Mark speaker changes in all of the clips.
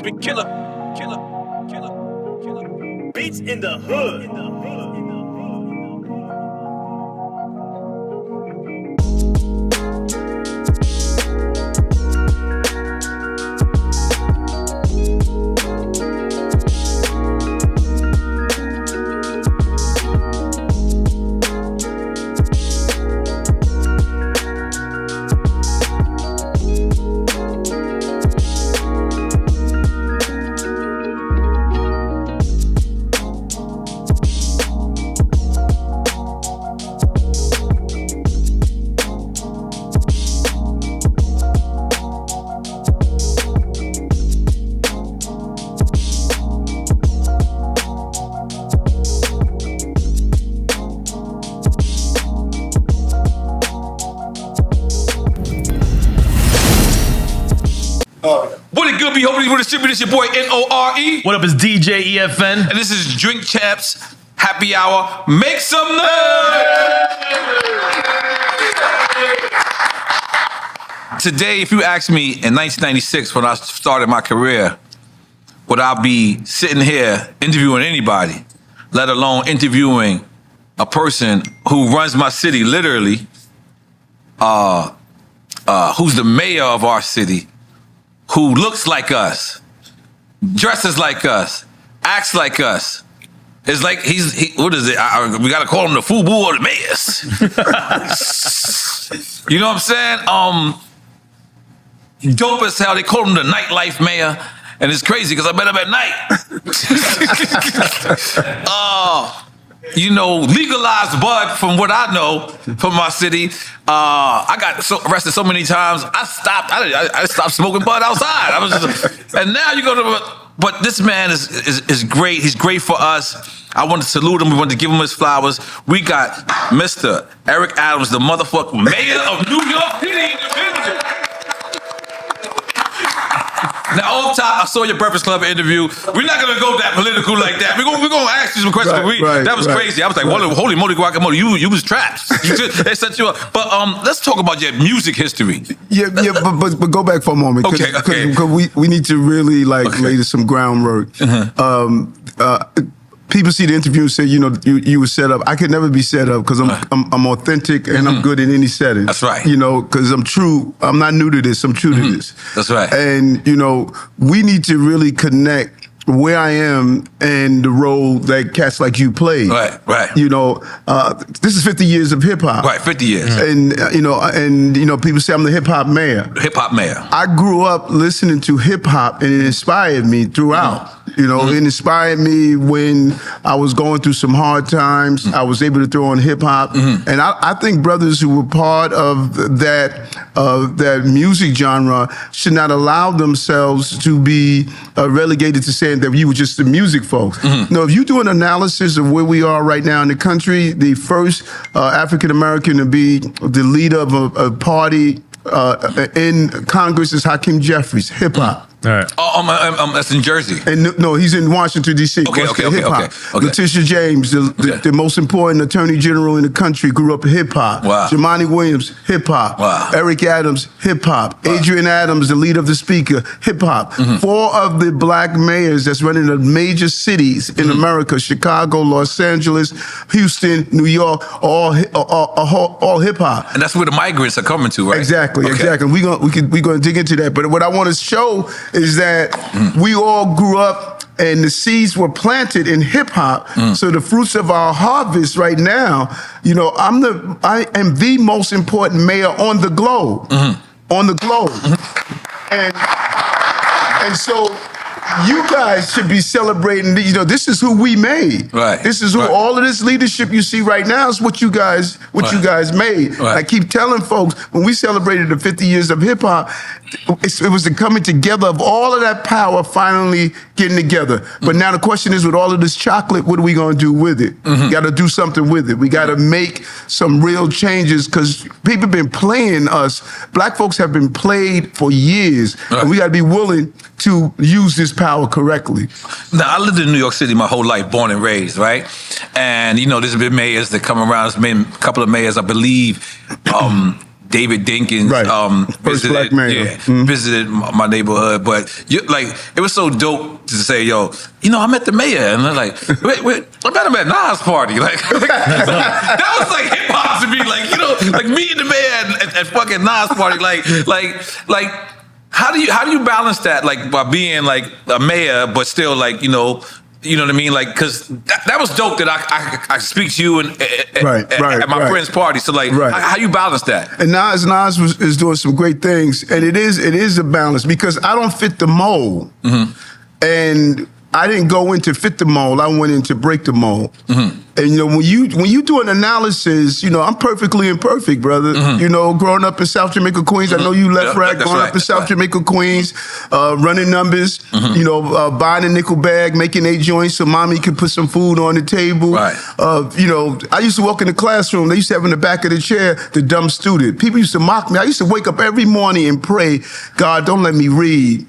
Speaker 1: be killer. Beats in the hood.
Speaker 2: What it good be? Hopefully with the this your boy N.O.R.E.
Speaker 3: What up, it's DJ EFN.
Speaker 2: And this is Drink Champs Happy Hour. Make some noise! Today, if you ask me in 1996 when I started my career, would I be sitting here interviewing anybody, let alone interviewing a person who runs my city, literally, who's the mayor of our city, who looks like us, dresses like us, acts like us. It's like what is it? We gotta call him the FUBU or the mayors. You know what I'm saying? Dope as hell. They call him the nightlife mayor. And it's crazy because I met him at night. You know, legalized bud from what I know from my city. I got arrested so many times. I stopped smoking bud outside. I was just, and now you go to, but this man is great. He's great for us. I want to salute him. We want to give him his flowers. We got Mr. Eric Adams, the motherfucking mayor of New York City in the building. Now, off top, I saw your Breakfast Club interview. We're not gonna go that political like that. We're gonna ask you some questions. That was crazy. I was like, holy moly, guacamole, you was trapped. They set you up. But let's talk about your music history.
Speaker 4: Yeah, but go back for a moment.
Speaker 2: Okay.
Speaker 4: Because we need to really lay some groundwork. People see the interview and say, you know, you were set up. I could never be set up because I'm authentic and I'm good in any setting.
Speaker 2: That's right.
Speaker 4: You know, because I'm true. I'm not new to this. I'm true to this.
Speaker 2: That's right.
Speaker 4: And, you know, we need to really connect where I am and the role that cats like you play.
Speaker 2: Right.
Speaker 4: You know, this is 50 years of hip hop.
Speaker 2: Right, 50 years.
Speaker 4: And, you know, people say I'm the hip hop mayor.
Speaker 2: Hip hop mayor.
Speaker 4: I grew up listening to hip hop and it inspired me throughout. You know, it inspired me when I was going through some hard times. I was able to throw on hip hop, and I think brothers who were part of that music genre should not allow themselves to be relegated to saying that you were just the music folks. No, if you do an analysis of where we are right now in the country, the first African American to be the leader of a party in Congress is Hakeem Jeffries, hip hop.
Speaker 3: All right.
Speaker 2: That's in Jersey.
Speaker 4: And no, he's in Washington, D.C.
Speaker 2: Okay.
Speaker 4: Letitia James, the most important attorney general in the country, grew up hip-hop.
Speaker 2: Wow.
Speaker 4: Jumaane Williams, hip-hop.
Speaker 2: Wow.
Speaker 4: Eric Adams, hip-hop. Wow. Adrian Adams, the leader of the Speaker, hip-hop. 4 of the black mayors that's running the major cities in America, Chicago, Los Angeles, Houston, New York, all hip-hop.
Speaker 2: And that's where the migrants are coming to, right?
Speaker 4: Exactly. We're gonna dig into that. But what I want to show is that we all grew up and the seeds were planted in hip hop. So the fruits of our harvest right now, you know, I am the most important mayor on the globe. On the globe. And so you guys should be celebrating, you know, this is who we made.
Speaker 2: Right.
Speaker 4: This is who all of this leadership you see right now is what you guys made.
Speaker 2: Right.
Speaker 4: I keep telling folks, when we celebrated the 50 years of hip hop, it was the coming together of all of that power finally getting together. But now the question is, with all of this chocolate, what are we gonna do with it? We gotta do something with it. We gotta make some real changes because people have been playing us. Black folks have been played for years. And we gotta be willing to use this power correctly.
Speaker 2: Now, I lived in New York City my whole life, born and raised, right? And, you know, there's been mayors that come around. There's been a couple of mayors, I believe, David Dinkins
Speaker 4: First
Speaker 2: visited,
Speaker 4: black mayor.
Speaker 2: visited my neighborhood. But it was so dope to say, yo, I met the mayor, and they're like, wait, I met him at Nas party. Like that was like hip hop to me. Like meeting the mayor at fucking Nas party. Like how do you balance that? Like by being like a mayor, but still like you know what I mean? Like, because that was dope that I speak to you at my friend's party. So, like, how you balance that?
Speaker 4: And Nas is doing some great things. And it is a balance because I don't fit the mold. And I didn't go in to fit the mold. I went in to break the mold. And when you do an analysis, I'm perfectly imperfect, brother. Growing up in South Jamaica, Queens, I know you left growing up in South Jamaica, Queens, running numbers, buying a nickel bag, making 8 joints so mommy could put some food on the table. I used to walk in the classroom. They used to have in the back of the chair the dumb student. People used to mock me. I used to wake up every morning and pray, God, don't let me read,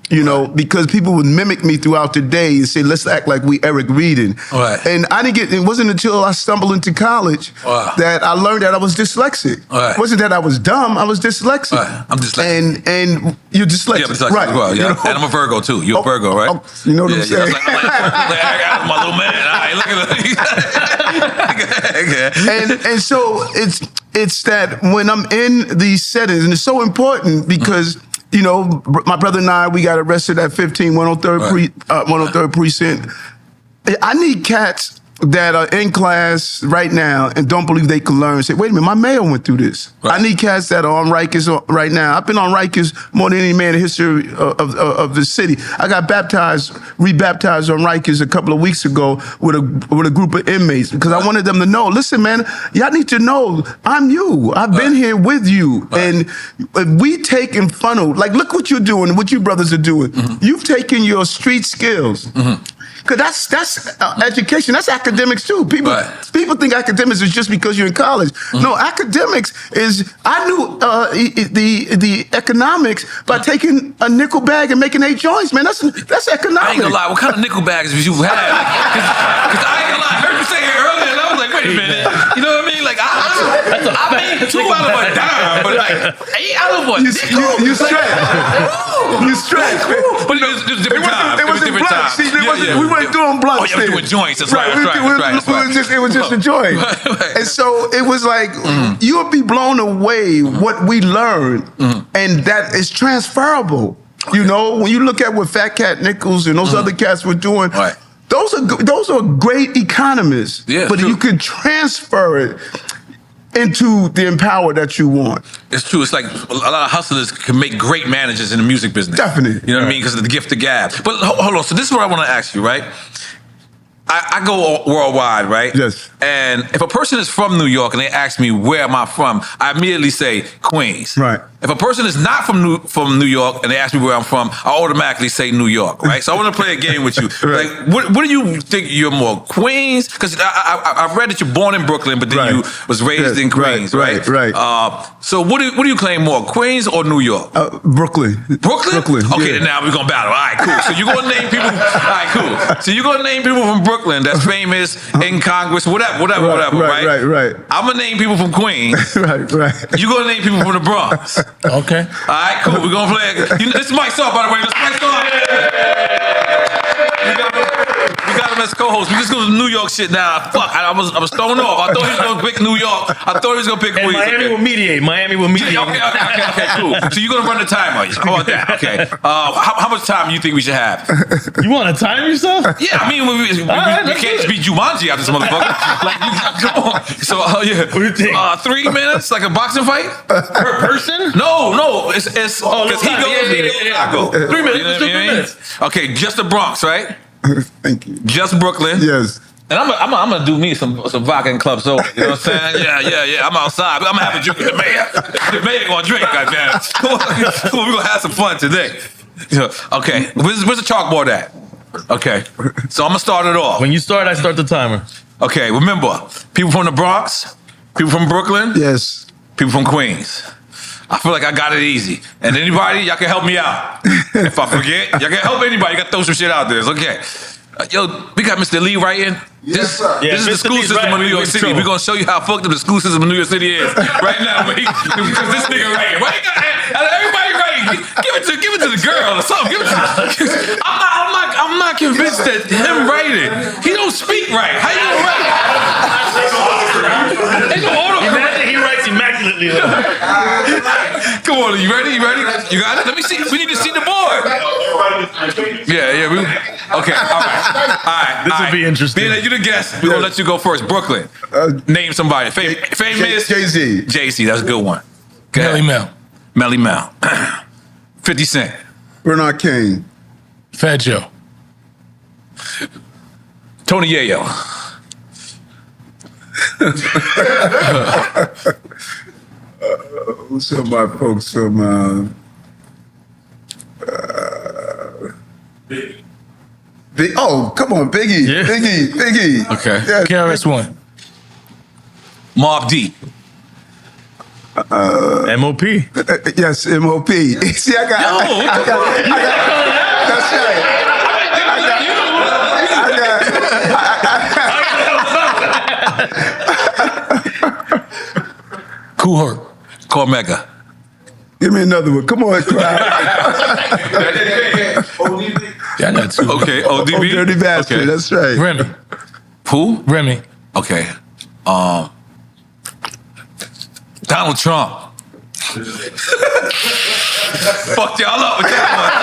Speaker 4: because people would mimic me throughout the day and say, let's act like we Eric reading. And I didn't it wasn't until I stumbled into college that I learned that I was dyslexic. It wasn't that I was dumb, I was dyslexic.
Speaker 2: I'm dyslexic.
Speaker 4: And you're dyslexic.
Speaker 2: Yeah, I'm dyslexic as well, yeah. And I'm a Virgo too. You're a Virgo, right?
Speaker 4: You know what I'm saying?
Speaker 2: I got my little man. All right, look at
Speaker 4: and so it's that when I'm in these settings, and it's so important because my brother and I, we got arrested at 15 103rd precinct. I need cats that are in class right now and don't believe they can learn. Say, wait a minute, my mayor went through this. I need cats that are on Rikers right now. I've been on Rikers more than any man in the history of the city. I got rebaptized on Rikers a couple of weeks ago with a group of inmates because I wanted them to know, listen, man, y'all need to know I'm you. I've been here with you. And if we take and funnel, like look what you're doing, what you brothers are doing. You've taken your street skills. Because that's education. That's academics too. People think academics is just because you're in college. No, academics is. I knew the economics by taking a nickel bag and making 8 joints. Man, that's economics.
Speaker 2: I ain't gonna lie. What kind of nickel bags did you have? Because I ain't gonna lie. I heard you say it earlier, and I was like, wait a minute. You know what I mean? Like I made 2 out of a dime, but like 8 out of a nickel. You stretch. You stretch. But it was different times. It was different times.
Speaker 4: We weren't doing blunts.
Speaker 2: Oh, you were doing joints. That's right.
Speaker 4: It was just a joint. And so it was like, you would be blown away what we learned, and that is transferable. When you look at what Fat Cat Nichols and those other cats were doing, those are great economists.
Speaker 2: Yeah,
Speaker 4: but you can transfer it into the empower that you want.
Speaker 2: It's true. It's like a lot of hustlers can make great managers in the music business.
Speaker 4: Definitely.
Speaker 2: You know what I mean? Because of the gift of gab. But hold on. So this is what I want to ask you, right? I go worldwide, right?
Speaker 4: Yes.
Speaker 2: And if a person is from New York and they ask me where am I from, I immediately say Queens.
Speaker 4: Right.
Speaker 2: If a person is not from New York and they ask me where I'm from, I automatically say New York, right? So I want to play a game with you. Like, what do you think you're more, Queens? Because I read that you're born in Brooklyn, but then you was raised in Queens, right? So what do you claim more, Queens or New York?
Speaker 4: Brooklyn.
Speaker 2: Brooklyn? Okay,
Speaker 4: yeah.
Speaker 2: then now we're gonna battle. All right, cool. So you're gonna name people. All right, cool. So you're gonna name people from Brooklyn that's famous in Congress, whatever, right?
Speaker 4: Right.
Speaker 2: I'm gonna name people from Queens.
Speaker 4: Right.
Speaker 2: You're gonna name people from the Bronx.
Speaker 3: Okay.
Speaker 2: All right, cool. We're gonna play. This is Mike's off, by the way. This is Mike's off. We got him as co-host. We just go to New York shit now. Fuck, I was thrown off. I thought he was gonna pick New York. I thought he was gonna pick Queens.
Speaker 3: Miami will mediate.
Speaker 2: Okay, cool. So you're gonna run the timer. How about that? Okay. How much time do you think we should have?
Speaker 3: You want to time yourself?
Speaker 2: Yeah, I mean, we can't just be Jumanji out this motherfucker. Like, come on. So,
Speaker 3: What do you think?
Speaker 2: 3 minutes, like a boxing fight?
Speaker 3: Per person?
Speaker 2: No, it's because he goes, I go.
Speaker 3: 3 minutes.
Speaker 2: You know what
Speaker 3: 3
Speaker 2: I mean?
Speaker 3: minutes.
Speaker 2: Okay, just the Bronx, right?
Speaker 4: Thank you.
Speaker 2: Just Brooklyn.
Speaker 4: Yes.
Speaker 2: And I'm gonna do me some vodka and club soda. You know what I'm saying? Yeah. I'm outside. I'm gonna have a drink with the mayor. The mayor gonna drink, goddamn. Cool. We're gonna have some fun today. Okay. Where's the chalkboard at? Okay. So I'm gonna start it off.
Speaker 3: When you start, I start the timer.
Speaker 2: Okay. Remember, people from the Bronx, people from Brooklyn,
Speaker 4: Yes.
Speaker 2: people from Queens. I feel like I got it easy. And anybody, y'all can help me out. If I forget, y'all can help anybody. You got to throw some shit out there. It's okay. Yo, we got Mr. Lee writing.
Speaker 4: Yes, sir.
Speaker 2: This is the
Speaker 3: Mr.
Speaker 2: school
Speaker 3: Lee's
Speaker 2: system of New
Speaker 3: writing.
Speaker 2: York
Speaker 3: He's in
Speaker 2: City.
Speaker 3: trouble.
Speaker 2: We're gonna show you how fucked up the school system of New York City is right now. Because this nigga writing. Why you got everybody writing? Give it to the girl or something. Give it to, I'm not convinced that him writing. He don't speak right. How you gonna write? Ain't no autocorrect.
Speaker 3: Imagine he writes immaculately.
Speaker 2: Come on, you ready? You ready? You got it? Let me see. We need to see the board. Yeah. Okay, all right.
Speaker 3: This will be interesting.
Speaker 2: Being that you're the guest, we're gonna let you go first. Brooklyn. Name somebody. Famous.
Speaker 4: Jay-Z.
Speaker 2: Jay-Z, that's a good one. Go
Speaker 5: Melly
Speaker 2: ahead.
Speaker 5: Mel.
Speaker 2: Melly Mel. 50 Cent.
Speaker 4: Bernard King.
Speaker 5: Fat Joe.
Speaker 2: Tony Yayo.
Speaker 4: Some of my folks from come on, Biggie.
Speaker 3: Yeah.
Speaker 4: Biggie.
Speaker 2: Okay.
Speaker 4: Yeah.
Speaker 5: KRS-One.
Speaker 2: Mobb Deep.
Speaker 3: MOP.
Speaker 4: Yes, MOP. See, I got. That's right.
Speaker 5: Kool Herc.
Speaker 2: Cormega.
Speaker 4: Give me another one. Come on, crowd.
Speaker 5: Yeah, I got two.
Speaker 2: Okay, ODB.
Speaker 4: Oh, Dirty Bastard.
Speaker 2: Okay.
Speaker 4: That's right.
Speaker 5: Remy.
Speaker 2: Who?
Speaker 5: Remy.
Speaker 2: Okay. Donald Trump. Fucked y'all up with that one.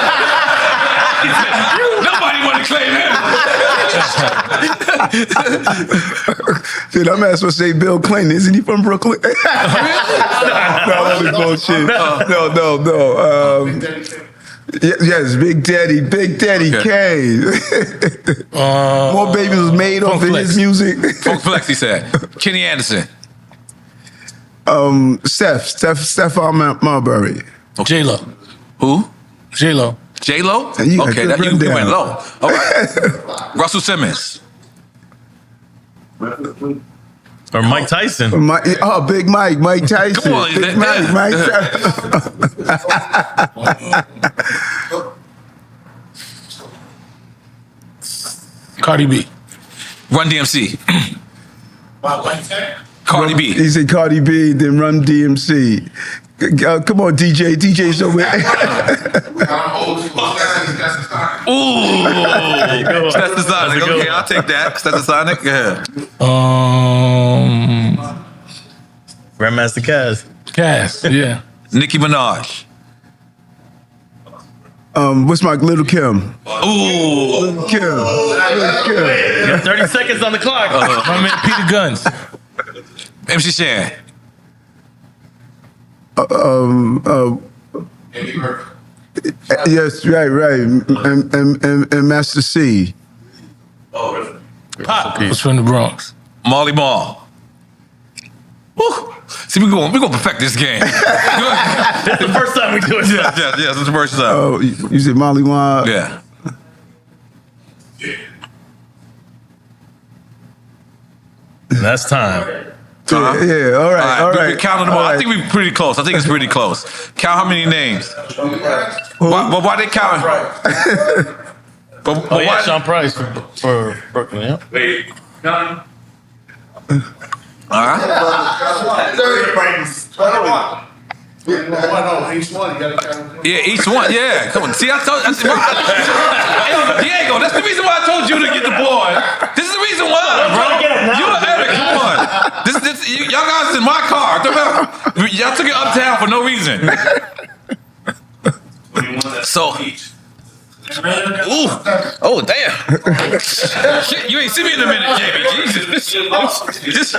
Speaker 2: Nobody want to claim him.
Speaker 4: Dude, I'm asking to say Bill Clinton. Isn't he from Brooklyn? No, that was bullshit. No. Yes, Big Daddy Kane. More babies was made off of his music.
Speaker 2: Funk Flex, he said. Kenny Anderson.
Speaker 4: Stephon Marbury.
Speaker 5: J-Lo.
Speaker 2: Who?
Speaker 5: J-Lo.
Speaker 2: J-Lo?
Speaker 4: You got
Speaker 2: Okay,
Speaker 4: good
Speaker 2: you
Speaker 4: rundown.
Speaker 2: went low. All right. Russell Simmons.
Speaker 3: Or Mike Tyson.
Speaker 4: Big Mike Tyson.
Speaker 2: Come on,
Speaker 4: Big Mike Tyson.
Speaker 5: Cardi B.
Speaker 2: Run DMC. Cardi B.
Speaker 4: He said Cardi B, then Run DMC. Come on, DJ so
Speaker 2: Ooh. Stetsasonic. Okay, I'll take that. Stetsasonic. Yeah.
Speaker 3: Grandmaster Caz.
Speaker 5: Cass. Yeah.
Speaker 2: Nicki Minaj.
Speaker 4: what's my Little Kim?
Speaker 2: Ooh.
Speaker 4: Kim.
Speaker 3: You got 30 seconds on the clock.
Speaker 5: My man Peter Guns.
Speaker 2: MC Shan.
Speaker 4: Yes, right. And Master C.
Speaker 5: Pop was from the Bronx.
Speaker 2: Marley Marl. Woo. See, we're gonna perfect this game.
Speaker 3: It's the first time we do it.
Speaker 2: Yes, this is the first time.
Speaker 4: Oh, you said Molly Wine?
Speaker 2: Yeah.
Speaker 3: That's time.
Speaker 4: Yeah, all right.
Speaker 2: We counted them all. I think we're pretty close. I think it's pretty close. Count how many names. Why they count?
Speaker 3: Oh, yeah, Sean Price for Brooklyn, yeah.
Speaker 1: Wait, none.
Speaker 2: All right.
Speaker 1: Each one, you gotta count.
Speaker 2: Yeah, each one. Yeah, come on. See, I told you. Diego, that's the reason why I told you to get the board. This is the reason why, bro. You and Eric, come on. Y'all guys in my car. Y'all took it uptown for no reason. So. Ooh. Oh, damn. Shit, you ain't seen me in a minute, Jamie. Jesus. This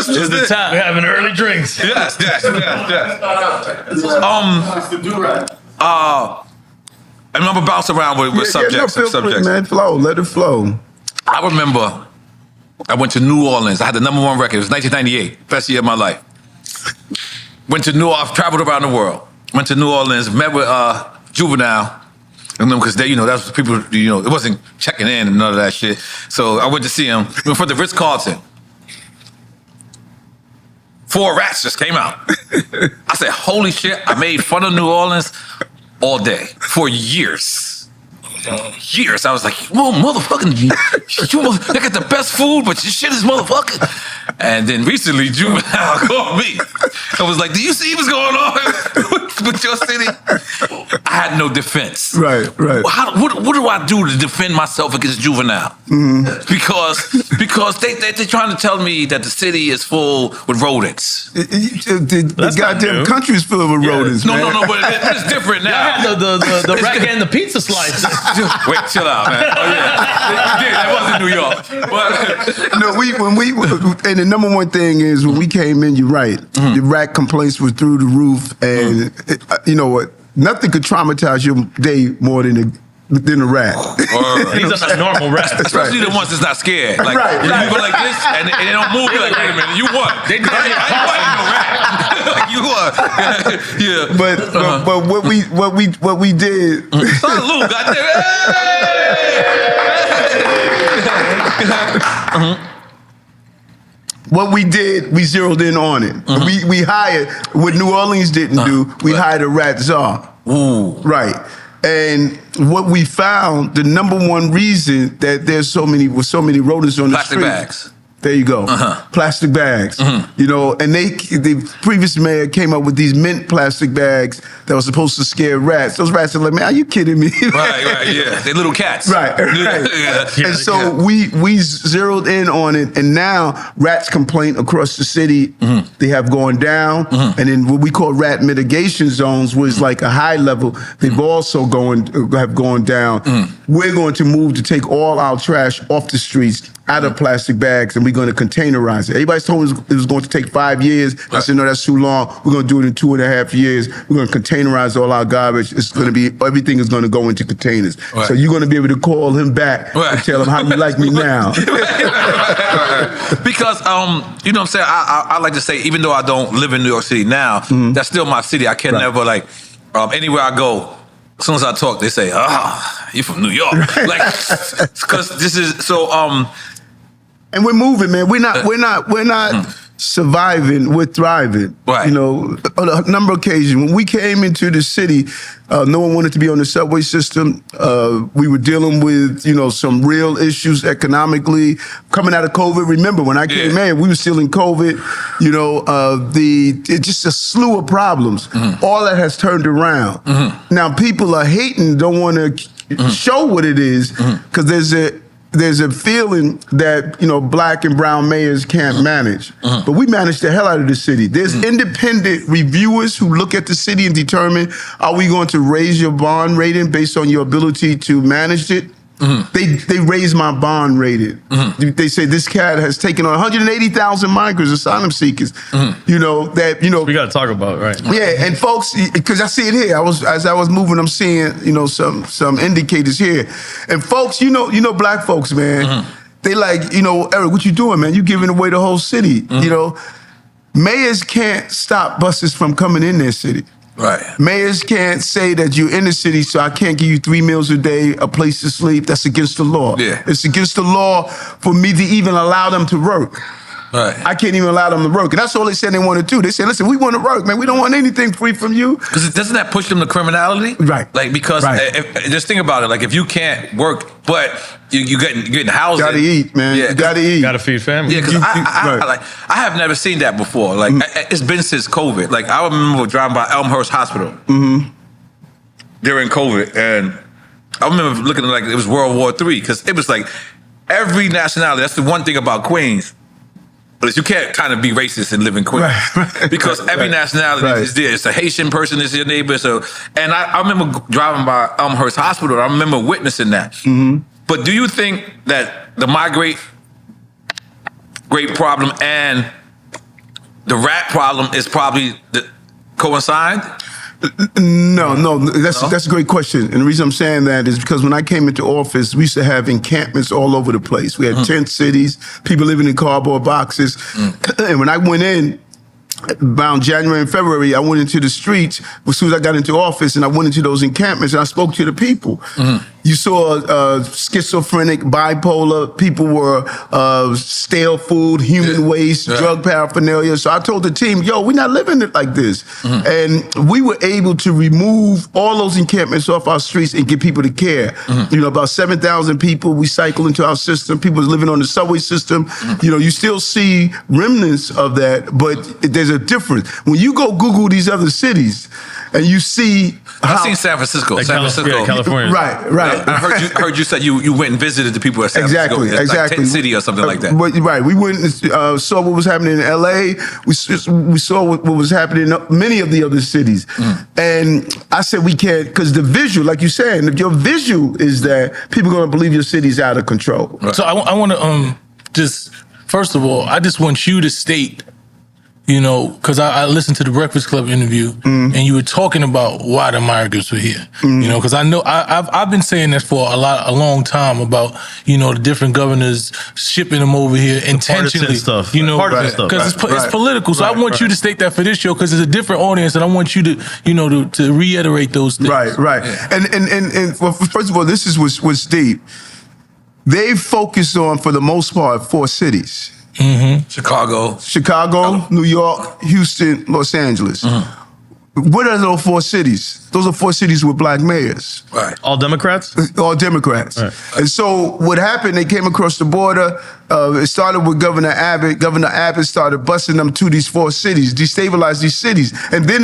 Speaker 2: was
Speaker 3: the time. We're having early drinks.
Speaker 2: Yes. And I'm gonna bounce around with subjects.
Speaker 4: Feel free, man. Flow. Let it flow.
Speaker 2: I remember I went to New Orleans. I had the #1 record. It was 1998, best year of my life. Went to New Orleans, traveled around the world. Went to New Orleans, met with Juvenile. Because they, that's people, it wasn't checking in and none of that shit. So I went to see him. We went for the Ritz-Carlton. 4 Rats just came out. I said, holy shit, I made fun of New Orleans all day for years. years. I was like, well, motherfucking, they got the best food, but your shit is motherfucking. And then recently, Juvenile called me and was like, do you see what's going on with your city? I had no defense.
Speaker 4: Right.
Speaker 2: What do I do to defend myself against Juvenile? Because they're trying to tell me that the city is full with rodents.
Speaker 4: The goddamn country is filled with rodents, man.
Speaker 2: No, but it's different now.
Speaker 3: I had the rack and the pizza slice.
Speaker 2: Wait, chill out, man. Oh yeah, that was in New York. But
Speaker 4: No, and the number one thing is when we came in, you're right. The rat complaints were through the roof, and you know what? Nothing could traumatize your day more than a rat.
Speaker 3: These are not normal rats.
Speaker 2: Especially the ones that's not scared. Like, you go like this, and they don't move. You're like, wait a minute, you won.
Speaker 3: They
Speaker 2: I ain't fighting no rat. You won. Yeah.
Speaker 4: But what we did.
Speaker 2: Salute, goddamn. Hey!
Speaker 4: What we did, we zeroed in on it. We hired what New Orleans didn't do. We hired a rat czar.
Speaker 2: Ooh.
Speaker 4: Right. And what we found, the number one reason that there's so many rodents on the street.
Speaker 2: Plastic bags.
Speaker 4: There you go. Plastic bags. You know, and the previous mayor came up with these mint plastic bags that were supposed to scare rats. Those rats are like, man, are you kidding me?
Speaker 2: Right, yeah. They're little cats.
Speaker 4: Right.
Speaker 2: Yeah.
Speaker 4: And so we zeroed in on it, and now rats complaint across the city, they have gone down, and then what we call rat mitigation zones, was like a high level, they've also have gone down. We're going to move to take all our trash off the streets, out of plastic bags, and we're going to containerize it. Everybody's told us it was going to take 5 years. I said, no, that's too long. We're going to do it in 2.5 years. We're going to containerize all our garbage. It's going to be, everything is going to go into containers.
Speaker 2: Right.
Speaker 4: So you're going to be able to call him back and tell him how you like me now.
Speaker 2: Because, you know what I'm saying? I like to say, even though I don't live in New York City now, that's still my city. I can never, like, anywhere I go, as soon as I talk, they say, you from New York. Like, because this is, so,
Speaker 4: and we're moving, man. We're not surviving. We're thriving.
Speaker 2: Right.
Speaker 4: You know, on a number of occasions when we came into the city, no one wanted to be on the subway system. We were dealing with, you know, some real issues economically coming out of COVID. Remember when I came in, we were still in COVID. You know, it's just a slew of problems. All that has turned around. Now people are hating, don't want to show what it is, because there's a feeling that, you know, black and brown mayors can't manage. But we manage the hell out of the city. There's independent reviewers who look at the city and determine, are we going to raise your bond rating based on your ability to manage it? They raise my bond rating. They say this cat has taken on 180,000 migrants, asylum seekers. You know, that, you know.
Speaker 3: We got to talk about it, right?
Speaker 4: Yeah, and folks, because I see it here. As I was moving, I'm seeing, you know, some indicators here. And folks, you know, black folks, man, they like, you know, Eric, what you doing, man? You giving away the whole city. You know, mayors can't stop buses from coming in their city.
Speaker 2: right.
Speaker 4: Mayors can't say that you're in the city, so I can't give you 3 meals a day, a place to sleep. That's against the law.
Speaker 2: Yeah.
Speaker 4: It's against the law for me to even allow them to work.
Speaker 2: Right.
Speaker 4: I can't even allow them to work. And that's all they said they want to do. They said, listen, we want to work, man. We don't want anything free from you.
Speaker 2: Because doesn't that push them to criminality?
Speaker 4: Right.
Speaker 2: Like, because just think about it. Like, if you can't work, but you getting housing.
Speaker 4: You gotta eat, man.
Speaker 2: Yeah,
Speaker 4: you gotta eat.
Speaker 3: Got to feed family.
Speaker 2: Yeah, because I have never seen that before. Like, it's been since COVID. Like, I remember driving by Elmhurst Hospital during COVID, and I remember looking like it was World War III, because it was like every nationality. That's the one thing about Queens. But you can't kind of be racist and live in Queens. Right. Because every nationality is there. It's a Haitian person, it's your neighbor. So, and I remember driving by Elmhurst Hospital. I remember witnessing that. But do you think that the migrate great problem and the rat problem is probably coincide?
Speaker 4: No, that's a great question. And the reason I'm saying that is because when I came into office, we used to have encampments all over the place. We had tent cities, people living in cardboard boxes. And when I went in, around January and February, I went into the streets as soon as I got into office, and I went into those encampments and I spoke to the people. You saw schizophrenic, bipolar. People were stale food, human waste, drug paraphernalia. So I told the team, yo, we're not living it like this. And we were able to remove all those encampments off our streets and get people to care. You know, about 7,000 people we cycle into our system. People living on the subway system. You know, you still see remnants of that, but there's a difference. When you go Google these other cities and you see
Speaker 2: I've seen San Francisco.
Speaker 3: Like
Speaker 2: San Francisco.
Speaker 3: Yeah, California.
Speaker 4: Right.
Speaker 2: I heard you said you went and visited the people at San Francisco. It's like Tent City or something like that.
Speaker 4: Right. We went and saw what was happening in L.A. We saw what was happening in many of the other cities. And I said we can't, because the visual, like you said, if your visual is that people are going to believe your city's out of control.
Speaker 5: So I want to just, first of all, I just want you to state, you know, because I listened to the Breakfast Club interview, and you were talking about why the migrants were here. You know, because I know I've been saying this for a long time about, you know, the different governors shipping them over here intentionally.
Speaker 3: Stuff.
Speaker 5: You know,
Speaker 3: Partisan
Speaker 5: because
Speaker 3: stuff.
Speaker 5: it's political. So I want you to state that for this show because it's a different audience, and I want you to, you know, to reiterate those things.
Speaker 4: Right. And well, first of all, this is what's deep. They focused on, for the most part, 4 cities. Chicago, New York, Houston, Los Angeles. What are those 4 cities? Those are 4 cities with black mayors.
Speaker 2: Right.
Speaker 3: All Democrats?
Speaker 4: All Democrats.
Speaker 3: Right.
Speaker 4: And so what happened, they came across the border. It started with Governor Abbott. Governor Abbott started busing them to these 4 cities, destabilized these cities. And then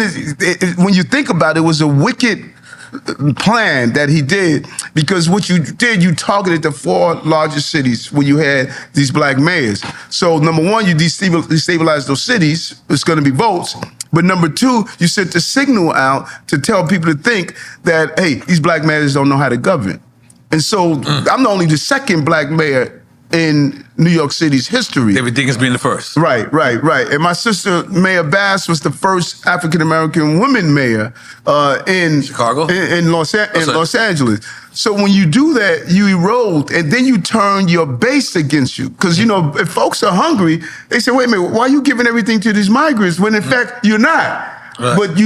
Speaker 4: when you think about it, it was a wicked plan that he did, because what you did, you targeted the 4 largest cities where you had these black mayors. So number 1, you destabilized those cities. It's going to be votes. But number 2, you sent the signal out to tell people to think that, hey, these black mayors don't know how to govern. And so I'm only the 2nd black mayor in New York City's history.
Speaker 2: David Dinkins being the first.
Speaker 4: Right. And my sister, Mayor Bass, was the first African-American woman mayor in
Speaker 2: Chicago?
Speaker 4: In Los Angeles. So when you do that, you erode, and then you turn your base against you. Because, you know, if folks are hungry, they say, wait a minute, why are you giving everything to these migrants when, in fact, you're not? Right. But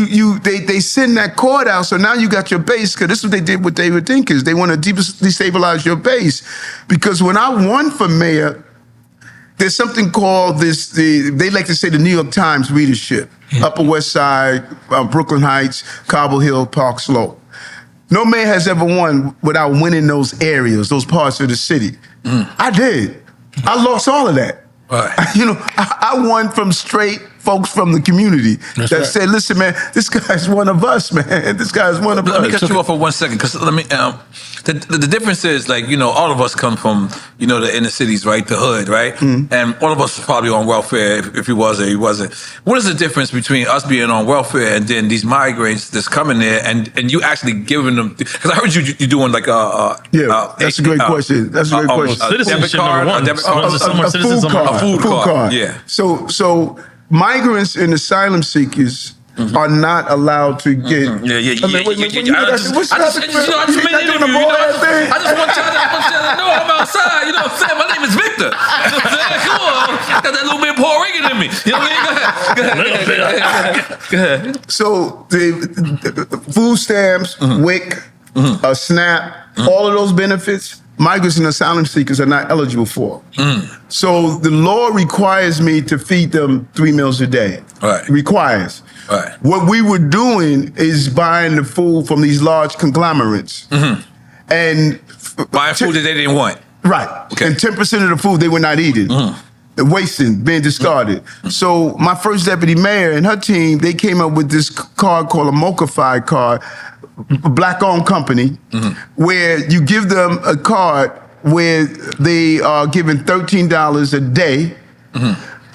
Speaker 4: they send that cord out, so now you got your base, because this is what they did with David Dinkins. They want to destabilize your base. Because when I won for mayor, there's something called they like to say the New York Times readership. Upper West Side, Brooklyn Heights, Cobble Hill, Park Slope. No mayor has ever won without winning those areas, those parts of the city. I did. I lost all of that.
Speaker 2: Right.
Speaker 4: You know, I won from straight folks from the community that said, listen, man, this guy's one of us, man. This guy's one of us.
Speaker 2: Let me cut you off for 1 second, because the difference is, like, you know, all of us come from, you know, the inner cities, right? The hood, right? And all of us was probably on welfare if he was or he wasn't. What is the difference between us being on welfare and then these migrants that's coming there and you actually giving them, because I heard you doing like
Speaker 4: that's a great question. That's a great question.
Speaker 3: Citizenship number 1.
Speaker 4: A food card.
Speaker 2: Yeah.
Speaker 4: So migrants and asylum seekers are not allowed to get.
Speaker 2: I just want y'all to know I'm outside. You know what I'm saying? My name is Victor. You know what I'm saying? Come on. Got that little bit of Puerto Rican in me. You know what I mean? Go ahead. So the food stamps, WIC, SNAP, all of those benefits, migrants and asylum seekers are not eligible for. So the law requires me to feed them 3 meals a day. Right.
Speaker 4: Requires.
Speaker 2: Right.
Speaker 4: What we were doing is buying the food from these large conglomerates. And
Speaker 2: buying food that they didn't want.
Speaker 4: Right. Okay. And 10% of the food they were not eating. Wasting, being discarded. So my first deputy mayor and her team, they came up with this card called a Mocha-Fi card, a black-owned company, where you give them a card where they are given $13 a day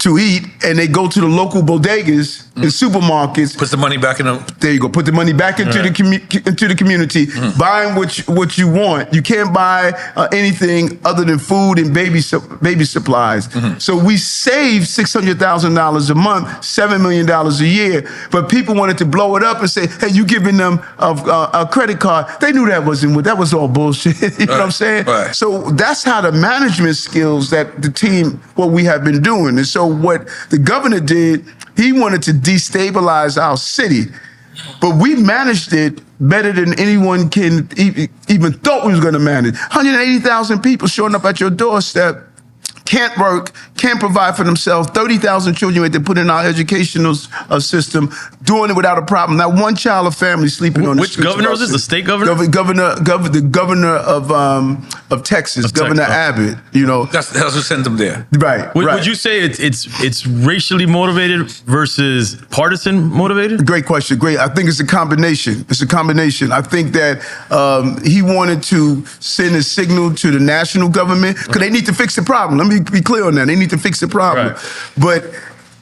Speaker 4: to eat, and they go to the local bodegas and supermarkets.
Speaker 2: Puts the money back in them.
Speaker 4: There you go. Put the money back into the community. Buying what you want. You can't buy anything other than food and baby supplies. So we saved $600,000 a month, $7 million a year. But people wanted to blow it up and say, "Hey, you giving them a credit card?" They knew that was all bullshit. You know what I'm saying?
Speaker 2: Right.
Speaker 4: So that's how the management skills that the team, what we have been doing. And so what the governor did, he wanted to destabilize our city But we managed it better than anyone can even thought we was going to manage. 180,000 people showing up at your doorstep, can't work, can't provide for themselves. 30,000 children we had to put in our educational system, doing it without a problem. Not one child or family sleeping on the streets.
Speaker 3: Which governor was this? The state governor?
Speaker 4: The governor of Texas, Governor Abbott. You know,
Speaker 2: That's who sent them there.
Speaker 4: right.
Speaker 3: Would you say it's racially motivated versus partisan motivated?
Speaker 4: Great question. Great. I think it's a combination. It's a combination. I think that he wanted to send a signal to the national government because they need to fix the problem. Let me be clear on that. They need to fix the problem.
Speaker 3: Right.
Speaker 4: But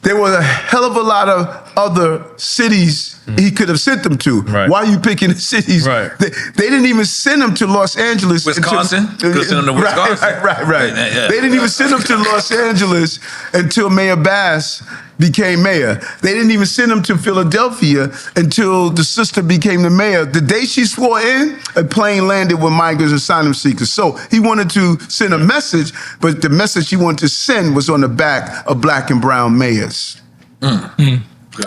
Speaker 4: there were a hell of a lot of other cities he could have sent them to.
Speaker 3: Right.
Speaker 4: Why are you picking the cities?
Speaker 3: Right.
Speaker 4: They didn't even send them to Los Angeles.
Speaker 2: Wisconsin? Could have sent them to Wisconsin.
Speaker 4: Right.
Speaker 2: Yeah.
Speaker 4: They didn't even send them to Los Angeles until Mayor Bass became mayor. They didn't even send him to Philadelphia until the sister became the mayor. The day she swore in, a plane landed with migrants and asylum seekers. So he wanted to send a message, but the message he wanted to send was on the back of black and brown mayors.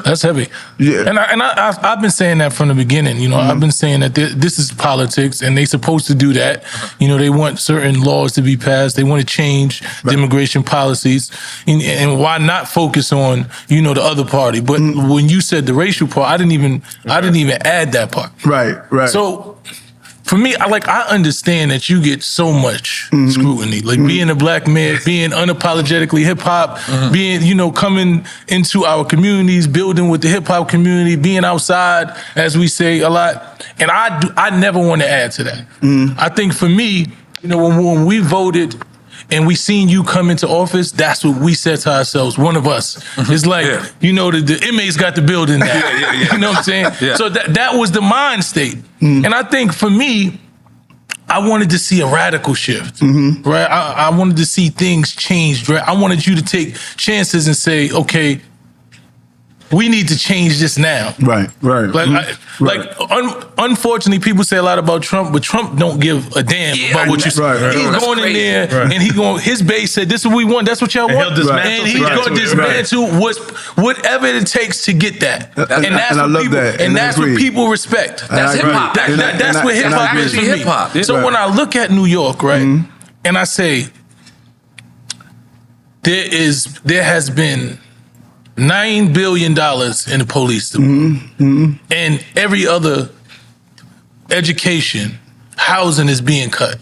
Speaker 5: That's heavy.
Speaker 4: Yeah.
Speaker 5: And I've been saying that from the beginning. You know, I've been saying that this is politics, and they supposed to do that. You know, they want certain laws to be passed. They want to change the immigration policies, and why not focus on the other party? But when you said the racial part, I didn't even add that part.
Speaker 4: Right.
Speaker 5: So for me, I understand that you get so much scrutiny, like being a black man, being unapologetically hip hop, being, coming into our communities, building with the hip hop community, being outside, as we say a lot. And I never want to add to that. I think for me, when we voted and we seen you come into office, that's what we said to ourselves, one of us. It's like, the inmates got the building now. You know what I'm saying?
Speaker 2: Yeah.
Speaker 5: So that was the mind state. And I think for me, I wanted to see a radical shift, right? I wanted to see things change, right? I wanted you to take chances and say, okay, we need to change this now.
Speaker 4: Right.
Speaker 5: Unfortunately, people say a lot about Trump, but Trump don't give a damn about what you say. He's going in there and his base said, "This is what we want. That's what y'all want." And he's going to dismantle whatever it takes to get that. And that's what people respect.
Speaker 2: That's hip hop.
Speaker 5: That's what hip hop is for
Speaker 2: hip hop.
Speaker 5: me. So when I look at New York, right, and I say there has been $9 billion in the police department, and every other education, housing is being cut.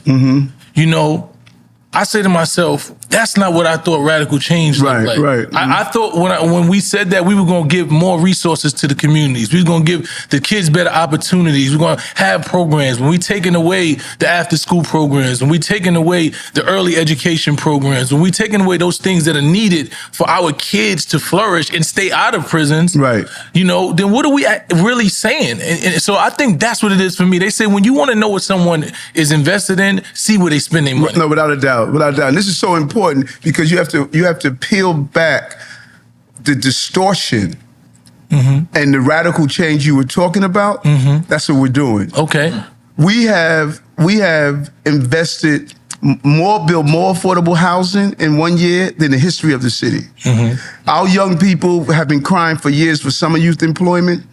Speaker 5: I say to myself, that's not what I thought radical change looked like.
Speaker 4: Right.
Speaker 5: I thought when we said that, we were going to give more resources to the communities. We were going to give the kids better opportunities. We're going to have programs. When we taking away the after-school programs, when we taking away the early education programs, when we taking away those things that are needed for our kids to flourish and stay out of prisons, then what are we really saying? And so I think that's what it is for me. They say when you want to know what someone is invested in, see where they spend their money.
Speaker 4: No, without a doubt. And this is so important because you have to peel back the distortion and the radical change you were talking about. That's what we're doing.
Speaker 5: Okay.
Speaker 4: We have invested built more affordable housing in 1 year than the history of the city. Our young people have been crying for years for summer youth employment.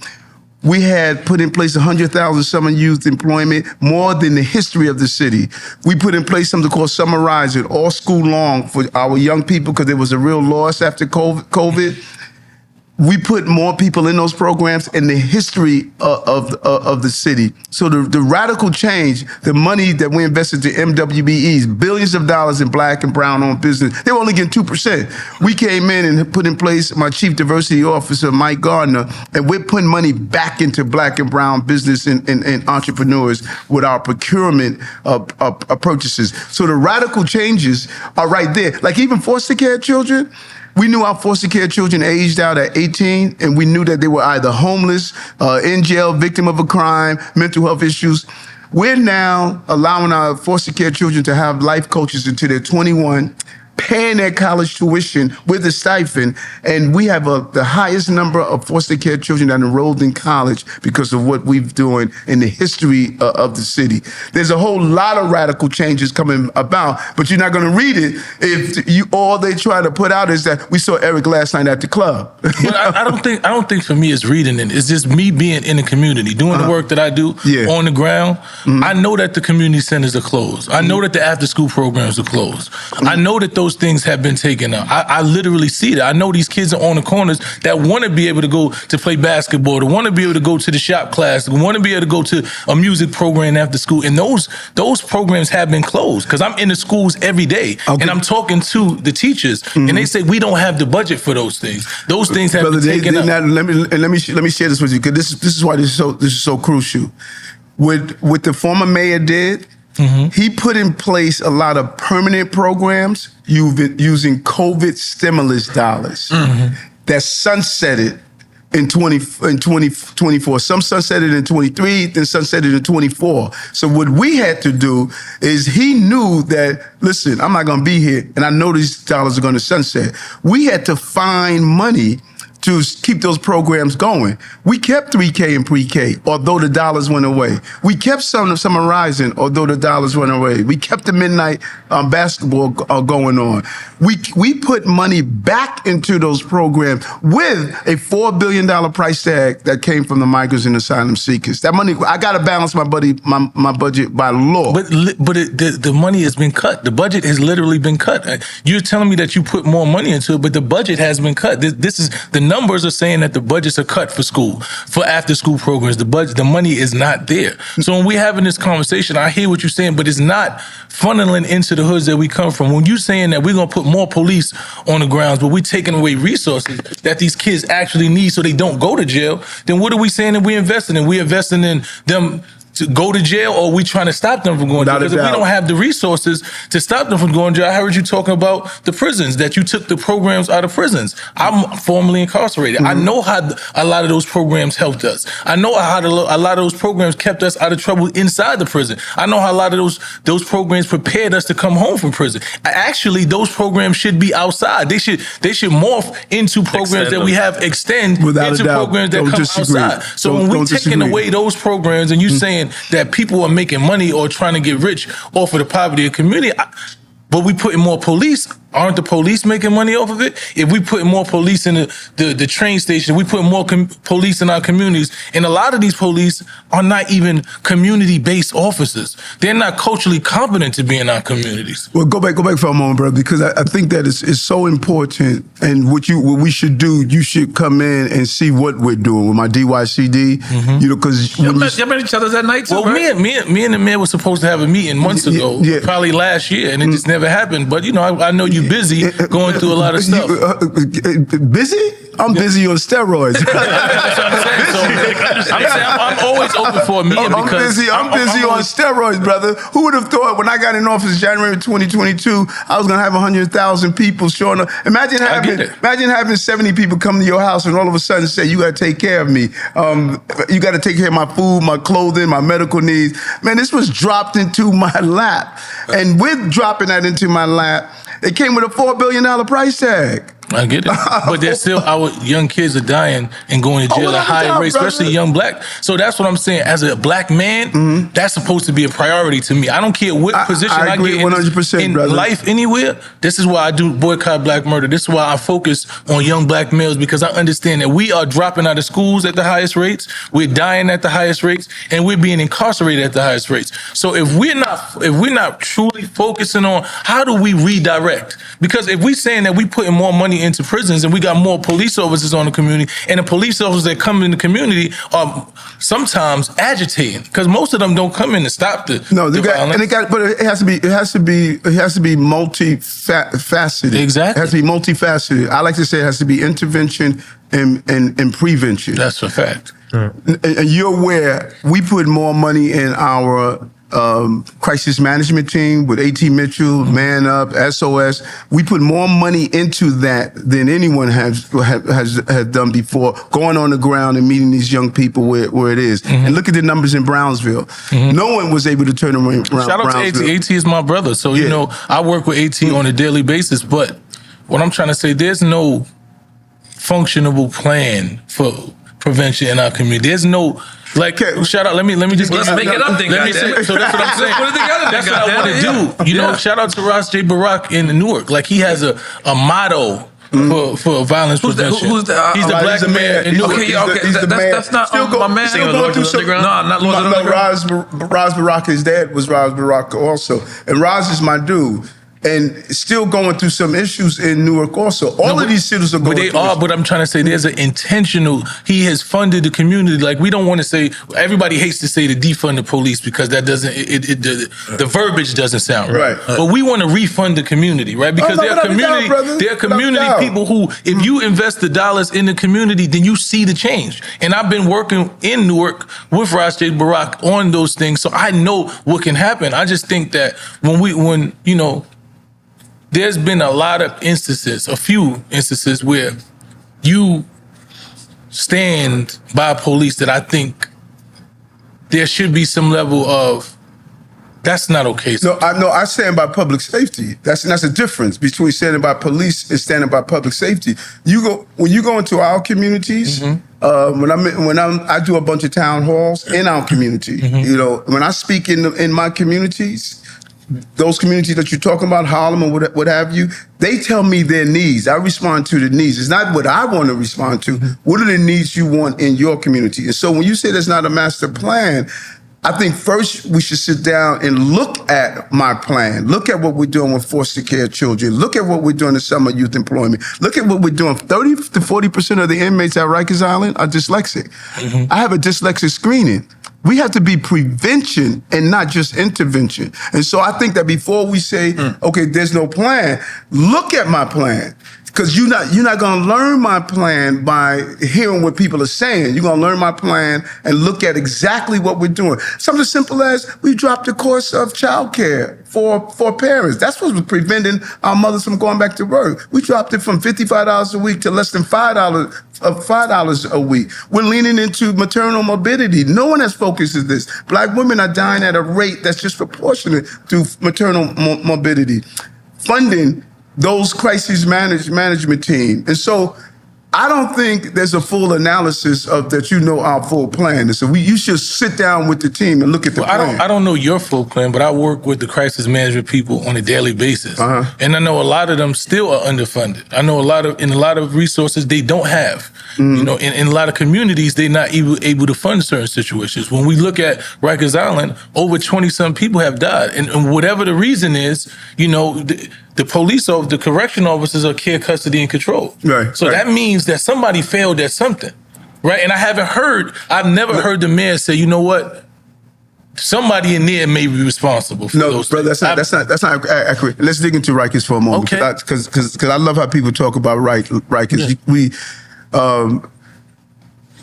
Speaker 4: We had put in place 100,000 summer youth employment, more than the history of the city. We put in place something called Summer Rising all school long for our young people because there was a real loss after COVID. We put more people in those programs in the history of the city. So the radical change, the money that we invested to MWBEs, billions of dollars in black and brown owned business, they were only getting 2%. We came in and put in place my chief diversity officer, Mike Gardner, and we're putting money back into black and brown business and entrepreneurs with our procurement purchases. So the radical changes are right there. Like even foster care children, we knew our foster care children aged out at 18, and we knew that they were either homeless, in jail, victim of a crime, mental health issues. We're now allowing our foster care children to have life coaches until they're 21, paying their college tuition with a stipend, and we have the highest number of foster care children that enrolled in college because of what we've doing in the history of the city. There's a whole lot of radical changes coming about, but you're not going to read it if all they try to put out is that we saw Eric last night at the club.
Speaker 5: But I don't think for me it's reading it. It's just me being in the community, doing the work that I do on the ground. I know that the community centers are closed. I know that the after school programs are closed. I know that those things have been taken up. I literally see that. I know these kids are on the corners that want to be able to go to play basketball, that want to be able to go to the shop class, that want to be able to go to a music program after school. And those programs have been closed because I'm in the schools every day and I'm talking to the teachers and they say we don't have the budget for those things. Those things have been taken up.
Speaker 4: Let me share this with you because this is why this is so crucial. What the former mayor did, he put in place a lot of permanent programs using COVID stimulus dollars that sunsetted in 2024. Some sunsetted in 23, then sunsetted in 24. So what we had to do is he knew that, listen, I'm not going to be here, and I know these dollars are going to sunset. We had to find money to keep those programs going. We kept 3K and pre-K, although the dollars went away. We kept Summer Horizon, although the dollars went away. We kept the midnight basketball going on. We put money back into those programs with a $4 billion price tag that came from the migrants and asylum seekers. That money, I got to balance my budget by law. But
Speaker 5: the money has been cut. The budget has literally been cut. You're telling me that you put more money into it, but the budget has been cut. This is the numbers are saying that the budgets are cut for school, for after school programs. The money is not there. So when we're having this conversation, I hear what you're saying, but it's not funneling into the hoods that we come from. When you're saying that we're going to put more police on the grounds, but we're taking away resources that these kids actually need so they don't go to jail, then what are we saying that we're investing in? We're investing in them to go to jail, or are we trying to stop them from going to jail? Because if we don't have the resources to stop them from going to jail, I heard you talking about the prisons, that you took the programs out of prisons. I'm formerly incarcerated. I know how a lot of those programs helped us. I know how a lot of those programs kept us out of trouble inside the prison. I know how a lot of those programs prepared us to come home from prison. Actually, those programs should be outside. They should morph into programs that we have extend into programs that come outside. So when we're taking away those programs and you saying that people are making money or trying to get rich off of the poverty of the community, but we putting more police. Aren't the police making money off of it? If we put more police in the train station, we put more police in our communities, and a lot of these police are not even community-based officers. They're not culturally competent to be in our communities.
Speaker 4: Well, go back for a moment, brother, because I think that it's so important. And what we should do, you should come in and see what we're doing with my DYCD. You know, because
Speaker 2: y'all met each other that night too,
Speaker 5: well,
Speaker 2: right?
Speaker 5: me and the mayor were supposed to have a meeting months ago, probably last year, and it just never happened. But you know, I know you busy going through a lot of stuff.
Speaker 4: Busy? I'm busy on steroids.
Speaker 5: That's what I'm saying. So, I'm always open for a meeting because
Speaker 4: I'm busy on steroids, brother. Who would have thought when I got in office January 2022, I was gonna have 100,000 people showing up. Imagine having 70 people come to your house and all of a sudden say, you gotta take care of me. You gotta take care of my food, my clothing, my medical needs. Man, this was dropped into my lap. And with dropping that into my lap, it came with a $4 billion price tag.
Speaker 5: I get it. But there's still, our young kids are dying and going to jail at a higher rate, especially young black. So that's what I'm saying. As a black man, that's supposed to be a priority to me. I don't care what position I get 100%, in life anywhere. This is why I do boycott black murder. This is why I focus on young black males, because I understand that we are dropping out of schools at the highest rates, we're dying at the highest rates, and we're being incarcerated at the highest rates. So if we're not truly focusing on how do we redirect, because if we're saying that we putting more money into prisons and we got more police officers on the community, and the police officers that come in the community are sometimes agitating, because most of them don't come in to stop the violence.
Speaker 4: But it has to be multifaceted.
Speaker 5: Exactly.
Speaker 4: It has to be multifaceted. I like to say it has to be intervention and prevention.
Speaker 5: That's a fact.
Speaker 4: And you're aware we put more money in our crisis management team with A.T. Mitchell, Man Up, SOS. We put more money into that than anyone has done before, going on the ground and meeting these young people where it is. And look at the numbers in Brownsville. No one was able to turn around
Speaker 5: Shout out to
Speaker 4: Brownsville.
Speaker 5: A.T. is my brother. So, you know, I work with A.T. on a daily basis. But what I'm trying to say, there's no functionable plan for prevention in our community. There's no, like, shout out, let me just
Speaker 2: Let's make it up then,
Speaker 5: let me
Speaker 2: goddamn.
Speaker 5: say, so that's what I'm saying.
Speaker 2: Put it together then,
Speaker 5: That's what I
Speaker 2: goddamn.
Speaker 5: want to do. You know, shout out to Ross J. Barack in Newark. Like, he has a motto for violence prevention.
Speaker 2: Who's that?
Speaker 5: He's the
Speaker 2: Right,
Speaker 5: black
Speaker 4: he's the
Speaker 5: man in
Speaker 4: man.
Speaker 5: Newark.
Speaker 2: Okay,
Speaker 4: He's the man.
Speaker 2: that's not
Speaker 4: Still
Speaker 2: my man.
Speaker 4: still going through some.
Speaker 2: No, not Lords of the Underground.
Speaker 4: Raz Barack, his dad was Raz Barack also. And Raz is my dude. And still going through some issues in Newark also. All of these cities are going
Speaker 5: But they
Speaker 4: through
Speaker 5: are,
Speaker 4: issues.
Speaker 5: but I'm trying to say there's an intentional, he has funded the community. Like, we don't want to say, everybody hates to say to defund the police because that doesn't, the verbiage doesn't sound right.
Speaker 4: Right.
Speaker 5: But we want to refund the community, right? Because
Speaker 4: no,
Speaker 5: there are
Speaker 4: without a doubt,
Speaker 5: community,
Speaker 4: brother.
Speaker 5: there are community
Speaker 4: Without a doubt.
Speaker 5: people who, if you invest the dollars in the community, then you see the change. And I've been working in Newark with Ross J. Barack on those things, so I know what can happen. I just think that when you know, there's been a lot of instances, a few instances where you stand by police that I think there should be some level of, that's not okay.
Speaker 4: No, I stand by public safety. That's a difference between standing by police and standing by public safety. When you go into our communities. I do a bunch of town halls in our community. You know, when I speak in my communities, those communities that you're talking about, Harlem and what have you, they tell me their needs. I respond to the needs. It's not what I want to respond to. What are the needs you want in your community? And so when you say there's not a master plan, I think first we should sit down and look at my plan. Look at what we're doing with foster care children. Look at what we're doing in summer youth employment. Look at what we're doing. 30 to 40% of the inmates at Rikers Island are dyslexic. I have a dyslexic screening. We have to be prevention and not just intervention. And so I think that before we say, okay, there's no plan, look at my plan. Because you're not gonna learn my plan by hearing what people are saying. You're gonna learn my plan and look at exactly what we're doing. Something as simple as we dropped the cost of childcare for parents. That's what was preventing our mothers from going back to work. We dropped it from $55 a week to less than $5 a week. We're leaning into maternal morbidity. No one has focused on this. Black women are dying at a rate that's disproportionate to maternal morbidity. Funding those crisis management team. And so I don't think there's a full analysis of that, our full plan. And so you should sit down with the team and look at the plan.
Speaker 5: I don't know your full plan, but I work with the crisis management people on a daily basis. And I know a lot of them still are underfunded. I know in a lot of resources they don't have. You know, in a lot of communities, they're not able to fund certain situations. When we look at Rikers Island, over 20-some people have died. And whatever the reason is, you know, the police, the correction officers are care, custody, and control.
Speaker 4: Right.
Speaker 5: So that means that somebody failed at something, right? And I've never heard the mayor say, you know what? Somebody in there may be responsible for those
Speaker 4: brother,
Speaker 5: things.
Speaker 4: that's not accurate. Let's dig into Rikers for a moment.
Speaker 5: Okay.
Speaker 4: Because I love how people talk about Rikers.
Speaker 5: Yeah.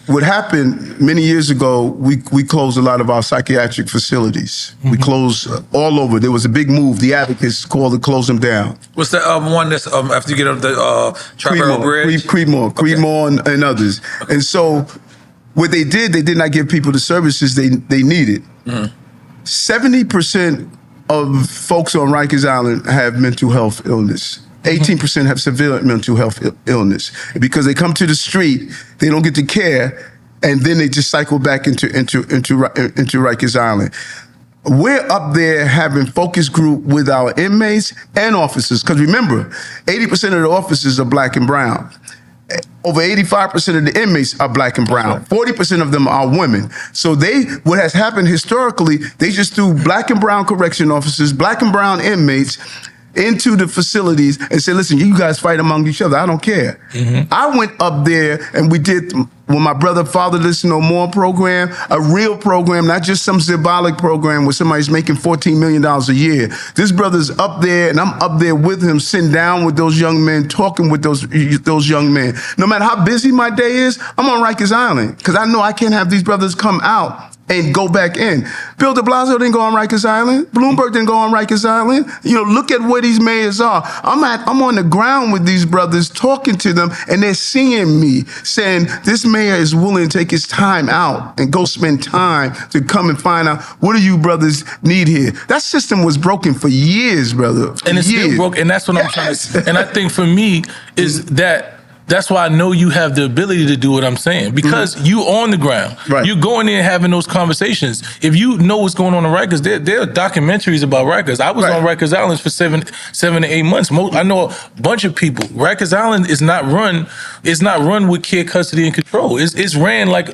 Speaker 4: What happened many years ago, we closed a lot of our psychiatric facilities. We closed all over. There was a big move. The advocates called to close them down.
Speaker 2: What's that one that's after you get up the Triborough Bridge?
Speaker 4: Creedmoor and others. And so what they did not give people the services they needed. 70% of folks on Rikers Island have mental health illness. 18% have severe mental health illness. Because they come to the street, they don't get the care, and then they just cycle back into Rikers Island. We're up there having focus group with our inmates and officers. Because remember, 80% of the officers are black and brown. Over 85% of the inmates are black and brown. 40% of them are women. So what has happened historically, they just threw black and brown correction officers, black and brown inmates into the facilities and said, listen, you guys fight among each other. I don't care. I went up there and we did, when my brother Fatherless N.O.R.E. program, a real program, not just some symbolic program where somebody's making $14 million a year. This brother's up there and I'm up there with him, sitting down with those young men, talking with those young men. No matter how busy my day is, I'm on Rikers Island because I know I can't have these brothers come out and go back in. Bill de Blasio didn't go on Rikers Island. Bloomberg didn't go on Rikers Island. You know, look at where these mayors are. I'm on the ground with these brothers, talking to them, and they're seeing me, saying this mayor is willing to take his time out and go spend time to come and find out what do you brothers need here. That system was broken for years, brother.
Speaker 5: And it's still broke, and that's what I'm trying to. And I think for me is that's why I know you have the ability to do what I'm saying, because you on the ground.
Speaker 4: Right.
Speaker 5: You're going in and having those conversations. If you know what's going on in Rikers, there are documentaries about Rikers. I was on Rikers Island for seven to 8 months. I know a bunch of people. Rikers Island is not run with care, custody, and control. It's ran like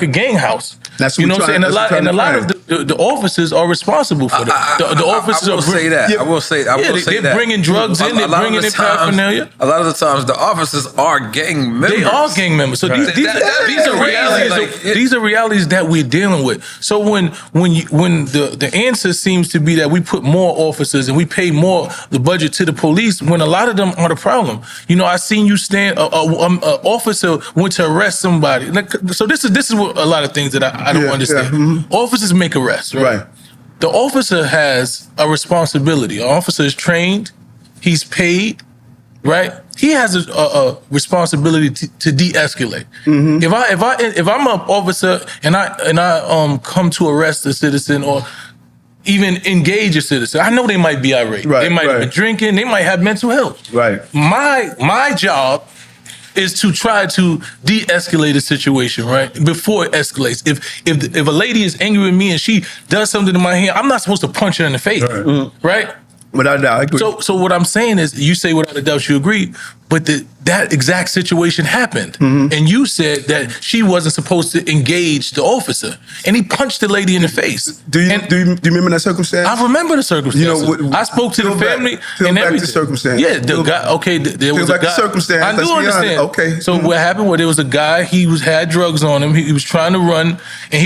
Speaker 5: a gang house.
Speaker 4: That's what
Speaker 5: you know what I'm saying. And a lot of the officers are responsible for that. The officers
Speaker 2: I will say that. I will say that.
Speaker 5: They're bringing drugs in. They're bringing in paraphernalia.
Speaker 2: A lot of the times, the officers are gang members.
Speaker 5: They are gang members. So these are realities. These are realities that we're dealing with. So when the answer seems to be that we put more officers and we pay more the budget to the police, when a lot of them are the problem. You know, I seen you stand. An officer went to arrest somebody. So this is what a lot of things that I don't understand. Officers make arrests, right? The officer has a responsibility. An officer is trained. He's paid. Right, he has a responsibility to de-escalate. If I'm an officer and I come to arrest a citizen or even engage a citizen, I know they might be irate. They might have been drinking. They might have mental health. My job is to try to de-escalate a situation, right, before it escalates. If a lady is angry with me and she does something to my hand, I'm not supposed to punch her in the face, right?
Speaker 4: Without a doubt, I agree.
Speaker 5: So what I'm saying is, you say without a doubt you agree, but that exact situation happened, and you said that she wasn't supposed to engage the officer, and he punched the lady in the face.
Speaker 4: Do you remember that circumstance?
Speaker 5: I remember the circumstance.
Speaker 4: You know,
Speaker 5: I spoke to the family and
Speaker 4: back
Speaker 5: everything.
Speaker 4: the circumstance.
Speaker 5: Yeah, the guy. Okay, there was a guy.
Speaker 4: The circumstance.
Speaker 5: I do understand.
Speaker 4: Okay.
Speaker 5: So what happened was there was a guy. He had drugs on him. He was trying to run, and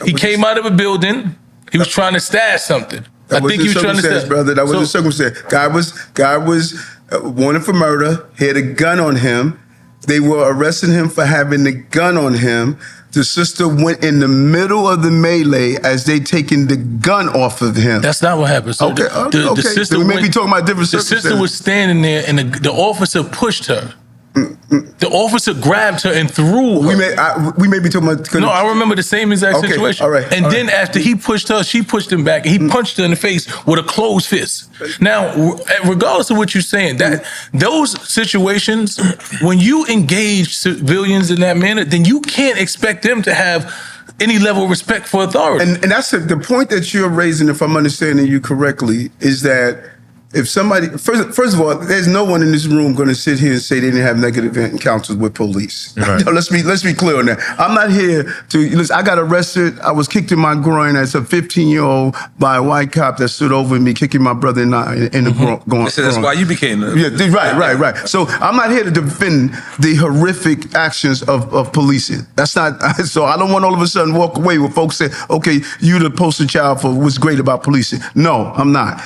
Speaker 5: he came out of a building. He was trying to stash something.
Speaker 4: That was the circumstance, brother. That was the circumstance. Guy was wanted for murder. He had a gun on him. They were arresting him for having the gun on him. The sister went in the middle of the melee as they taking the gun off of him.
Speaker 5: That's not what happened. So the sister
Speaker 4: we may be talking about different circumstances.
Speaker 5: The sister was standing there, and the officer pushed her. The officer grabbed her and threw her.
Speaker 4: We may be talking about...
Speaker 5: No, I remember the same exact situation.
Speaker 4: All right.
Speaker 5: And then after he pushed her, she pushed him back, and he punched her in the face with a closed fist. Now, regardless of what you're saying, that those situations, when you engage civilians in that manner, then you can't expect them to have any level of respect for authority.
Speaker 4: And that's the point that you're raising, if I'm understanding you correctly, is that if somebody, first of all, there's no one in this room going to sit here and say they didn't have negative encounters with police. Right. Let's be clear on that. I'm not here to listen. I got arrested. I was kicked in my groin as a 15-year-old by a white cop that stood over me, kicking my brother and I in the groin.
Speaker 2: So that's why you became the...
Speaker 4: Yeah, right. So I'm not here to defend the horrific actions of policing. That's not. So I don't want all of a sudden walk away with folks say, "Okay, you the poster child for what's great about policing." No, I'm not.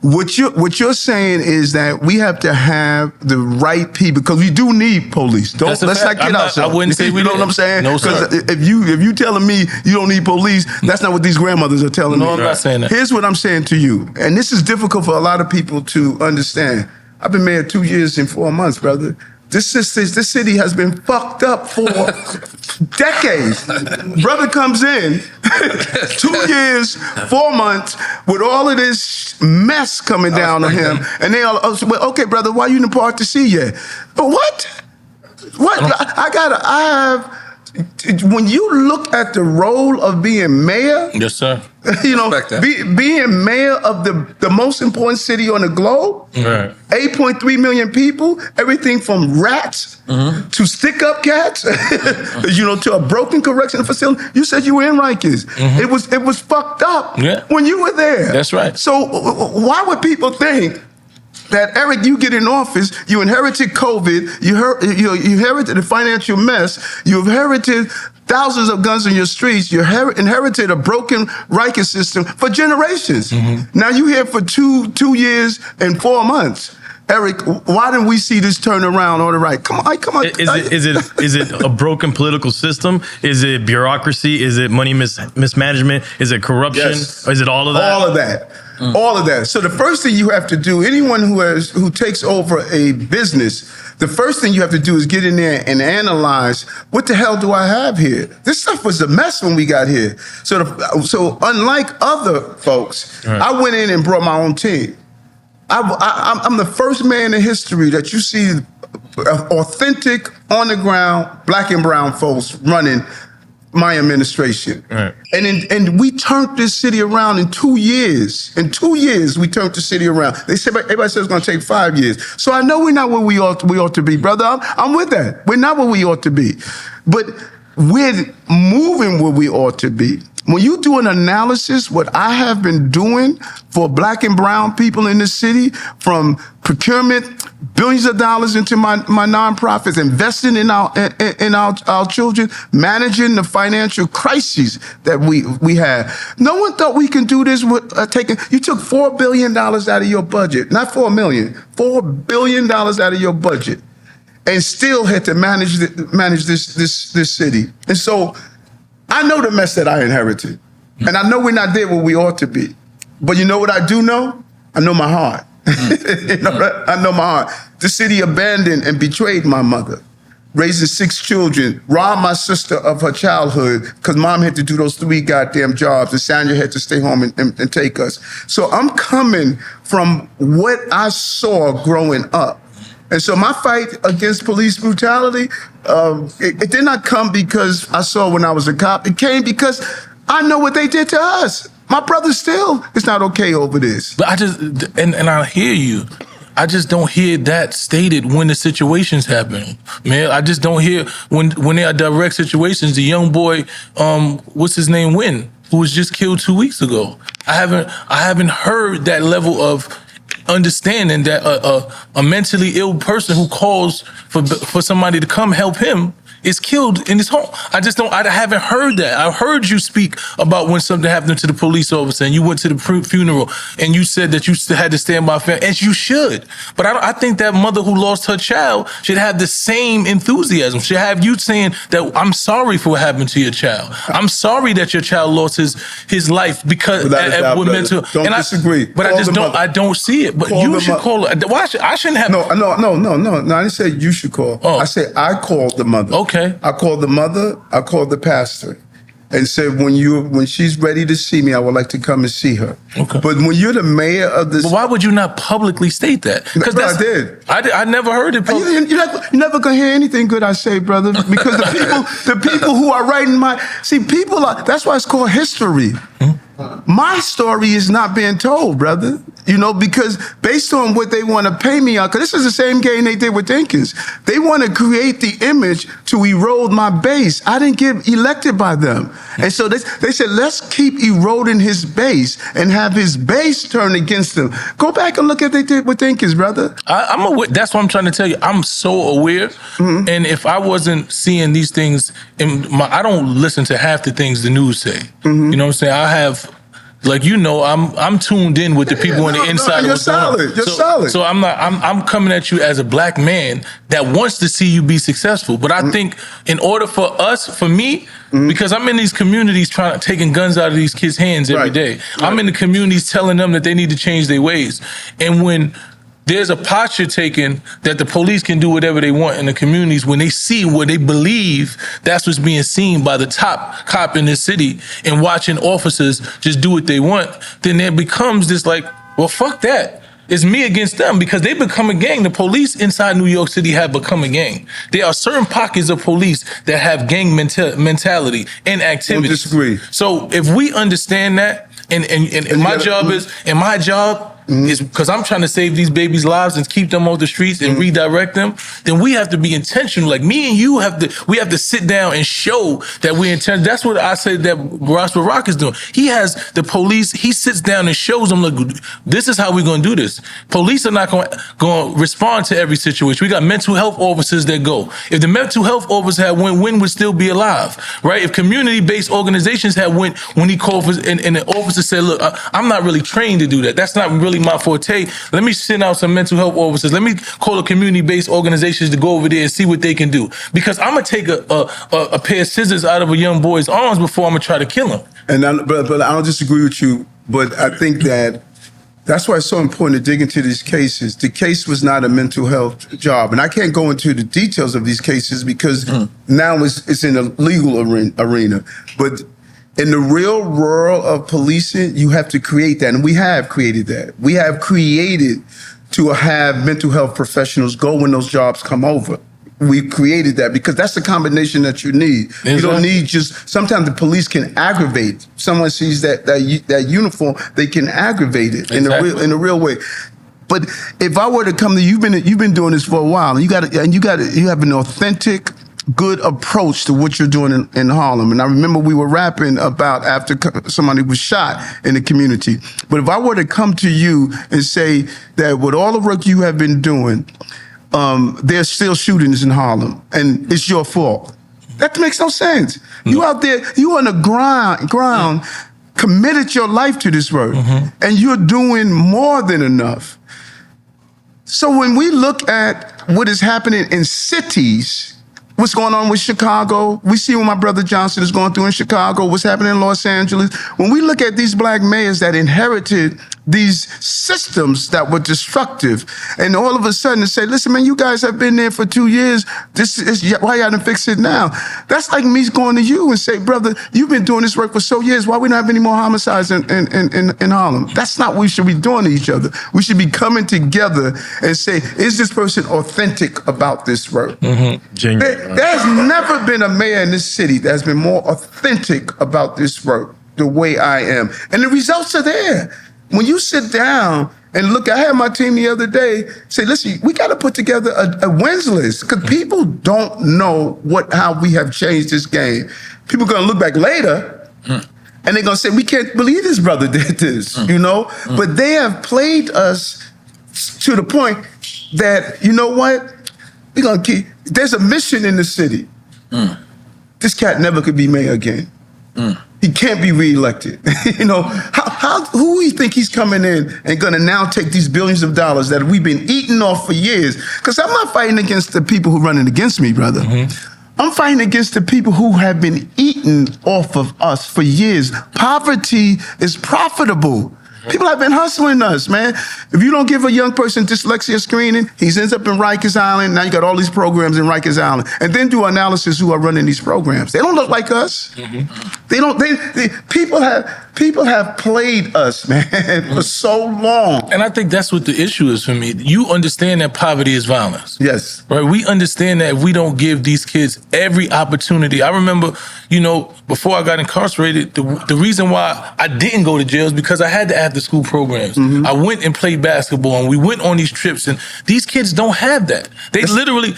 Speaker 4: What you're saying is that we have to have the right people, because we do need police. Let's not kid ourselves.
Speaker 5: I wouldn't say we
Speaker 4: You know what I'm saying?
Speaker 5: No, sir.
Speaker 4: Because if you telling me you don't need police, that's not what these grandmothers are telling me.
Speaker 5: No, I'm not saying that.
Speaker 4: Here's what I'm saying to you, and this is difficult for a lot of people to understand. I've been mayor 2 years and 4 months, brother. This city has been fucked up for decades. Brother comes in 2 years, 4 months with all of this mess coming down on him, and they all say, "Well, okay, brother, why you didn't park to see yet?" But what? When you look at the role of being mayor,
Speaker 5: yes, sir.
Speaker 4: You know, being mayor of the most important city on the globe, right. 8.3 million people, everything from rats to stick-up cats, you know, to a broken correctional facility. You said you were in Rikers. It was fucked up when you were there.
Speaker 5: That's right.
Speaker 4: So why would people think that, Eric, you get in office, you inherited COVID, you inherited a financial mess, you inherited thousands of guns in your streets, you inherited a broken Rikers system for generations. Now you here for two years and 4 months. Eric, why didn't we see this turn around on the right? Come on.
Speaker 3: Is it a broken political system? Is it bureaucracy? Is it money mismanagement? Is it corruption?
Speaker 4: Yes.
Speaker 3: Or is it all of that?
Speaker 4: All of that. All of that. So the first thing you have to do, anyone who takes over a business, the first thing you have to do is get in there and analyze, what the hell do I have here? This stuff was a mess when we got here. So unlike other folks,
Speaker 3: right.
Speaker 4: I went in and brought my own team. I'm the first man in history that you see authentic, on the ground, black and brown folks running my administration.
Speaker 3: Right.
Speaker 4: And we turned this city around in 2 years. In 2 years, we turned the city around. Everybody said it's going to take 5 years. So I know we're not where we ought to be, brother. I'm with that. We're not where we ought to be. But we're moving where we ought to be. When you do an analysis, what I have been doing for black and brown people in this city, from procurement, billions of dollars into my nonprofits, investing in our children, managing the financial crises that we have. No one thought we can do this with you took $4 billion out of your budget, not 4 million, $4 billion out of your budget, and still had to manage this city. And so I know the mess that I inherited, and I know we're not there where we ought to be. But you know what I do know? I know my heart. I know my heart. The city abandoned and betrayed my mother, raising 6 children, robbed my sister of her childhood because mom had to do those 3 goddamn jobs, and Sandra had to stay home and take us. So I'm coming from what I saw growing up. And so my fight against police brutality, it did not come because I saw when I was a cop. It came because I know what they did to us. My brother still is not okay over this.
Speaker 5: But I just, and I hear you. I just don't hear that stated when the situations happen, man. I just don't hear when there are direct situations. The young boy, what's his name, Wynn, who was just killed 2 weeks ago. I haven't heard that level of understanding that a mentally ill person who calls for somebody to come help him is killed in his home. I haven't heard that. I heard you speak about when something happened to the police officer and you went to the funeral and you said that you had to stand by family, as you should. But I think that mother who lost her child should have the same enthusiasm. Should have you saying that I'm sorry for what happened to your child. I'm sorry that your child lost his life because with mental.
Speaker 4: Don't disagree.
Speaker 5: But I don't see it. But you should call it. Why I shouldn't have.
Speaker 4: No. I didn't say you should call.
Speaker 5: Oh.
Speaker 4: I said I called the mother.
Speaker 5: Okay.
Speaker 4: I called the mother, I called the pastor, and said, when she's ready to see me, I would like to come and see her.
Speaker 5: Okay.
Speaker 4: But when you're the mayor of this...
Speaker 5: But why would you not publicly state that?
Speaker 4: Because I did.
Speaker 5: I never heard it publicly.
Speaker 4: You're never going to hear anything good I say, brother, because the people who are writing that's why it's called history. My story is not being told, brother. Because based on what they want to pay me out, because this is the same game they did with Dinkins. They want to create the image to erode my base. I didn't get elected by them. And so they said, let's keep eroding his base and have his base turn against him. Go back and look at what they did with Dinkins, brother.
Speaker 5: I'm aware. That's what I'm trying to tell you. I'm so aware. Mm-hmm. And if I wasn't seeing these things, I don't listen to half the things the news say. Mm-hmm. You know what I'm saying? I have... I'm tuned in with the people on the inside.
Speaker 4: You're solid. You're solid.
Speaker 5: So I'm coming at you as a black man that wants to see you be successful. But I think in order for me, because I'm in these communities taking guns out of these kids' hands every day. Right. I'm in the communities telling them that they need to change their ways. And when there's a posture taken that the police can do whatever they want in the communities, when they see what they believe, that's what's being seen by the top cop in this city, and watching officers just do what they want, then there becomes this well, fuck that. It's me against them, because they become a gang. The police inside New York City have become a gang. There are certain pockets of police that have gang mentality and activities.
Speaker 4: Don't disagree.
Speaker 5: So if we understand that, and my job is because I'm trying to save these babies' lives and keep them off the streets and redirect them, then we have to be intentional. Like me and you we have to sit down and show that we're intentional. That's what I said that Ross Rock is doing. He has the police, he sits down and shows them, look, this is how we're going to do this. Police are not going to respond to every situation. We got mental health officers that go. If the mental health officer had went, Wynn would still be alive, right? If community-based organizations had went when he called for, and the officer said, look, I'm not really trained to do that. That's not really really my forte. Let me send out some mental health officers. Let me call a community-based organizations to go over there and see what they can do. Because I'm gonna take a pair of scissors out of a young boy's arms before I'm gonna try to kill him.
Speaker 4: And but I don't disagree with you, but I think that's why it's so important to dig into these cases. The case was not a mental health job. And I can't go into the details of these cases because now it's in a legal arena. But in the real world of policing, you have to create that. And we have created that. We have created to have mental health professionals go when those jobs come over. We created that because that's the combination that you need. You don't need just, sometimes the police can aggravate. Someone sees that uniform, they can aggravate it in a real way. But if I were to come to you, you've been doing this for a while, and you have an authentic, good approach to what you're doing in Harlem. And I remember we were rapping about after somebody was shot in the community. But if I were to come to you and say that with all the work you have been doing, there's still shootings in Harlem, and it's your fault. That makes no sense. You out there, you on the ground, committed your life to this work, and you're doing more than enough. So when we look at what is happening in cities, what's going on with Chicago, we see what my brother Johnson is going through in Chicago, what's happening in Los Angeles. When we look at these black mayors that inherited these systems that were destructive, and all of a sudden say, listen, man, you guys have been there for 2 years. This is why y'all done fix it now. That's like me going to you and say, brother, you've been doing this work for so years. Why we don't have any more homicides in Harlem? That's not what we should be doing to each other. We should be coming together and say, is this person authentic about this work? There's never been a mayor in this city that's been more authentic about this work the way I am. And the results are there. When you sit down and look, I had my team the other day say, listen, we got to put together a wins list because people don't know how we have changed this game. People are going to look back later and they're going to say, we can't believe this brother did this, you know? But they have played us to the point that, you know what? We're going to keep, there's a mission in the city. This cat never could be mayor again. He can't be reelected. You know, who do you think he's coming in and gonna now take these billions of dollars that we've been eating off for years? Because I'm not fighting against the people who are running against me, brother. I'm fighting against the people who have been eating off of us for years. Poverty is profitable. People have been hustling us, man. If you don't give a young person dyslexia screening, he ends up in Rikers Island. Now you got all these programs in Rikers Island. And then do analysis who are running these programs. They don't look like us. They don't, people have played us, man, for so long.
Speaker 5: And I think that's what the issue is for me. You understand that poverty is violence.
Speaker 4: Yes.
Speaker 5: Right? We understand that if we don't give these kids every opportunity. I remember, you know, before I got incarcerated, the reason why I didn't go to jail is because I had to after school programs. I went and played basketball and we went on these trips, and these kids don't have that. They literally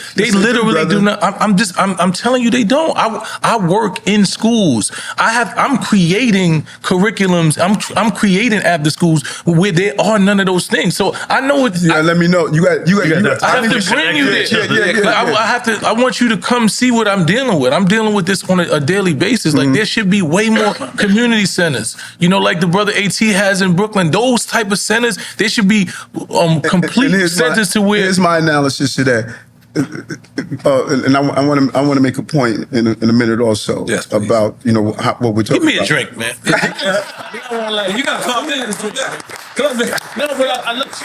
Speaker 5: do not. I'm telling you, they don't. I work in schools. I'm creating curriculums. I'm creating after schools where there are none of those things. So I know it's.
Speaker 4: Yeah, let me know. You got.
Speaker 5: I have to bring you there. I want you to come see what I'm dealing with. I'm dealing with this on a daily basis. Like there should be way more community centers. You know, like the brother AT has in Brooklyn. Those type of centers, they should be complete centers to where.
Speaker 4: Here's my analysis to that. And I want to make a point in a minute also about what we're talking about.
Speaker 5: Give me a drink, man. You gotta come in.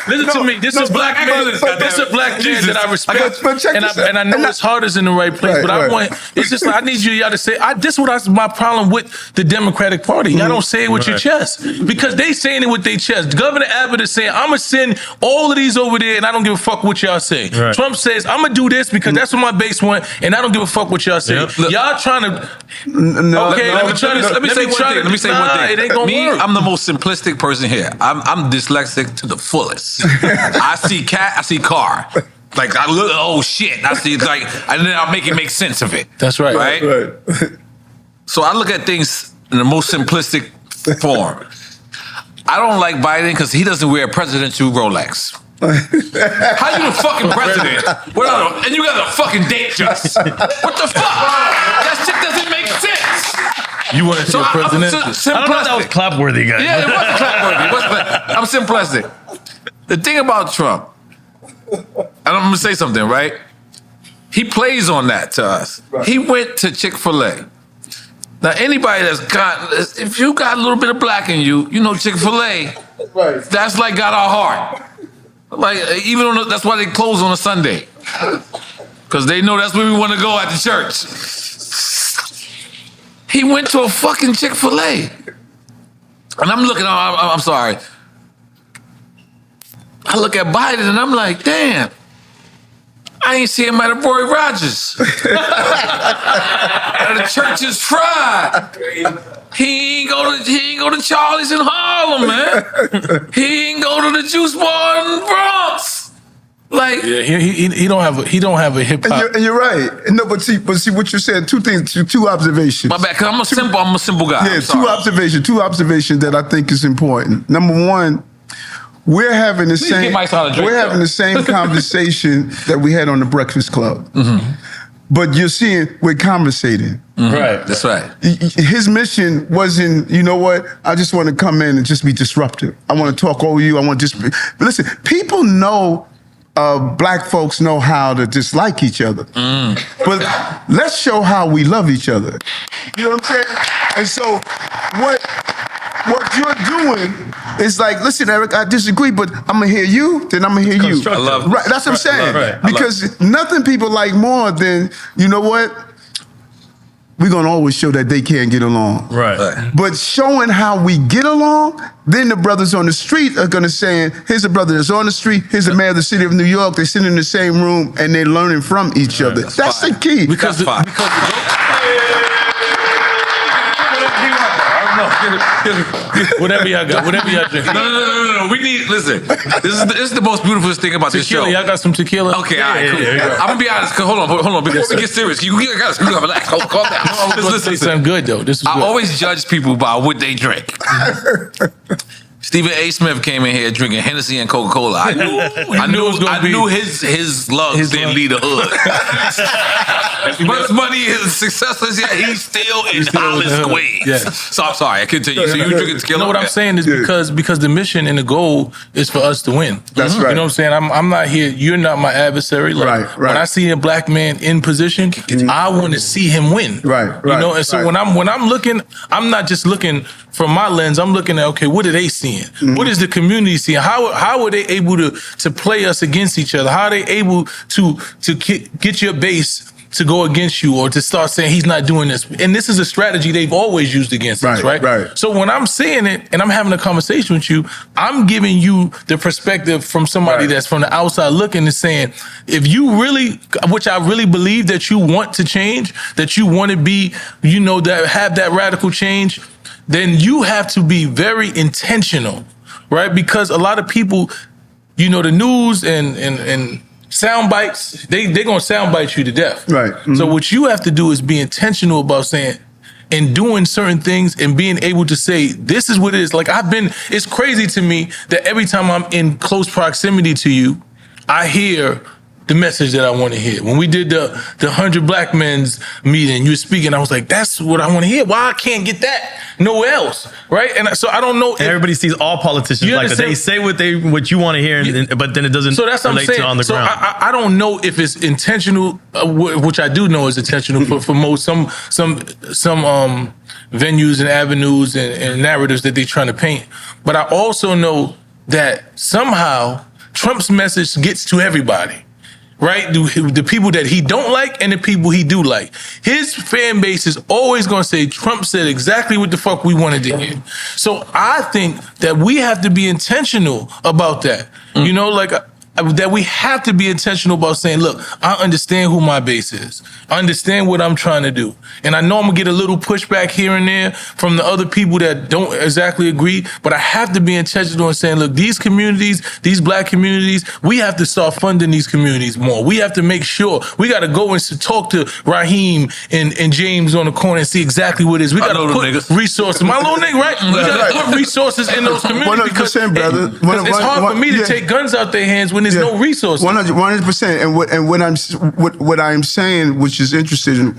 Speaker 5: Listen to me. This is black man. This is a black man that I respect, and I know his heart is in the right place. But I want. It's just like I need y'all to say. This is my problem with the Democratic Party. Y'all don't say it with your chest because they saying it with their chest. Governor Abbott is saying, "I'm gonna send all of these over there, and I don't give a fuck what y'all say." Right. Trump says, "I'm gonna do this because that's what my base want, and I don't give a fuck what y'all say." Y'all trying to. Let me say one thing. It ain't gonna work.
Speaker 2: I'm the most simplistic person here. I'm dyslexic to the fullest. I see car. Like I look, oh shit. I see like, and then I'll make it make sense of it.
Speaker 5: That's right.
Speaker 2: Right. So I look at things in the most simplistic form. I don't like Biden because he doesn't wear a presidential Rolex. How you the fucking president? And you got a fucking date just. What the fuck? That shit doesn't make sense.
Speaker 3: You want to see a president?
Speaker 2: Simplistic.
Speaker 3: I don't know if that was clapworthy, guys.
Speaker 2: Yeah, it wasn't clapworthy. I'm simplistic. The thing about Trump, and I'm gonna say something, right? He plays on that to us. Right. He went to Chick-fil-A. Now, anybody that's got, if you got a little bit of black in you, you know Chick-fil-A, right. That's like got our heart. Like, even on that's why they close on a Sunday. Because they know that's where we want to go at the church. He went to a fucking Chick-fil-A. And I'm looking, I'm sorry. I look at Biden and I'm like, damn. I ain't see him at a Roy Rogers. The church is fried. He ain't go to Charlie's in Harlem, man. He ain't go to the Juice Bar in the Bronx. Like,
Speaker 5: yeah, he don't have a hip hop.
Speaker 4: And you're right. No, but see what you said. Two things, two observations.
Speaker 2: My bad, cause I'm a simple guy.
Speaker 4: Yeah, two observations that I think is important. Number one. We're having the same conversation that we had on the Breakfast Club. Mm-hmm. But you're seeing we're conversating.
Speaker 2: Mm-hmm. Right, that's right.
Speaker 4: His mission wasn't, you know what, I just want to come in and just be disruptive. I want to talk over you. I want to just be. But listen, people know, black folks know how to dislike each other. Mm. But let's show how we love each other. You know what I'm saying? And so what you're doing is like, listen, Eric, I disagree, but I'm gonna hear you, then I'm gonna hear you.
Speaker 2: I love it.
Speaker 4: Right, that's what I'm saying. Right. Because nothing people like more than, you know what? We're gonna always show that they can't get along.
Speaker 3: Right.
Speaker 4: But showing how we get along, then the brothers on the street are gonna say, here's a brother that's on the street, here's the mayor of the city of New York, they sit in the same room and they're learning from each other. That's the key.
Speaker 5: Because whatever y'all got, whatever y'all drink.
Speaker 2: No. We need, listen, this is the most beautiful thing about this show.
Speaker 5: Y'all got some tequila?
Speaker 2: Okay, all right, cool. I'm gonna be honest, hold on, before we get serious, you gotta relax, calm down.
Speaker 5: Listen, something good though. This is good.
Speaker 2: I always judge people by what they drink. Stephen A. Smith came in here drinking Hennessy and Coca-Cola. I knew his lungs didn't lead the hood. As much money his successors, he's still in Hollis Squares. Yeah. So I'm sorry, I continue. So you drinking tequila?
Speaker 5: No, what I'm saying is because the mission and the goal is for us to win.
Speaker 4: That's right.
Speaker 5: You know what I'm saying? I'm not here. You're not my adversary. Like, right. When I see a black man in position, I want to see him win.
Speaker 4: Right.
Speaker 5: You know, and so when I'm looking, I'm not just looking from my lens. I'm looking at, okay, what are they seeing? Mm-hmm. What is the community seeing? How are they able to play us against each other? How are they able to get your base to go against you or to start saying he's not doing this? And this is a strategy they've always used against us, right?
Speaker 4: Right.
Speaker 5: So when I'm saying it and I'm having a conversation with you, I'm giving you the perspective from somebody that's from the outside looking and saying, if you really, which I really believe that you want to change, that you want to be, you know, that have that radical change, then you have to be very intentional, right? Because a lot of people, you know, the news and sound bites, they're going to sound bite you to death.
Speaker 4: Right. Mm-hmm.
Speaker 5: So what you have to do is be intentional about saying and doing certain things and being able to say, this is what it is. Like it's crazy to me that every time I'm in close proximity to you, I hear the message that I want to hear. When we did the 100 Black Men's meeting, you were speaking, I was like, that's what I want to hear. Why I can't get that nowhere else, right? And so I don't know.
Speaker 3: Everybody sees all politicians like that. They say what you want to hear, but then it doesn't relate to on the ground.
Speaker 5: I don't know if it's intentional, which I do know is intentional for most some venues and avenues and narratives that they're trying to paint. But I also know that somehow Trump's message gets to everybody. Right? The people that he don't like and the people he do like. His fan base is always going to say, Trump said exactly what the fuck we wanted to hear. So I think that we have to be intentional about that. You know, like that we have to be intentional about saying, look, I understand who my base is. I understand what I'm trying to do. And I know I'm going to get a little pushback here and there from the other people that don't exactly agree, but I have to be intentional in saying, look, these communities, these black communities, we have to start funding these communities more. We have to make sure, we got to go and talk to Raheem and James on the corner and see exactly what it is. We got to put resources. My little nigga, right? We got to put resources in those communities because it's hard for me to take guns out their hands when there's no resources.
Speaker 4: 100%. And what I'm saying, which is interesting,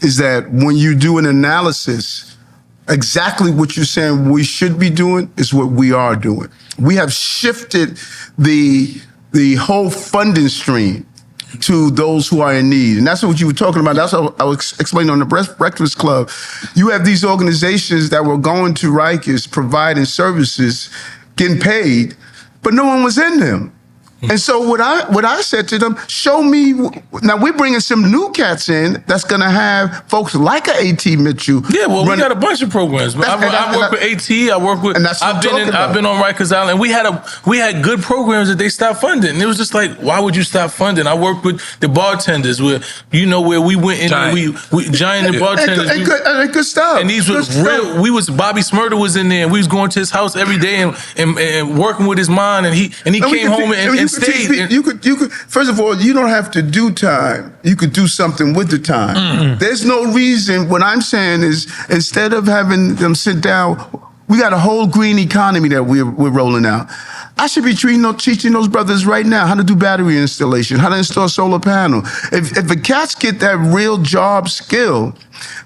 Speaker 4: is that when you do an analysis exactly what you're saying we should be doing is what we are doing. We have shifted the whole funding stream to those who are in need. And that's what you were talking about. That's what I was explaining on the Breakfast Club. You have these organizations that were going to Rikers, providing services, getting paid, but no one was in them. And so what I said to them, show me, now we're bringing some new cats in that's going to have folks like a A.T. Mitchell.
Speaker 5: Yeah, well, we got a bunch of programs. I work with A.T., I work with,
Speaker 4: and that's what
Speaker 5: I've been on Rikers Island. We had good programs that they stopped funding. And it was just like, why would you stop funding? I worked with the bartenders where we went in and we Giant and bartenders.
Speaker 4: And good stuff.
Speaker 5: And these was real, Bobby Smurder was in there and we was going to his house every day and working with his mom and he came home and stayed.
Speaker 4: You could. First of all, you don't have to do time. You could do something with the time. Mm-hmm. There's no reason. What I'm saying is, instead of having them sit down, we got a whole green economy that we're rolling out. I should be teaching those brothers right now how to do battery installation, how to install a solar panel. If the cats get that real job skill,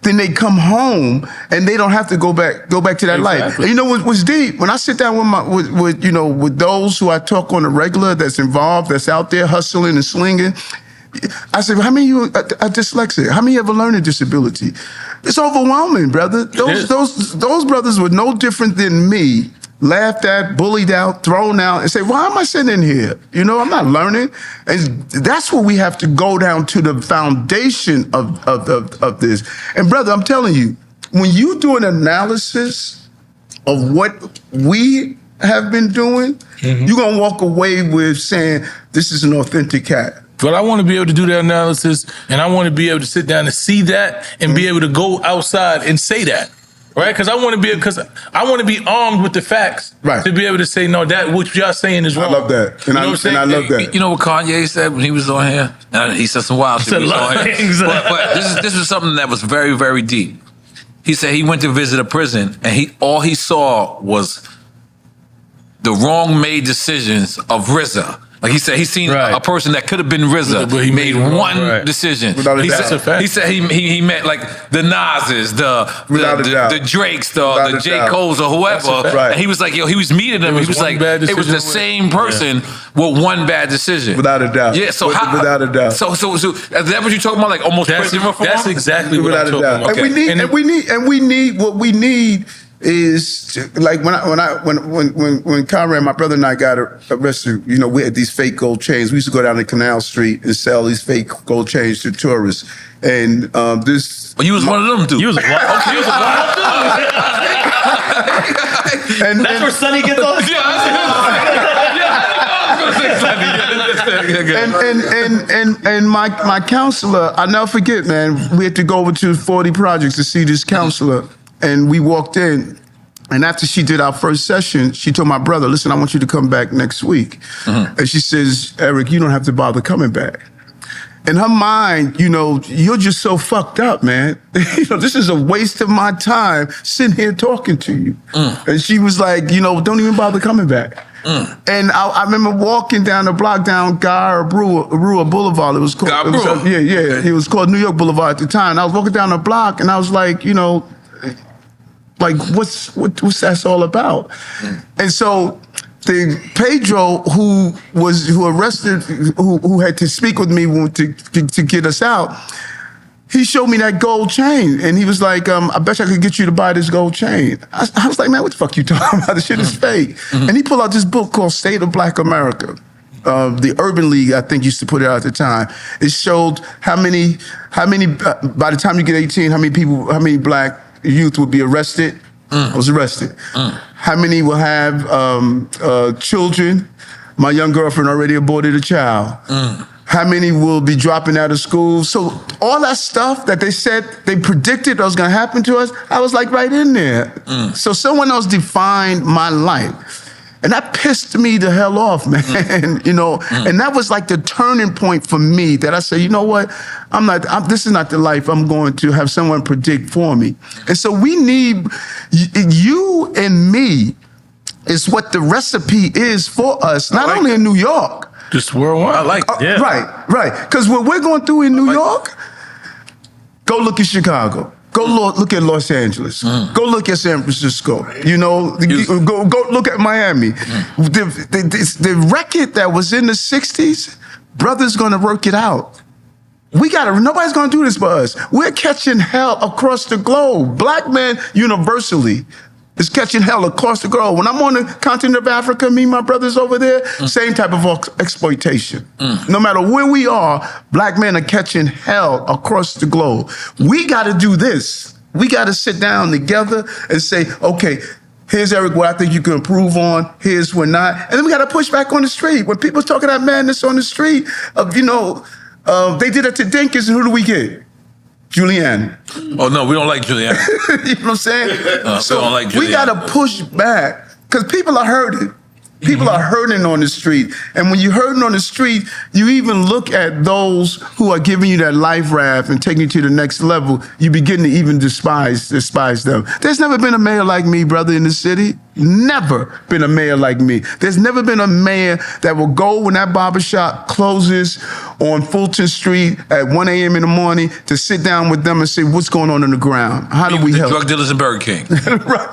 Speaker 4: then they come home and they don't have to go back to that life. And you know what's deep? When I sit down with those who I talk on a regular, that's involved, that's out there hustling and slinging, I said, how many of you are dyslexic? How many have a learning disability? It's overwhelming, brother. Those brothers were no different than me. Laughed at, bullied out, thrown out, and say, why am I sitting in here? I'm not learning. And that's what we have to go down to, the foundation of this. And brother, I'm telling you, when you do an analysis of what we have been doing, you're going to walk away with saying, this is an authentic cat.
Speaker 5: But I want to be able to do that analysis, and I want to be able to sit down and see that and be able to go outside and say that. Right, because I want to be armed with the facts, right, to be able to say, no, that what y'all saying is wrong.
Speaker 4: I love that, and I love that.
Speaker 2: You know what Kanye said when he was on here? He said some wild shit. But this was something that was very, very deep. He said he went to visit a prison, and all he saw was the wrong made decisions of RZA. Like he said, he seen a person that could have been RZA, but he made one decision. He said he met like the Nas's, the Drakes, the J. Cole's or whoever. And he was like, he was meeting them. He was like, it was the same person with one bad decision.
Speaker 4: Without a doubt.
Speaker 2: Yeah. So
Speaker 4: without a doubt.
Speaker 2: So is that what you're talking about? Like almost prison reform?
Speaker 5: That's exactly what I'm talking about.
Speaker 4: And we need what we need. Is like when Conrad, my brother, and I got arrested, we had these fake gold chains. We used to go down to Canal Street and sell these fake gold chains to tourists. And this.
Speaker 2: Well, you was one of them, dude.
Speaker 3: You was a wild. Okay, you was a wild dude. And that's where Sonny gets on.
Speaker 4: And my counselor, I'll never forget, man. We had to go over to 40 Projects to see this counselor. And we walked in, and after she did our first session, she told my brother, listen, I want you to come back next week. And she says, Eric, you don't have to bother coming back. In her mind, you're just so fucked up, man. This is a waste of my time sitting here talking to you. And she was like, don't even bother coming back. And I remember walking down the block down Guy Brewer Boulevard. It was called, it was called New York Boulevard at the time. And I was walking down the block, and I was like, like what's that all about? And so the Pedro who arrested, who had to speak with me to get us out, he showed me that gold chain, and he was like, I bet I could get you to buy this gold chain. I was like, man, what the fuck you talking about? This shit is fake. And he pulled out this book called State of Black America. The Urban League, I think, used to put it out at the time. It showed how many by the time you get 18, how many black youth would be arrested. Was arrested. How many will have children? My young girlfriend already aborted a child. How many will be dropping out of school? So all that stuff that they said, they predicted was gonna happen to us, I was like right in there. So someone else defined my life. And that pissed me the hell off, man. And that was like the turning point for me, that I said, you know what? This is not the life I'm going to have someone predict for me. And so we need, you and me is what the recipe is for us, not only in New York.
Speaker 5: Just worldwide. I like it.
Speaker 4: Right. Because what we're going through in New York, go look at Chicago. Go look at Los Angeles. Go look at San Francisco. You know, go look at Miami. The record that was in the 60s, brothers gonna work it out. Nobody's gonna do this for us. We're catching hell across the globe. Black men universally is catching hell across the globe. When I'm on the continent of Africa, me and my brothers over there, same type of exploitation. No matter where we are, black men are catching hell across the globe. We gotta do this. We gotta sit down together and say, okay, here's Eric, what I think you can improve on. Here's what not. And then we gotta push back on the street. When people talking that madness on the street, they did it to Dinkins, and who do we get? Julianne.
Speaker 2: Oh, no, we don't like Julianne.
Speaker 4: You know what I'm saying?
Speaker 2: We don't like Julianne.
Speaker 4: We got to push back because people are hurting. People are hurting on the street. And when you're hurting on the street, you even look at those who are giving you that life raft and taking you to the next level, you begin to even despise them. There's never been a mayor like me, brother, in the city. Never been a mayor like me. There's never been a mayor that will go when that barbershop closes on Fulton Street at 1 a.m. in the morning to sit down with them and say, what's going on the ground? How do we help?
Speaker 2: Drug dealers in Burger King.
Speaker 4: Right.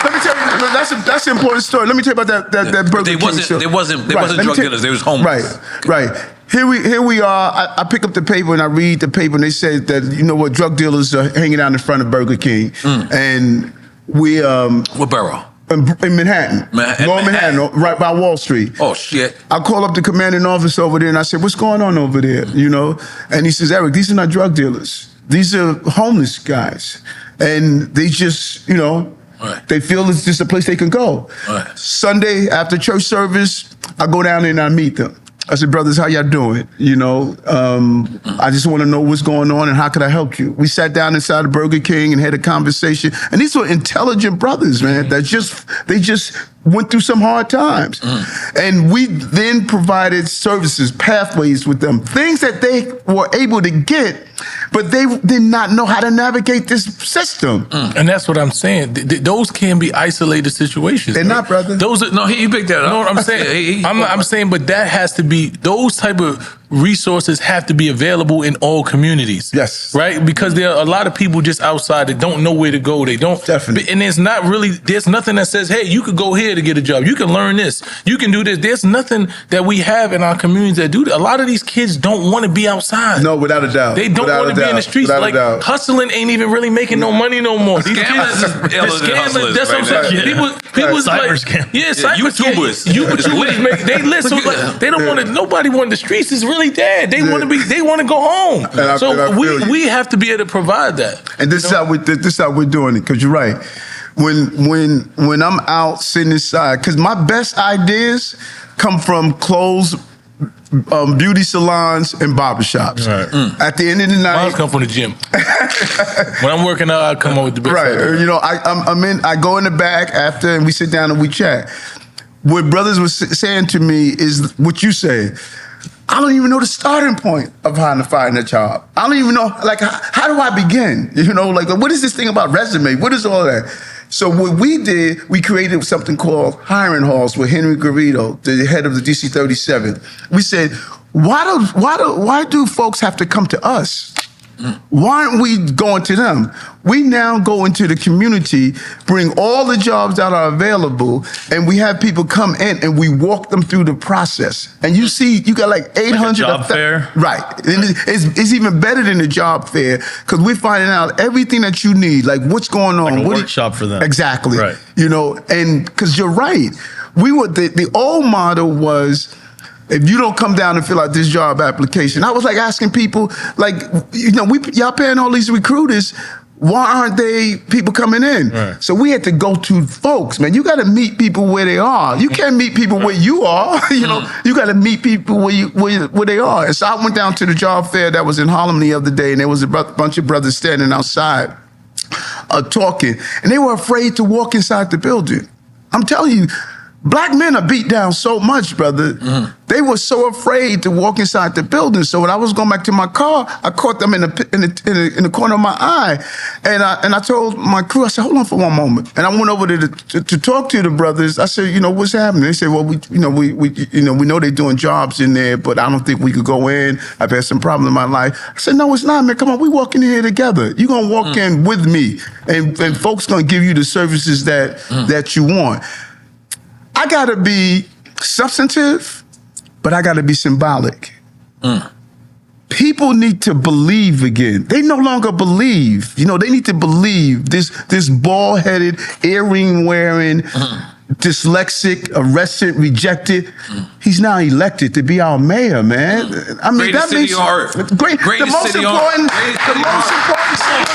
Speaker 4: Let me tell you, that's an important story. Let me tell you about that Burger King.
Speaker 2: They wasn't drug dealers. They was homeless.
Speaker 4: Right. Here we are. I pick up the paper and I read the paper, and they said that, you know what, drug dealers are hanging out in front of Burger King, and we
Speaker 2: What borough?
Speaker 4: In Manhattan. Lower Manhattan, right by Wall Street.
Speaker 2: Oh shit!
Speaker 4: I call up the commanding officer over there and I said, "What's going on over there?" You know, and he says, "Eric, these are not drug dealers. These are homeless guys, and they just, you know." Right. They feel it's just a place they can go. Right. Sunday after church service, I go down there and I meet them. I said, brothers, how y'all doing? You know, I just want to know what's going on and how could I help you? We sat down inside of Burger King and had a conversation. And these were intelligent brothers, man, that they just went through some hard times. And we then provided services, pathways with them, things that they were able to get, but they did not know how to navigate this system.
Speaker 5: And that's what I'm saying. Those can be isolated situations.
Speaker 4: They're not, brother.
Speaker 2: He picked that up.
Speaker 5: You know what I'm saying? I'm saying, but that has to be, those type of resources have to be available in all communities.
Speaker 4: Yes.
Speaker 5: Right? Because there are a lot of people just outside that don't know where to go. They don't.
Speaker 4: Definitely.
Speaker 5: And there's nothing that says, hey, you could go here to get a job. You can learn this. You can do this. There's nothing that we have in our communities that do that. A lot of these kids don't want to be outside.
Speaker 4: No, without a doubt.
Speaker 5: They don't want to be in the streets. Like, hustling ain't even really making no money no more. These kids, scammers, that's what I'm saying. People's like,
Speaker 2: YouTubers.
Speaker 5: YouTubers, they list, so like, they don't want to, nobody want the streets is really dead. They want to go home. So we have to be able to provide that.
Speaker 4: And this is how we're doing it, because you're right. When I'm out sitting inside, because my best ideas come from clothes, beauty salons and barbershops. Right. At the end of the night,
Speaker 5: mine come from the gym. When I'm working out, I come up with the best.
Speaker 4: Right. Ideas. You know, I go in the back after and we sit down and we chat. What brothers was saying to me is what you say. I don't even know the starting point of how to find a job. I don't even know, like, how do I begin? You know, like, what is this thing about resume? What is all that? So what we did, we created something called hiring halls with Henry Garrido, the head of the DC 37. We said, why do folks have to come to us? Why aren't we going to them? We now go into the community, bring all the jobs that are available, and we have people come in and we walk them through the process. And you see, you got like 800.
Speaker 3: Like a job fair?
Speaker 4: Right. And it's even better than the job fair because we're finding out everything that you need, like what's going on.
Speaker 3: Like a workshop for them.
Speaker 4: Exactly.
Speaker 3: Right.
Speaker 4: You know, and because you're right. The old model was, if you don't come down and fill out this job application, I was like asking people, like, you know, y'all paying all these recruiters, why aren't they people coming in? Right. So we had to go to folks, man. You got to meet people where they are. You can't meet people where you are. You know, you got to meet people where they are. And so I went down to the job fair that was in Harlem the other day, and there was a bunch of brothers standing outside talking, and they were afraid to walk inside the building. I'm telling you, black men are beat down so much, brother, They were so afraid to walk inside the building. So when I was going back to my car, I caught them in the corner of my eye, and I told my crew, I said, hold on for one moment. And I went over to talk to the brothers. I said, what's happening? They said, well, we know they're doing jobs in there, but I don't think we could go in. I've had some problems in my life. I said, no, it's not, man. Come on, we walk in here together. You're gonna walk in with me, and folks gonna give you the services that you want. I gotta be substantive, but I gotta be symbolic. People need to believe again. They no longer believe. They need to believe. This bald-headed, earring-wearing, dyslexic, arrested, rejected. He's now elected to be our mayor, man. I mean,
Speaker 2: Greatest
Speaker 4: that makes
Speaker 2: city on earth.
Speaker 4: great. The most important city in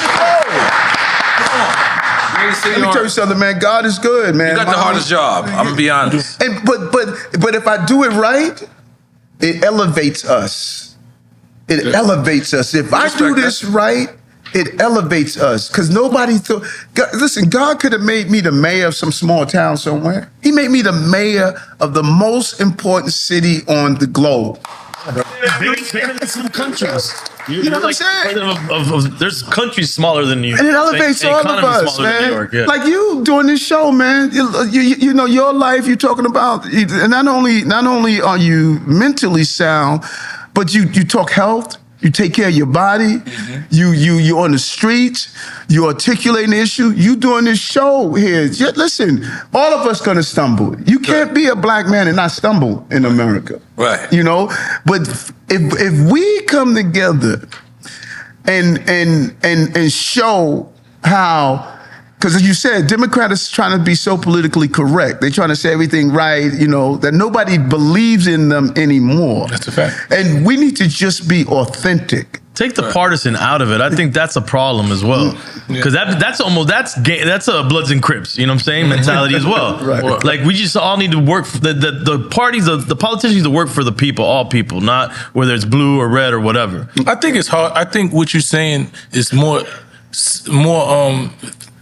Speaker 4: the world. Let me tell you something, man. God is good, man.
Speaker 2: You got the hardest job. I'm gonna be honest.
Speaker 4: But if I do it right, it elevates us. It elevates us. If I do this right, it elevates us. Because nobody thought. Listen, God could have made me the mayor of some small town somewhere. He made me the mayor of the most important city on the globe.
Speaker 3: Bigger than some countries.
Speaker 4: You know what I'm saying?
Speaker 3: There's countries smaller than you.
Speaker 4: And it elevates all of us, man. Like you doing this show, man. You know your life. You're talking about, and not only are you mentally sound, but you talk health. You take care of your body. You're on the streets. You articulating the issue. You doing this show here. Listen, all of us gonna stumble. You can't be a black man and not stumble in America.
Speaker 2: Right.
Speaker 4: But if we come together and show how. Because as you said, Democrats are trying to be so politically correct. They're trying to say everything right, that nobody believes in them anymore.
Speaker 5: That's a fact.
Speaker 4: And we need to just be authentic.
Speaker 3: Take the partisan out of it. I think that's a problem as well. Because that's a Bloods and Crips, you know what I'm saying, mentality as well.
Speaker 4: Right.
Speaker 3: Like we just all need to work for the parties, the politicians need to work for the people, all people, not whether it's blue or red or whatever.
Speaker 5: I think it's hard. I think what you're saying is more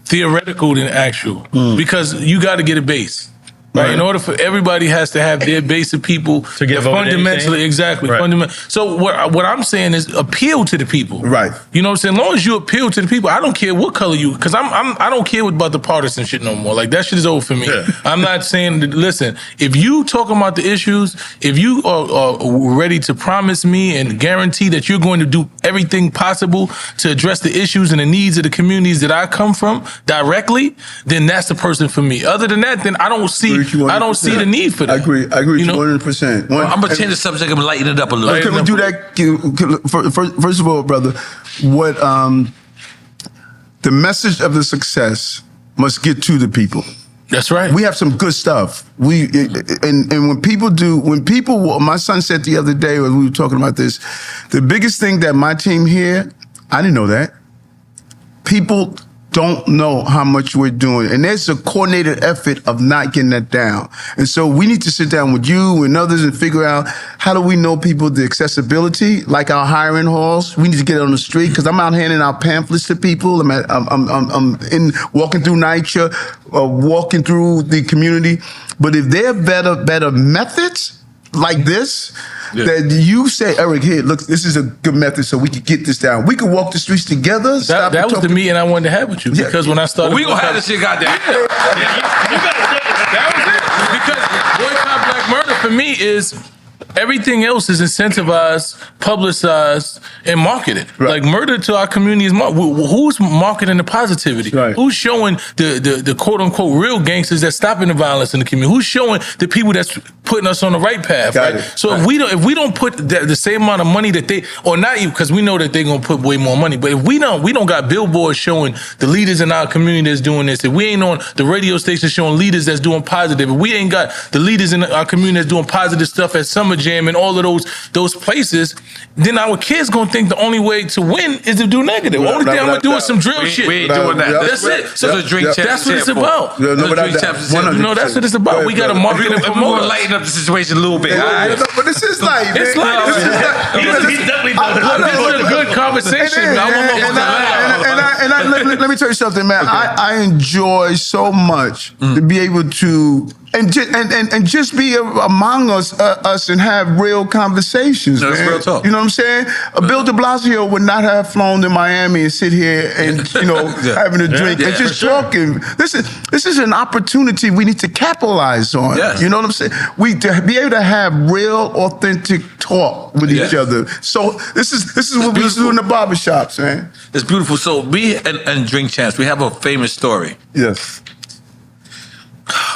Speaker 5: theoretical than actual, because you got to get a base. Right. In order for everybody has to have their base of people
Speaker 3: to get
Speaker 5: fundamentally, exactly.
Speaker 3: Right.
Speaker 5: So what I'm saying is appeal to the people.
Speaker 4: Right.
Speaker 5: You know what I'm saying? As long as you appeal to the people, I don't care what color you, because I don't care about the partisan shit no more. Like that shit is over for me. Yeah. I'm not saying that, listen, if you talking about the issues, if you are ready to promise me and guarantee that you're going to do everything possible to address the issues and the needs of the communities that I come from directly, then that's the person for me. Other than that, then I don't see the need for that.
Speaker 4: I agree 100%.
Speaker 2: I'm going to change the subject and lighten it up a little.
Speaker 4: Can we do that? First of all, brother, what the message of the success must get to the people.
Speaker 5: That's right.
Speaker 4: We have some good stuff. And when people, my son said the other day when we were talking about this, the biggest thing that my team here, I didn't know that. People don't know how much we're doing. And there's a coordinated effort of not getting that down. And so we need to sit down with you and others and figure out how do we know people the accessibility, like our hiring halls. We need to get on the street because I'm out handing out pamphlets to people. I'm in walking through NYC, walking through the community. But if there are better methods like this, that you say, Eric, here, look, this is a good method so we can get this down. We can walk the streets together.
Speaker 5: That was the meeting I wanted to have with you, because when I started...
Speaker 2: we going to have this shit goddamn.
Speaker 5: That was it. Because boycott black murder for me is... everything else is incentivized, publicized, and marketed. Right. Like murder to our community is who's marketing the positivity? Right. Who's showing the quote unquote real gangsters that's stopping the violence in the community? Who's showing the people that's putting us on the right path? Right. So if we don't put the same amount of money that they, or not even, because we know that they're gonna put way more money, but if we don't got billboards showing the leaders in our community that's doing this, if we ain't on the radio station showing leaders that's doing positive, if we ain't got the leaders in our community that's doing positive stuff at Summer Jam and all of those places, then our kids gonna think the only way to win is to do negative. The only thing I'm gonna do is some drill shit.
Speaker 2: We ain't doing that.
Speaker 5: That's it.
Speaker 2: So the drink champ.
Speaker 5: That's what it's about. That's what it's about. We gotta market and promote.
Speaker 2: We're gonna lighten up the situation a little bit.
Speaker 4: But this is light.
Speaker 5: It's light.
Speaker 3: He's definitely done
Speaker 5: This is a good conversation.
Speaker 4: Let me tell you something, man. I enjoy so much to be able to and just be among us and have real conversations.
Speaker 2: No, that's
Speaker 4: man.
Speaker 2: real talk.
Speaker 4: You know what I'm saying? Bill de Blasio would not have flown to Miami and sit here and having a drink and just talking. This is an opportunity we need to capitalize on.
Speaker 2: Yes.
Speaker 4: You know what I'm saying? We to be able to have real, authentic talk with each other. So this is what we used to do in the barbershops, man.
Speaker 2: It's beautiful. So me and Drink Champs, we have a famous story.
Speaker 4: Yes.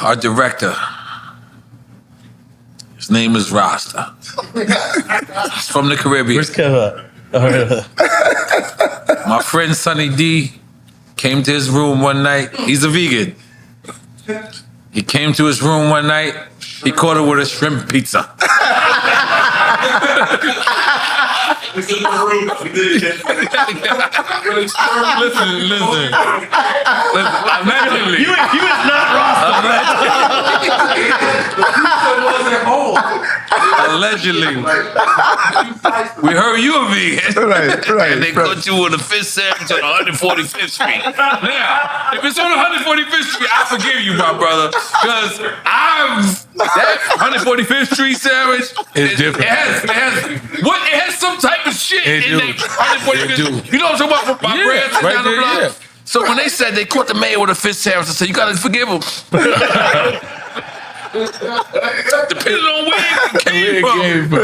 Speaker 2: Our director, his name is Rasta. He's from the Caribbean.
Speaker 3: Where's Kevin?
Speaker 2: My friend Sonny D came to his room one night. He's a vegan. He came to his room one night. He caught her with a shrimp pizza.
Speaker 3: Listen.
Speaker 2: Allegedly.
Speaker 3: You is not Rasta.
Speaker 2: Allegedly. We heard you a vegan.
Speaker 4: Right.
Speaker 2: And they caught you with a fish sandwich on 145th Street. Now, if it's on 145th Street, I forgive you, my brother. Because that 145th Street sandwich
Speaker 5: is different.
Speaker 2: It has some type of shit in that 145th Street. You know what I'm talking about? My bread
Speaker 5: right
Speaker 2: down the
Speaker 5: there,
Speaker 2: block.
Speaker 5: yeah.
Speaker 2: So when they said they caught the mayor with a fish sandwich, I said, you gotta forgive him. Depending on where it came from.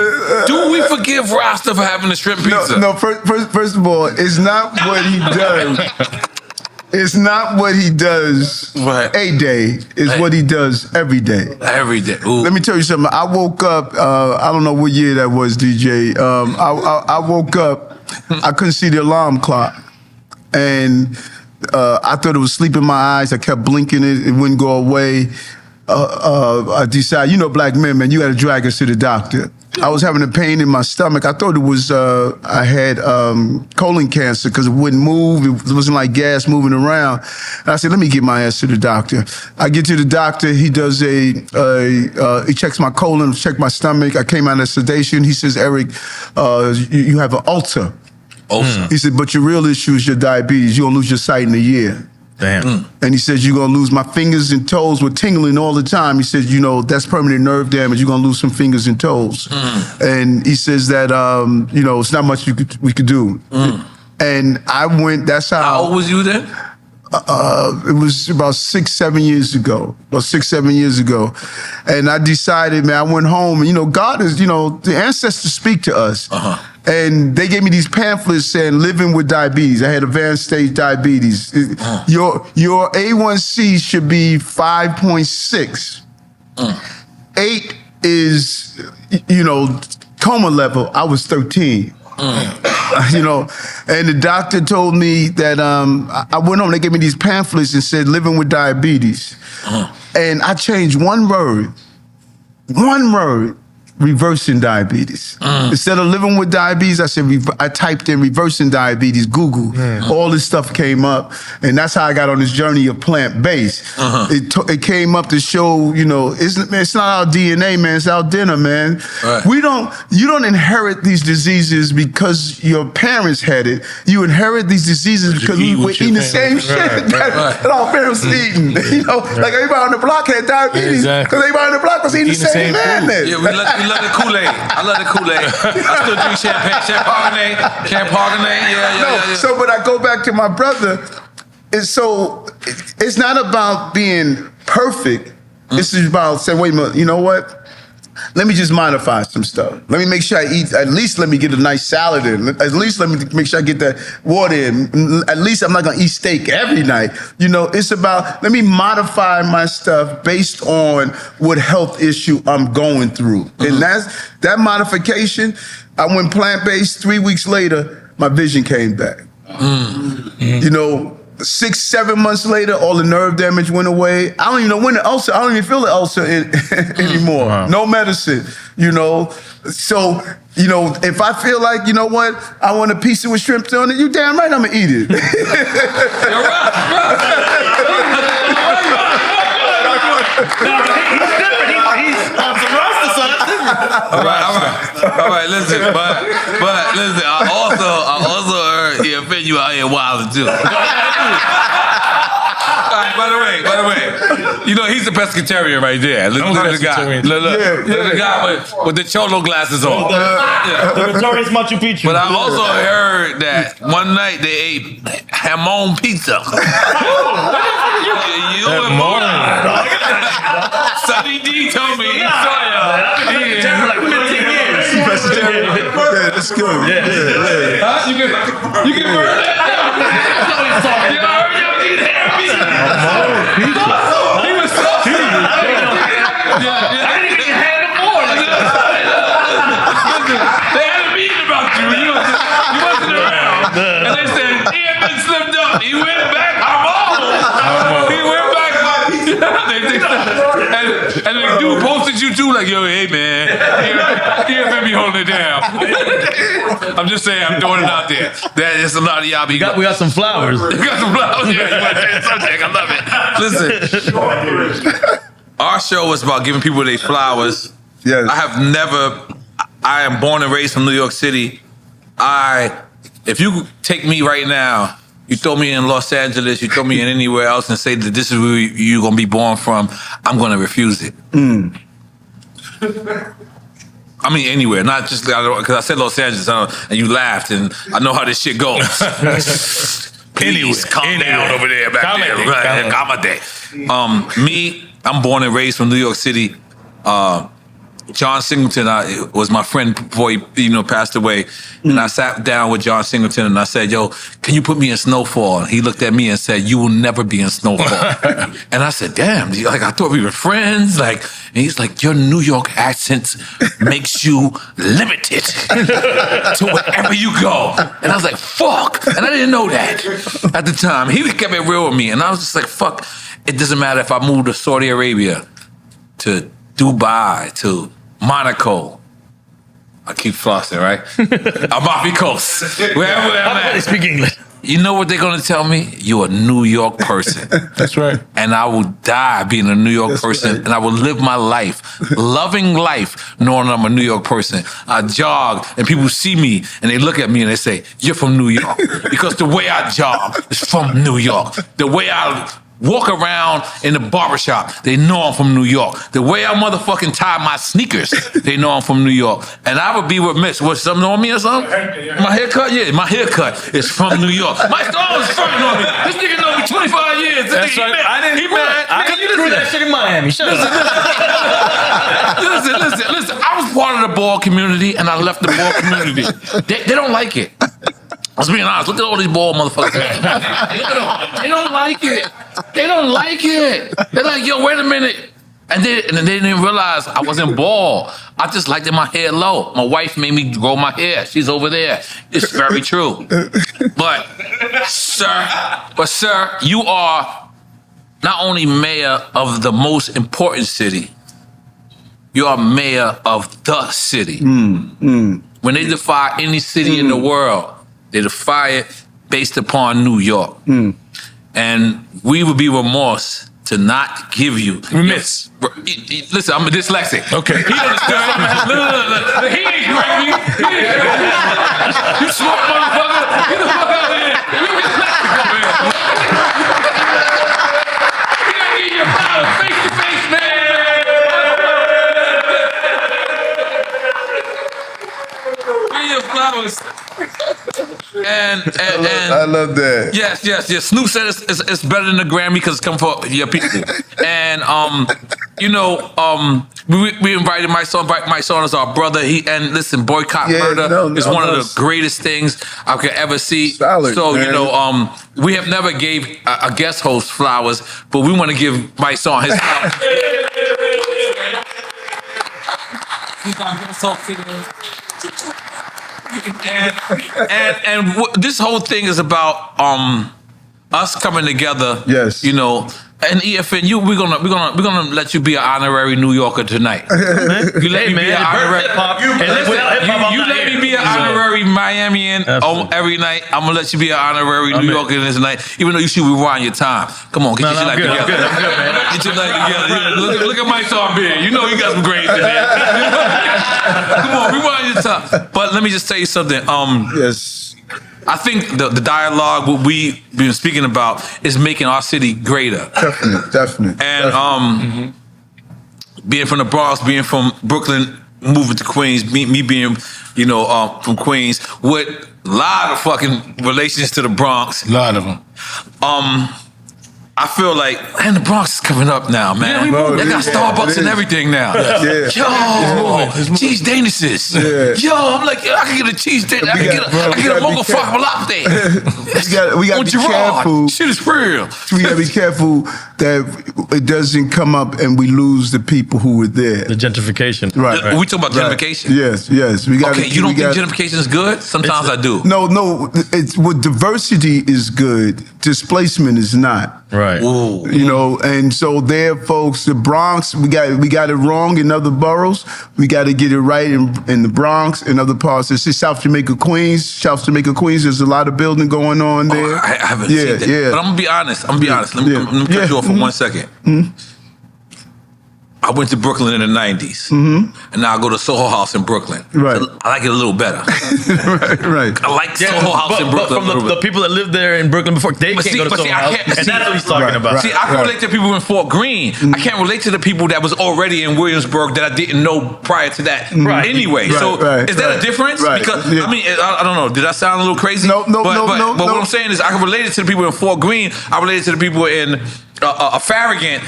Speaker 2: Do we forgive Rasta for having a shrimp pizza?
Speaker 4: No. First of all, it's not what he does. It's not what he does a day. It's what he does every day.
Speaker 2: Every day. Ooh.
Speaker 4: Let me tell you something. I woke up. I don't know what year that was, DJ. I woke up. I couldn't see the alarm clock, and I thought it was sleep in my eyes. I kept blinking it. It wouldn't go away. I decided, black men, man, you got to drag us to the doctor. I was having a pain in my stomach. I thought it was, I had colon cancer because it wouldn't move. It wasn't like gas moving around. And I said, let me get my ass to the doctor. I get to the doctor. He does he checks my colon, checked my stomach. I came out of sedation. He says, Eric, you have an ulcer. He said, but your real issue is your diabetes. You're going to lose your sight in a year.
Speaker 3: Damn.
Speaker 4: And he says, you're going to lose, my fingers and toes were tingling all the time. He says, that's permanent nerve damage. You're going to lose some fingers and toes. And he says that, it's not much we could do. And I went, that's how.
Speaker 2: How old was you then?
Speaker 4: It was about 6-7 years ago. And I decided, man, I went home and, God is, the ancestors speak to us. And they gave me these pamphlets saying living with diabetes. I had advanced stage diabetes. Your A1C should be 5.6. 8 is, coma level. I was 13. And the doctor told me that I went home. They gave me these pamphlets and said living with diabetes. And I changed one word, reversing diabetes. Instead of living with diabetes, I said, I typed in reversing diabetes, Google. All this stuff came up. And that's how I got on this journey of plant-based. It came up to show, it's not our DNA, man, it's our dinner, man.
Speaker 2: Right.
Speaker 4: You don't inherit these diseases because your parents had it. You inherit these diseases because we were eating the same shit that our parents were eating. Like everybody on the block had diabetes because everybody on the block was eating the same madness.
Speaker 2: Yeah, we love the Kool-Aid. I love the Kool-Aid. I still drink champagne. Yeah.
Speaker 4: So, but I go back to my brother. It's not about being perfect. It's just about saying, wait a minute, you know what? Let me just modify some stuff. Let me make sure I eat, at least let me get a nice salad in. At least let me make sure I get that water in. At least I'm not gonna eat steak every night. It's about, let me modify my stuff based on what health issue I'm going through. And that modification, I went plant-based. 3 weeks later, my vision came back. 6-7 months later, all the nerve damage went away. I don't even know when the ulcer, I don't even feel the ulcer anymore. Wow. No medicine, So, if I feel like, I want a pizza with shrimp on it, you damn right I'm gonna eat it.
Speaker 3: He's different. He's on some Rasta side.
Speaker 2: All right. Listen, but listen. I also heard EFN you out here wilding too. All By the way, you know he's a pescatarian right there. Look at the guy. Look at the guy with the cholo glasses on.
Speaker 3: The notorious Machu Picchu.
Speaker 2: But I also heard that one night they ate hamon pizza. You and Sonny D told me he saw y'all.
Speaker 3: Like 15 years.
Speaker 4: Yeah, that's good. Yeah.
Speaker 2: Huh? You can burn it. You heard y'all eat ham pizza. He was so I didn't even have it more. They had a meeting about you. You wasn't around. And they said, he had been slipped up. He went back. He went back. And the dude posted you too, like, yo, hey man, EFN be holding it down. I'm just saying, I'm throwing it out there. There's a lot of y'all be.
Speaker 3: We got some flowers.
Speaker 2: We got some flowers. Yeah, you want to change the subject? I love it. Listen, our show is about giving people their flowers.
Speaker 4: Yes.
Speaker 2: I am born and raised from New York City. If you take me right now, you throw me in Los Angeles, you throw me in anywhere else and say that this is where you're going to be born from, I'm going to refuse it. I mean, anywhere, not just because I said Los Angeles and you laughed, and I know how this shit goes. Please calm down over there, back there. Accommodate. Me, I'm born and raised from New York City. John Singleton was my friend before he passed away. And I sat down with John Singleton and I said, yo, can you put me in Snowfall? And he looked at me and said, you will never be in Snowfall. And I said, damn, like I thought we were friends. And he's like, your New York accent makes you limited to wherever you go. And I was like, fuck. And I didn't know that at the time. He kept it real with me. And I was just like, fuck, it doesn't matter if I move to Saudi Arabia, to Dubai, to Monaco. I keep flossing, right? Amalfi Coast. Wherever I'm at.
Speaker 3: They speak English.
Speaker 2: You know what they're gonna tell me? You're a New York person.
Speaker 5: That's right.
Speaker 2: And I will die being a New York person, and I will live my life, loving life, knowing I'm a New York person. I jog, and people see me, and they look at me, and they say, you're from New York. Because the way I jog is from New York. The way I walk around in the barbershop, they know I'm from New York. The way I motherfucking tie my sneakers, they know I'm from New York. And I would be remiss. What, something on me or something? My haircut? Yeah, my haircut is from New York. My song is from on me. This nigga know me 25 years.
Speaker 3: That's right. He mad. I didn't do that shit in Miami. Shut up.
Speaker 2: Listen. I was part of the ball community, and I left the ball community. They don't like it. I was being honest. Look at all these ball motherfuckers. They don't like it. They don't like it. They're like, yo, wait a minute. And then they didn't realize I wasn't bald. I just liked my hair low. My wife made me grow my hair. She's over there. It's very true. But, sir, you are not only mayor of the most important city, you are mayor of the city. When they defy any city in the world, they defy it based upon New York. And we would be remorse to not give you.
Speaker 5: Remiss.
Speaker 2: Listen, I'm a dyslexic.
Speaker 5: Okay.
Speaker 2: He understood. Look. He ain't crazy. You smart motherfucker. Get the fuck out of here. You dyslexic over here. You gotta get your flowers face to face, man. Get your flowers. And
Speaker 4: I love that.
Speaker 2: Yes. Snoop said it's better than the Grammy because it's come for your people. And we invited my son. My son is our brother. Listen, boycott murder is one of the greatest things I could ever see.
Speaker 4: Solid,
Speaker 2: so
Speaker 4: man.
Speaker 2: we have never gave a guest host flowers, but we want to give my son his flowers. And this whole thing is about us coming together.
Speaker 4: Yes.
Speaker 2: And EFN, we're gonna let you be an honorary New Yorker tonight. You let me be an honorary. You let me be an honorary Miamian every night. I'm gonna let you be an honorary New Yorker this night, even though you should rewind your time. Come on, get your life together.
Speaker 3: I'm good, man.
Speaker 2: Get your life together. Look at my song beard. You know you got some grades in there. Come on, rewind your time. But let me just tell you something.
Speaker 4: Yes.
Speaker 2: I think the dialogue, what we've been speaking about, is making our city greater.
Speaker 4: Definitely.
Speaker 2: And being from the Bronx, being from Brooklyn, moving to Queens, me being, you know, from Queens, with a lot of fucking relations to the Bronx.
Speaker 5: A lot of them.
Speaker 2: I feel like, man, the Bronx is coming up now, man. They got Starbucks and everything now. Yo, cheese Danishes. Yo, I'm like, I can get a cheese Danish. I can get a mocha fucking latte.
Speaker 4: We got to be careful.
Speaker 2: Shit is real.
Speaker 4: We got to be careful that it doesn't come up and we lose the people who were there.
Speaker 3: The gentrification.
Speaker 2: Right. We talking about gentrification?
Speaker 4: Yes. We got.
Speaker 2: Okay, you don't think gentrification is good? Sometimes I do.
Speaker 4: No. It's what diversity is good. Displacement is not.
Speaker 3: Right.
Speaker 2: Ooh.
Speaker 4: You know, and so there, folks, the Bronx, we got it wrong in other boroughs. We got to get it right in the Bronx and other parts. It's South Jamaica, Queens. South Jamaica, Queens, there's a lot of building going on there.
Speaker 2: I haven't seen that.
Speaker 4: Yeah.
Speaker 2: But I'm going to be honest. Let me cut you off for 1 second. I went to Brooklyn in the 90s, and now I go to Soho House in Brooklyn.
Speaker 4: Right.
Speaker 2: I like it a little better.
Speaker 4: right.
Speaker 2: I like Soho House in Brooklyn.
Speaker 3: But from the people that lived there in Brooklyn before, they can't go to Soho House, and that's what he's talking about.
Speaker 2: See, I can relate to people in Fort Greene. I can't relate to the people that was already in Williamsburg that I didn't know prior to that. Anyway, is that a difference? Because, I mean, I don't know. Did I sound a little crazy?
Speaker 4: No.
Speaker 2: But what I'm saying is I can relate it to the people in Fort Greene. I related to the people in Farragut.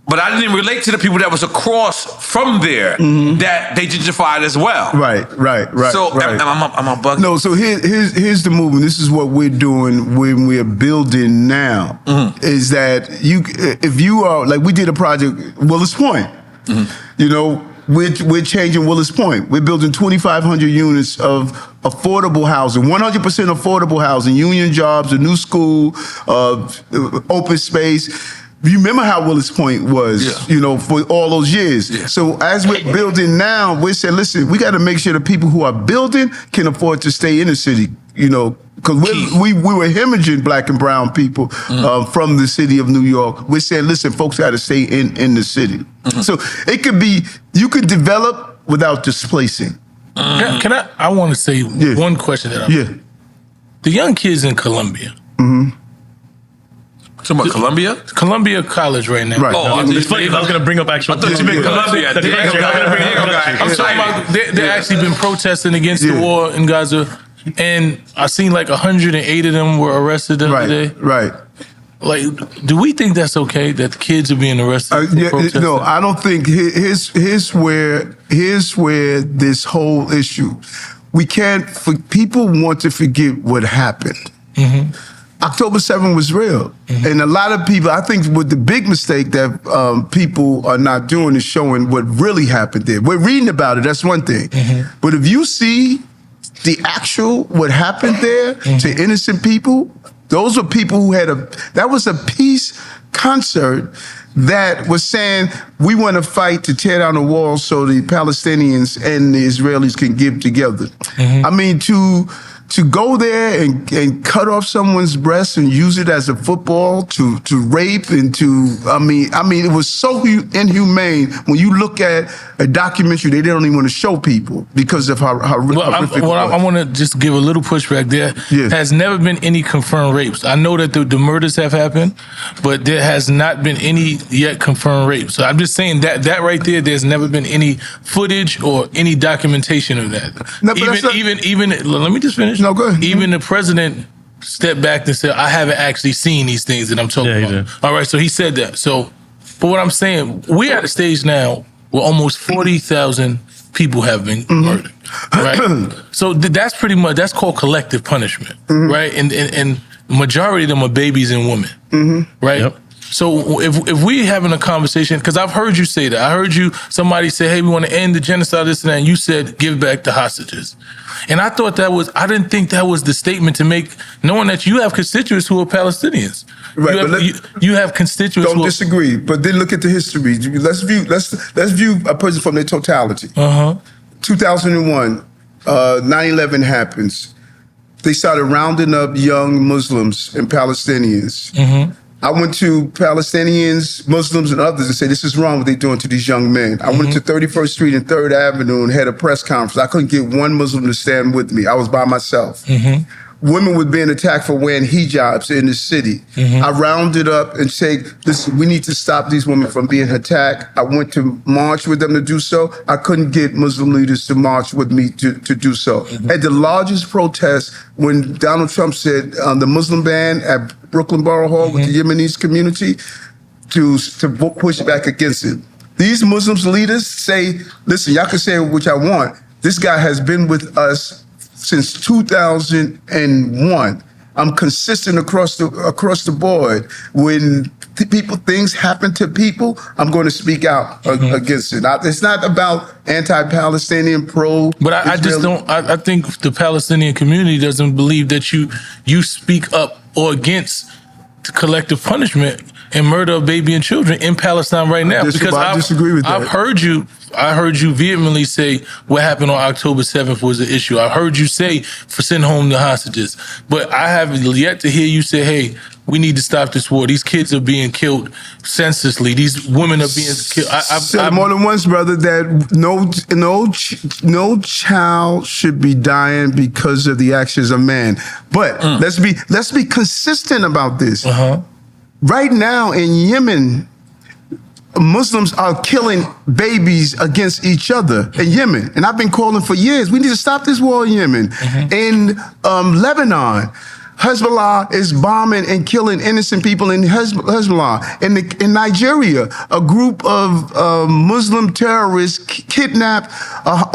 Speaker 2: But I didn't relate to the people that was across from there that they gentrified as well.
Speaker 4: Right.
Speaker 2: So am I bugging?
Speaker 4: No, so here's the movement. This is what we're doing when we're building now. Is that if you are, like we did a project, Willis Point. You know, we're changing Willis Point. We're building 2,500 units of affordable housing, 100% affordable housing, union jobs, a new school, open space. You remember how Willis Point was, you know, for all those years. Yeah. So as we're building now, we're saying, listen, we got to make sure the people who are building can afford to stay in the city, you know, because we were hemorrhaging black and brown people from the city of New York. We're saying, listen, folks got to stay in the city. So it could be, you could develop without displacing.
Speaker 5: Can I want to say one question that the young kids in Columbia.
Speaker 2: Talking about Columbia?
Speaker 5: Columbia College right now.
Speaker 4: Right.
Speaker 3: Oh, it's funny because I was going to bring up actual.
Speaker 2: I thought you meant Columbia.
Speaker 5: I'm talking about they've actually been protesting against the war in Gaza, and I seen like 108 of them were arrested the other day.
Speaker 4: Right.
Speaker 5: Like, do we think that's okay that the kids are being arrested?
Speaker 4: No, I don't think. Here's where this whole issue. We can't. People want to forget what happened. October 7th was real. And a lot of people, I think what the big mistake that people are not doing is showing what really happened there. We're reading about it, that's one thing. But if you see the actual, what happened there to innocent people, those were people who that was a peace concert that was saying, we want to fight to tear down the wall so the Palestinians and the Israelis can get together. I mean, to go there and cut off someone's breast and use it as a football to rape and I mean, it was so inhumane. When you look at a documentary, they don't even want to show people because of how horrific it was.
Speaker 5: I want to just give a little pushback. There has never been any confirmed rapes. I know that the murders have happened, but there has not been any yet confirmed rapes. So I'm just saying that right there, there's never been any footage or any documentation of that.
Speaker 4: No, but
Speaker 5: even let me just finish.
Speaker 4: No, go ahead.
Speaker 5: Even the president stepped back and said, I haven't actually seen these things that I'm talking about.
Speaker 3: Did.
Speaker 5: All right, so he said that. So, but what I'm saying, we're at a stage now where almost 40,000 people have been murdered, right? So that's pretty much, that's called collective punishment, right? And majority of them are babies and women, right? Yep. So if we having a conversation, because I've heard you say that. I heard somebody say, hey, we want to end the genocide, this and that, and you said, give back the hostages. And I thought I didn't think that was the statement to make, knowing that you have constituents who are Palestinians. Right, you have constituents
Speaker 4: don't disagree, but then look at the history. Let's view a person from their totality. 2001, 9/11 happens. They started rounding up young Muslims and Palestinians. I went to Palestinians, Muslims, and others and said, this is wrong what they're doing to these young men. I went to 31st Street and 3rd Avenue and had a press conference. I couldn't get one Muslim to stand with me. I was by myself. women were being attacked for wearing hijabs in the city. I rounded up and said, listen, we need to stop these women from being attacked. I went to march with them to do so. I couldn't get Muslim leaders to march with me to do so. At the largest protest, when Donald Trump said the Muslim ban at Brooklyn Borough Hall with the Yemenis community, to push back against it. These Muslims leaders say, listen, y'all can say what y'all want. This guy has been with us since 2001. I'm consistent across the board. When things happen to people, I'm going to speak out against it. It's not about anti-Palestinian, pro.
Speaker 5: But I just don't. I think the Palestinian community doesn't believe that you speak up or against collective punishment and murder of baby and children in Palestine right now. Because
Speaker 4: I disagree with that.
Speaker 5: I heard you vehemently say what happened on October 7th was an issue. I heard you say for send home the hostages. But I have yet to hear you say, hey, we need to stop this war. These kids are being killed senselessly. These women are being killed. I've
Speaker 4: said more than once, brother, that no child should be dying because of the actions of man. But let's be consistent about this. Right now in Yemen, Muslims are killing babies against each other in Yemen. And I've been calling for years, we need to stop this war in Yemen. In Lebanon, Hezbollah is bombing and killing innocent people in Hezbollah. In Nigeria, a group of Muslim terrorists kidnapped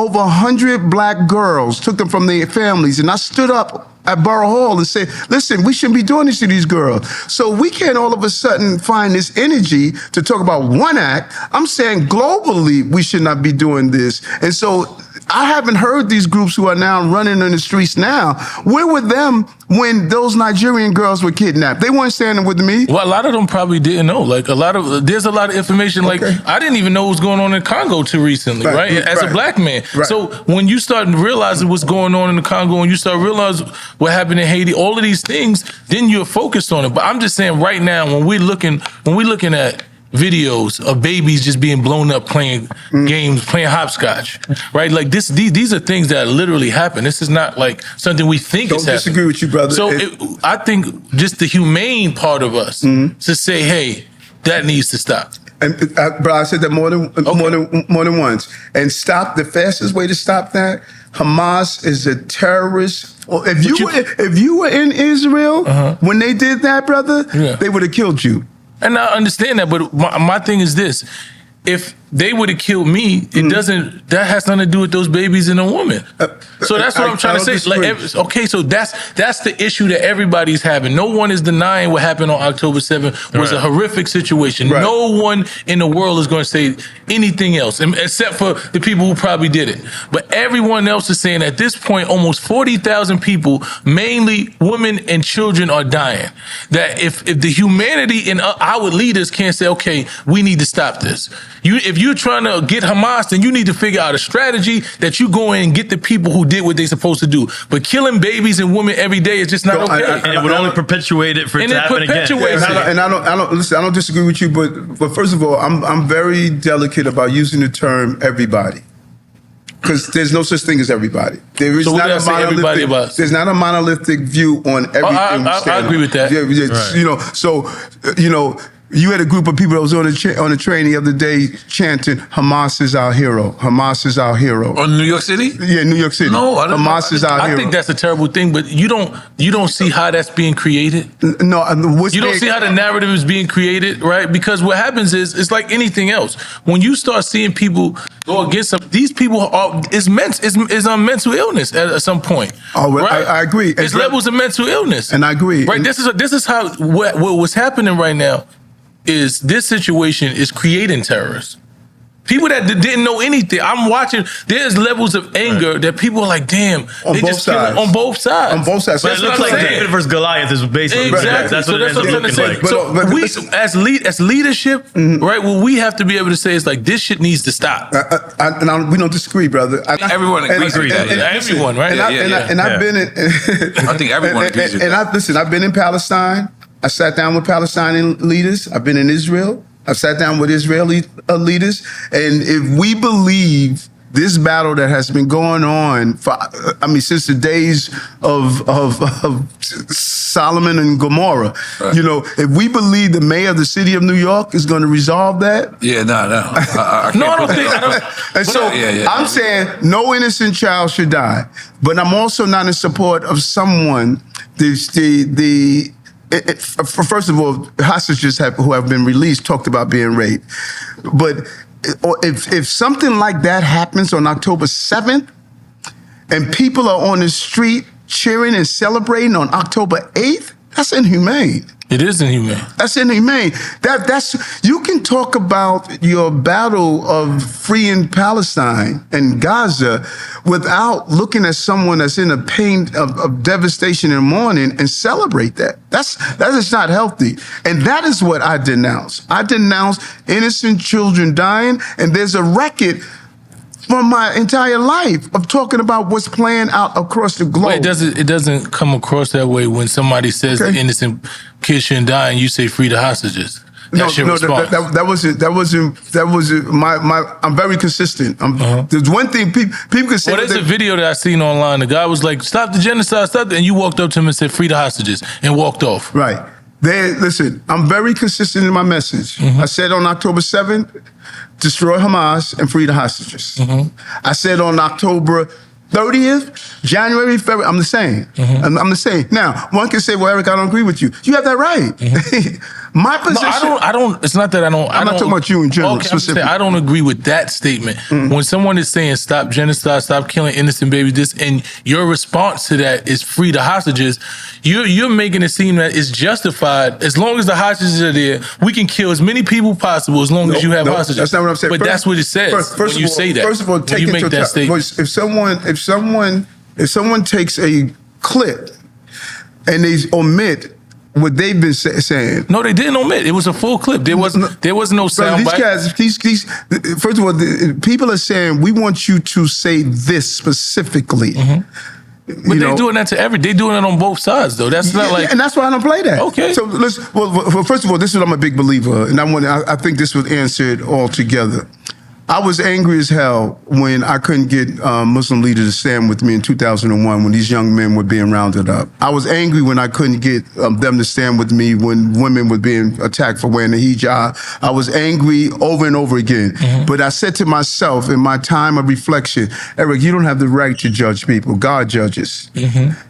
Speaker 4: over 100 black girls, took them from their families. And I stood up at Borough Hall and said, listen, we shouldn't be doing this to these girls. So we can't all of a sudden find this energy to talk about one act. I'm saying globally, we should not be doing this. And so I haven't heard these groups who are now running in the streets now. Where were them when those Nigerian girls were kidnapped? They weren't standing with me.
Speaker 5: Well, a lot of them probably didn't know. Like there's a lot of information. Like I didn't even know what was going on in Congo till recently, right? As a black man. So when you start realizing what's going on in the Congo and you start realizing what happened in Haiti, all of these things, then you're focused on it. But I'm just saying right now, when we're looking at videos of babies just being blown up playing games, playing hopscotch, right? Like these are things that literally happen. This is not like something we think is happening.
Speaker 4: Don't disagree with you, brother.
Speaker 5: So I think just the humane part of us to say, hey, that needs to stop.
Speaker 4: And bro, I said that more than once. And stop. The fastest way to stop that. Hamas is a terrorist. If you were in Israel when they did that, brother, they would have killed you.
Speaker 5: And I understand that, but my thing is this. If they would have killed me, that has nothing to do with those babies and a woman. So that's what I'm trying to say. Okay, so that's the issue that everybody's having. No one is denying what happened on October 7th was a horrific situation. No one in the world is going to say anything else, except for the people who probably did it. But everyone else is saying at this point, almost 40,000 people, mainly women and children, are dying. That if the humanity and our leaders can't say, okay, we need to stop this. If you're trying to get Hamas, then you need to figure out a strategy that you go in and get the people who did what they're supposed to do. But killing babies and women every day is just not okay.
Speaker 3: And it would only perpetuate it for it to happen again.
Speaker 4: And I don't disagree with you, but first of all, I'm very delicate about using the term everybody. Because there's no such thing as everybody. There is not a monolithic. There's not a monolithic view on everything.
Speaker 5: I agree with that.
Speaker 4: You had a group of people that was on the train the other day chanting, "Hamas is our hero. Hamas is our hero."
Speaker 2: On New York City?
Speaker 4: Yeah, New York City.
Speaker 2: No, I didn't.
Speaker 4: Hamas is our hero.
Speaker 5: I think that's a terrible thing, but you don't see how that's being created.
Speaker 4: No,
Speaker 5: you don't see how the narrative is being created, right? Because what happens is it's like anything else. When you start seeing people go against these people is on mental illness at some point.
Speaker 4: Oh, well,
Speaker 5: right?
Speaker 4: I agree.
Speaker 5: It's levels of mental illness,
Speaker 4: and I agree.
Speaker 5: Right. This is how what's happening right now. Is this situation is creating terrorists. People that didn't know anything. I'm watching, there's levels of anger that people are like, damn,
Speaker 4: on both sides.
Speaker 5: On both sides.
Speaker 4: On both sides.
Speaker 3: But it looks like David versus Goliath is basically
Speaker 5: exactly.
Speaker 3: That's what it ends up looking like.
Speaker 5: So we, as leadership, right, what we have to be able to say is like, this shit needs to stop.
Speaker 4: We don't disagree, brother.
Speaker 2: Everyone agrees with that.
Speaker 5: Everyone, right?
Speaker 4: And I've been in...
Speaker 2: I think everyone agrees with that.
Speaker 4: I've been in Palestine. I sat down with Palestinian leaders. I've been in Israel. I've sat down with Israeli leaders. And if we believe this battle that has been going on for, since the days of Solomon and Gomorrah.
Speaker 2: Right.
Speaker 4: If we believe the mayor of the city of New York is going to resolve that.
Speaker 2: Yeah, no. I
Speaker 5: don't think.
Speaker 4: And so I'm saying no innocent child should die. But I'm also not in support of someone, first of all, hostages who have been released talked about being raped. But if something like that happens on October 7th and people are on the street cheering and celebrating on October 8th, that's inhumane.
Speaker 5: It is inhumane.
Speaker 4: That's inhumane. That's you can talk about your battle of freeing Palestine and Gaza without looking at someone that's in a pain of devastation and mourning and celebrate that. That is not healthy. And that is what I denounce. I denounce innocent children dying, and there's a record from my entire life of talking about what's playing out across the globe.
Speaker 5: Well, it doesn't come across that way when somebody says the innocent kid shouldn't die and you say free the hostages. That's your response.
Speaker 4: That wasn't my. I'm very consistent. There's one thing people can say.
Speaker 5: Well, there's a video that I seen online. The guy was like, "Stop the genocide, stop!" And you walked up to him and said, "Free the hostages," and walked off.
Speaker 4: Right. Listen, I'm very consistent in my message. I said on October 7th, destroy Hamas and free the hostages. I said on October 30th, January, February, I'm the same. I'm the same. Now, one can say, well, Eric, I don't agree with you. You have that right. My position.
Speaker 5: No, I don't. It's not that I don't.
Speaker 4: I'm not talking about you in general.
Speaker 5: Okay, specifically. I don't agree with that statement. When someone is saying stop genocide, stop killing innocent babies, and your response to that is free the hostages, you're making it seem that it's justified. As long as the hostages are there, we can kill as many people possible as long as you have hostages.
Speaker 4: That's not what I'm saying.
Speaker 5: But that's what it says when you say that.
Speaker 4: First of all,
Speaker 5: when you make that statement.
Speaker 4: If someone takes a clip and they omit what they've been saying.
Speaker 5: No, they didn't omit. It was a full clip. There was no sound bite.
Speaker 4: These first of all, people are saying, we want you to say this specifically.
Speaker 5: But they're doing that to they're doing it on both sides, though. That's not like,
Speaker 4: and that's why I don't play that.
Speaker 5: Okay.
Speaker 4: So well, first of all, this is what I'm a big believer, and I think this was answered altogether. I was angry as hell when I couldn't get Muslim leaders to stand with me in 2001 when these young men were being rounded up. I was angry when I couldn't get them to stand with me when women were being attacked for wearing the hijab. I was angry over and over again. But I said to myself in my time of reflection, Eric, you don't have the right to judge people. God judges.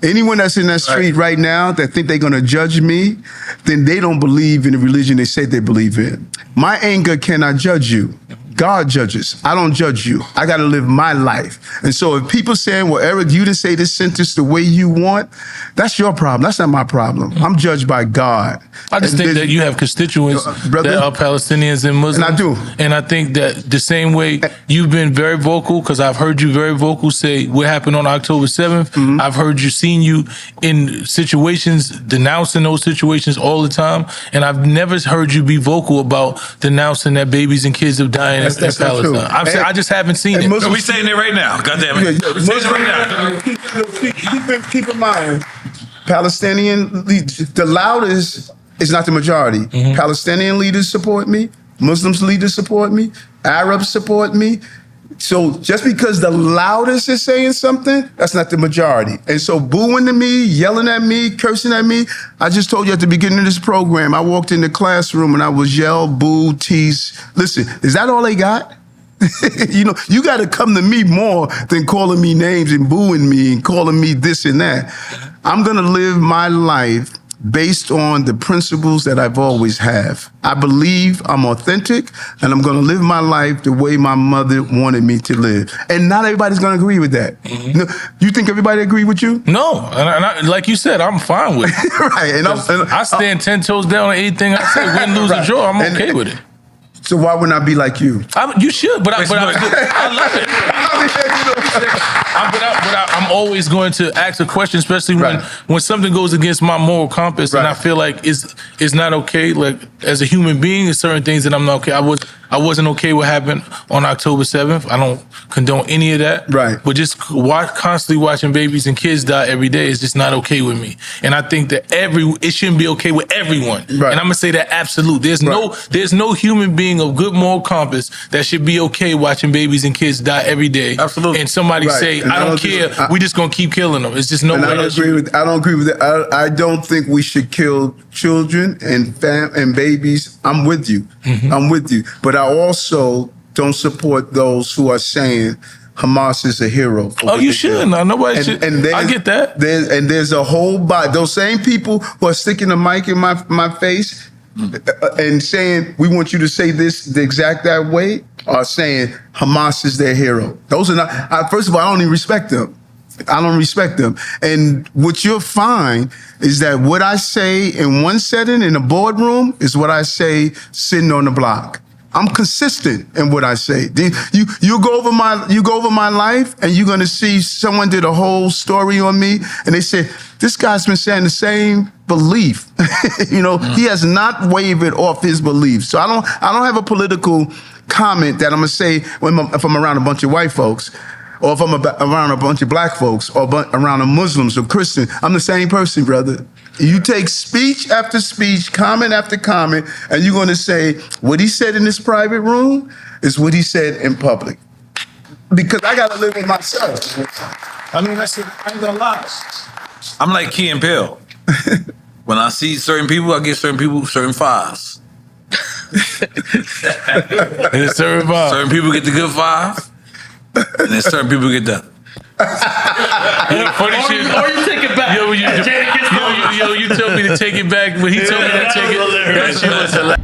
Speaker 4: Anyone that's in that street right now that think they're going to judge me, then they don't believe in the religion they say they believe in. My anger cannot judge you. God judges. I don't judge you. I got to live my life. And so if people saying, well, Eric, you didn't say this sentence the way you want, that's your problem. That's not my problem. I'm judged by God.
Speaker 5: I just think that you have constituents that are Palestinians and Muslims.
Speaker 4: And I do.
Speaker 5: And I think that the same way you've been very vocal, because I've heard you very vocal say what happened on October 7th. I've heard seen you in situations, denouncing those situations all the time. And I've never heard you be vocal about denouncing that babies and kids have died in Palestine. I just haven't seen it.
Speaker 2: So we saying it right now. God damn it. We're saying it right now.
Speaker 4: Keep in mind, Palestinian leaders, the loudest is not the majority. Palestinian leaders support me. Muslims leaders support me. Arabs support me. So just because the loudest is saying something, that's not the majority. And so booing to me, yelling at me, cursing at me, I just told you at the beginning of this program, I walked in the classroom and I was yelled, booed, teased. Listen, is that all they got? You got to come to me more than calling me names and booing me and calling me this and that. I'm going to live my life based on the principles that I've always have. I believe I'm authentic, and I'm going to live my life the way my mother wanted me to live. And not everybody's going to agree with that. You think everybody agree with you?
Speaker 5: No, and I, like you said, I'm fine with it.
Speaker 4: Right, and
Speaker 5: I stand 10 toes down on anything I say. Win, lose, or draw, I'm okay with it.
Speaker 4: So why wouldn't I be like you?
Speaker 5: You should, but I love it. I'm always going to ask a question, especially when something goes against my moral compass, and I feel like it's not okay. Like as a human being, there's certain things that I'm not okay. I I wasn't okay what happened on October 7th. I don't condone any of that.
Speaker 4: Right.
Speaker 5: But just constantly watching babies and kids die every day is just not okay with me. And I think that it shouldn't be okay with everyone.
Speaker 4: Right.
Speaker 5: And I'm gonna say that absolute. There's no human being of good moral compass that should be okay watching babies and kids die every day.
Speaker 2: Absolutely.
Speaker 5: And somebody
Speaker 4: Right.
Speaker 5: say,
Speaker 4: And
Speaker 5: I don't care. We just gonna keep killing them. It's just no way.
Speaker 4: I don't agree with that. I don't think we should kill children and babies. I'm with you. I'm with you. But I also don't support those who are saying Hamas is a hero.
Speaker 5: Oh, you shouldn't. Nobody should. I get that.
Speaker 4: There's a whole body. Those same people who are sticking the mic in my face and saying, we want you to say this the exact that way, are saying Hamas is their hero. Those are not, first of all, I don't even respect them. I don't respect them. And what you'll find is that what I say in one setting in a boardroom is what I say sitting on the block. I'm consistent in what I say. You go over my life and you're gonna see someone did a whole story on me and they said, this guy's been saying the same belief. He has not wavered off his beliefs. So I don't have a political comment that I'm gonna say if I'm around a bunch of white folks, or if I'm around a bunch of black folks, or around a Muslims or Christian. I'm the same person, brother. You take speech after speech, comment after comment, and you're going to say what he said in this private room is what he said in public. Because I got to live with myself.
Speaker 5: I mean, I ain't gonna lie.
Speaker 2: I'm like Key and Peele. When I see certain people, I give certain people certain fives.
Speaker 5: It's
Speaker 2: Certain people get the good five, and then certain people get the.
Speaker 5: Funny shit.
Speaker 3: Or you take it back.
Speaker 5: You told me to take it back, but he told me to take it. That shit was hilarious.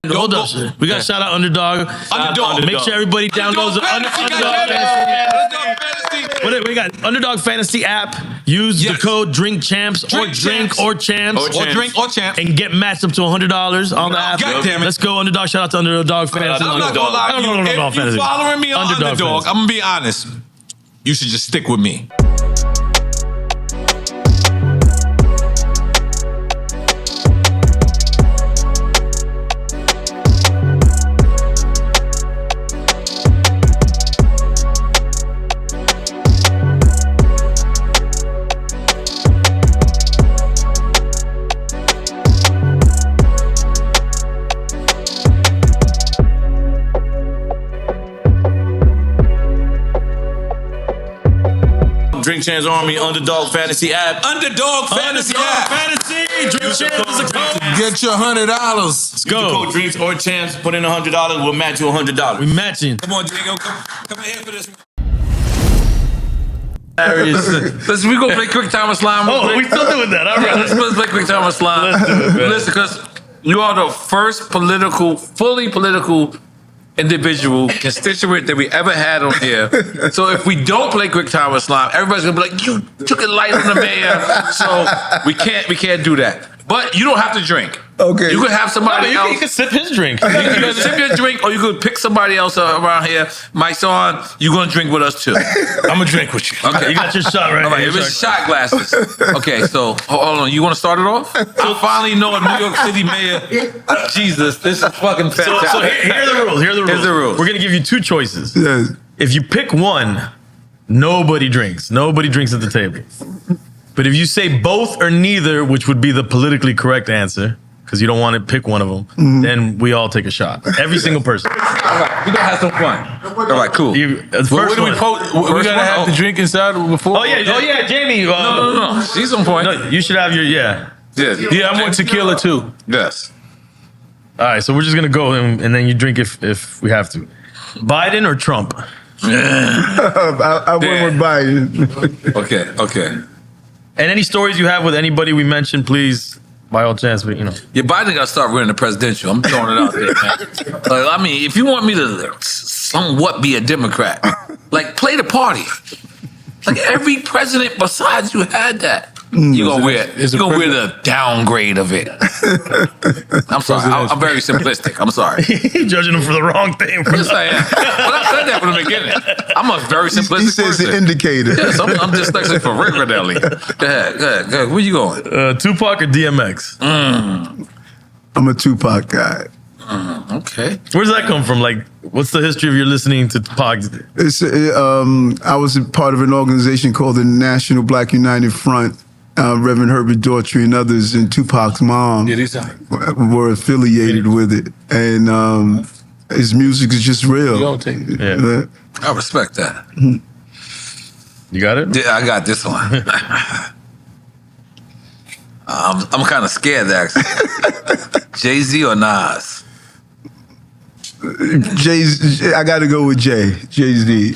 Speaker 3: Hold up, sir. We got shout out Underdog.
Speaker 2: Underdog.
Speaker 3: Make sure everybody downloads the Underdog Fantasy. We got Underdog Fantasy app. Use the code DRINKCHAMPS or Drink or Champs.
Speaker 2: Or Drink or Champs.
Speaker 3: And get matched up to $100 on the app.
Speaker 2: God damn it.
Speaker 3: Let's go Underdog. Shout out to Underdog Fantasy.
Speaker 2: I'm not gonna lie to you. If you following me on Underdog, I'm gonna be honest. You should just stick with me.
Speaker 3: Drink Champs Army Underdog Fantasy app.
Speaker 2: Underdog Fantasy app.
Speaker 3: Fantasy. Drink Champs is a code.
Speaker 2: Get your $100.
Speaker 3: Let's go.
Speaker 6: Use the code Drinks or Champs. Put in $100. We'll match you $100.
Speaker 3: We matching.
Speaker 2: Come on, Diego. Come in here for this.
Speaker 3: Listen,
Speaker 2: we gonna play Quick Time with Slime.
Speaker 3: Oh, we still doing that. All right.
Speaker 2: Let's play Quick Time with Slime.
Speaker 3: Let's do it, man.
Speaker 2: Listen, because you are the first fully political individual constituent that we ever had on here. So if we don't play Quick Time with Slime, everybody's gonna be like, you took it light on the mayor. So we can't do that. But you don't have to drink.
Speaker 4: Okay.
Speaker 2: You could have somebody else.
Speaker 3: You can sip his drink.
Speaker 2: You can sip your drink, or you could pick somebody else around here. Mike's on. You're gonna drink with us too.
Speaker 5: I'm gonna drink with you.
Speaker 2: Okay,
Speaker 3: You got your shot right
Speaker 2: all right.
Speaker 3: here.
Speaker 2: If it's shot glasses. Okay, so hold on. You want to start it off? I finally know a New York City mayor. Jesus, this is fucking fantastic.
Speaker 3: So here are the rules.
Speaker 2: Here's the rules.
Speaker 3: We're gonna give you two choices.
Speaker 4: Yes.
Speaker 3: If you pick one, nobody drinks. Nobody drinks at the table. But if you say both or neither, which would be the politically correct answer, because you don't want to pick one of them, then we all take a shot. Every single person.
Speaker 2: All right, we gonna have some fun. All right, cool.
Speaker 3: First
Speaker 5: What do we
Speaker 3: one.
Speaker 5: we gotta have the drink inside before?
Speaker 3: Oh yeah, Jamie.
Speaker 2: No. She's on point.
Speaker 3: No, you should have your
Speaker 2: Yeah.
Speaker 5: Yeah, I want tequila too.
Speaker 2: Yes.
Speaker 3: All right, so we're just gonna go and then you drink if we have to. Biden or Trump?
Speaker 4: I went with Biden.
Speaker 2: Okay.
Speaker 3: And any stories you have with anybody we mentioned, please, by all chance, but
Speaker 2: Yeah, Biden gotta start running the presidential. I'm throwing it out there, man. Like, I mean, if you want me to somewhat be a Democrat, like play the party. Like every president besides you had that. You're gonna wear the downgrade of it. I'm sorry. I'm very simplistic. I'm sorry.
Speaker 3: judging him for the wrong thing.
Speaker 2: I'm just saying. But I said that from the beginning. I'm a very simplistic
Speaker 4: He says
Speaker 2: person.
Speaker 4: the indicator.
Speaker 2: Yes, I'm dyslexic for regularly. Go ahead. Where you going?
Speaker 3: Tupac or DMX?
Speaker 4: I'm a Tupac guy.
Speaker 2: Okay.
Speaker 3: Where does that come from? Like, what's the history of your listening to Pac?
Speaker 4: I was a part of an organization called the National Black United Front. Reverend Herbert Daughtry and others, and Tupac's mom were affiliated with it. And his music is just real.
Speaker 3: Yeah.
Speaker 2: I respect that.
Speaker 3: You got it?
Speaker 2: Yeah, I got this one. I'm kind of scared, actually. Jay-Z or Nas?
Speaker 4: I got to go with Jay-Z.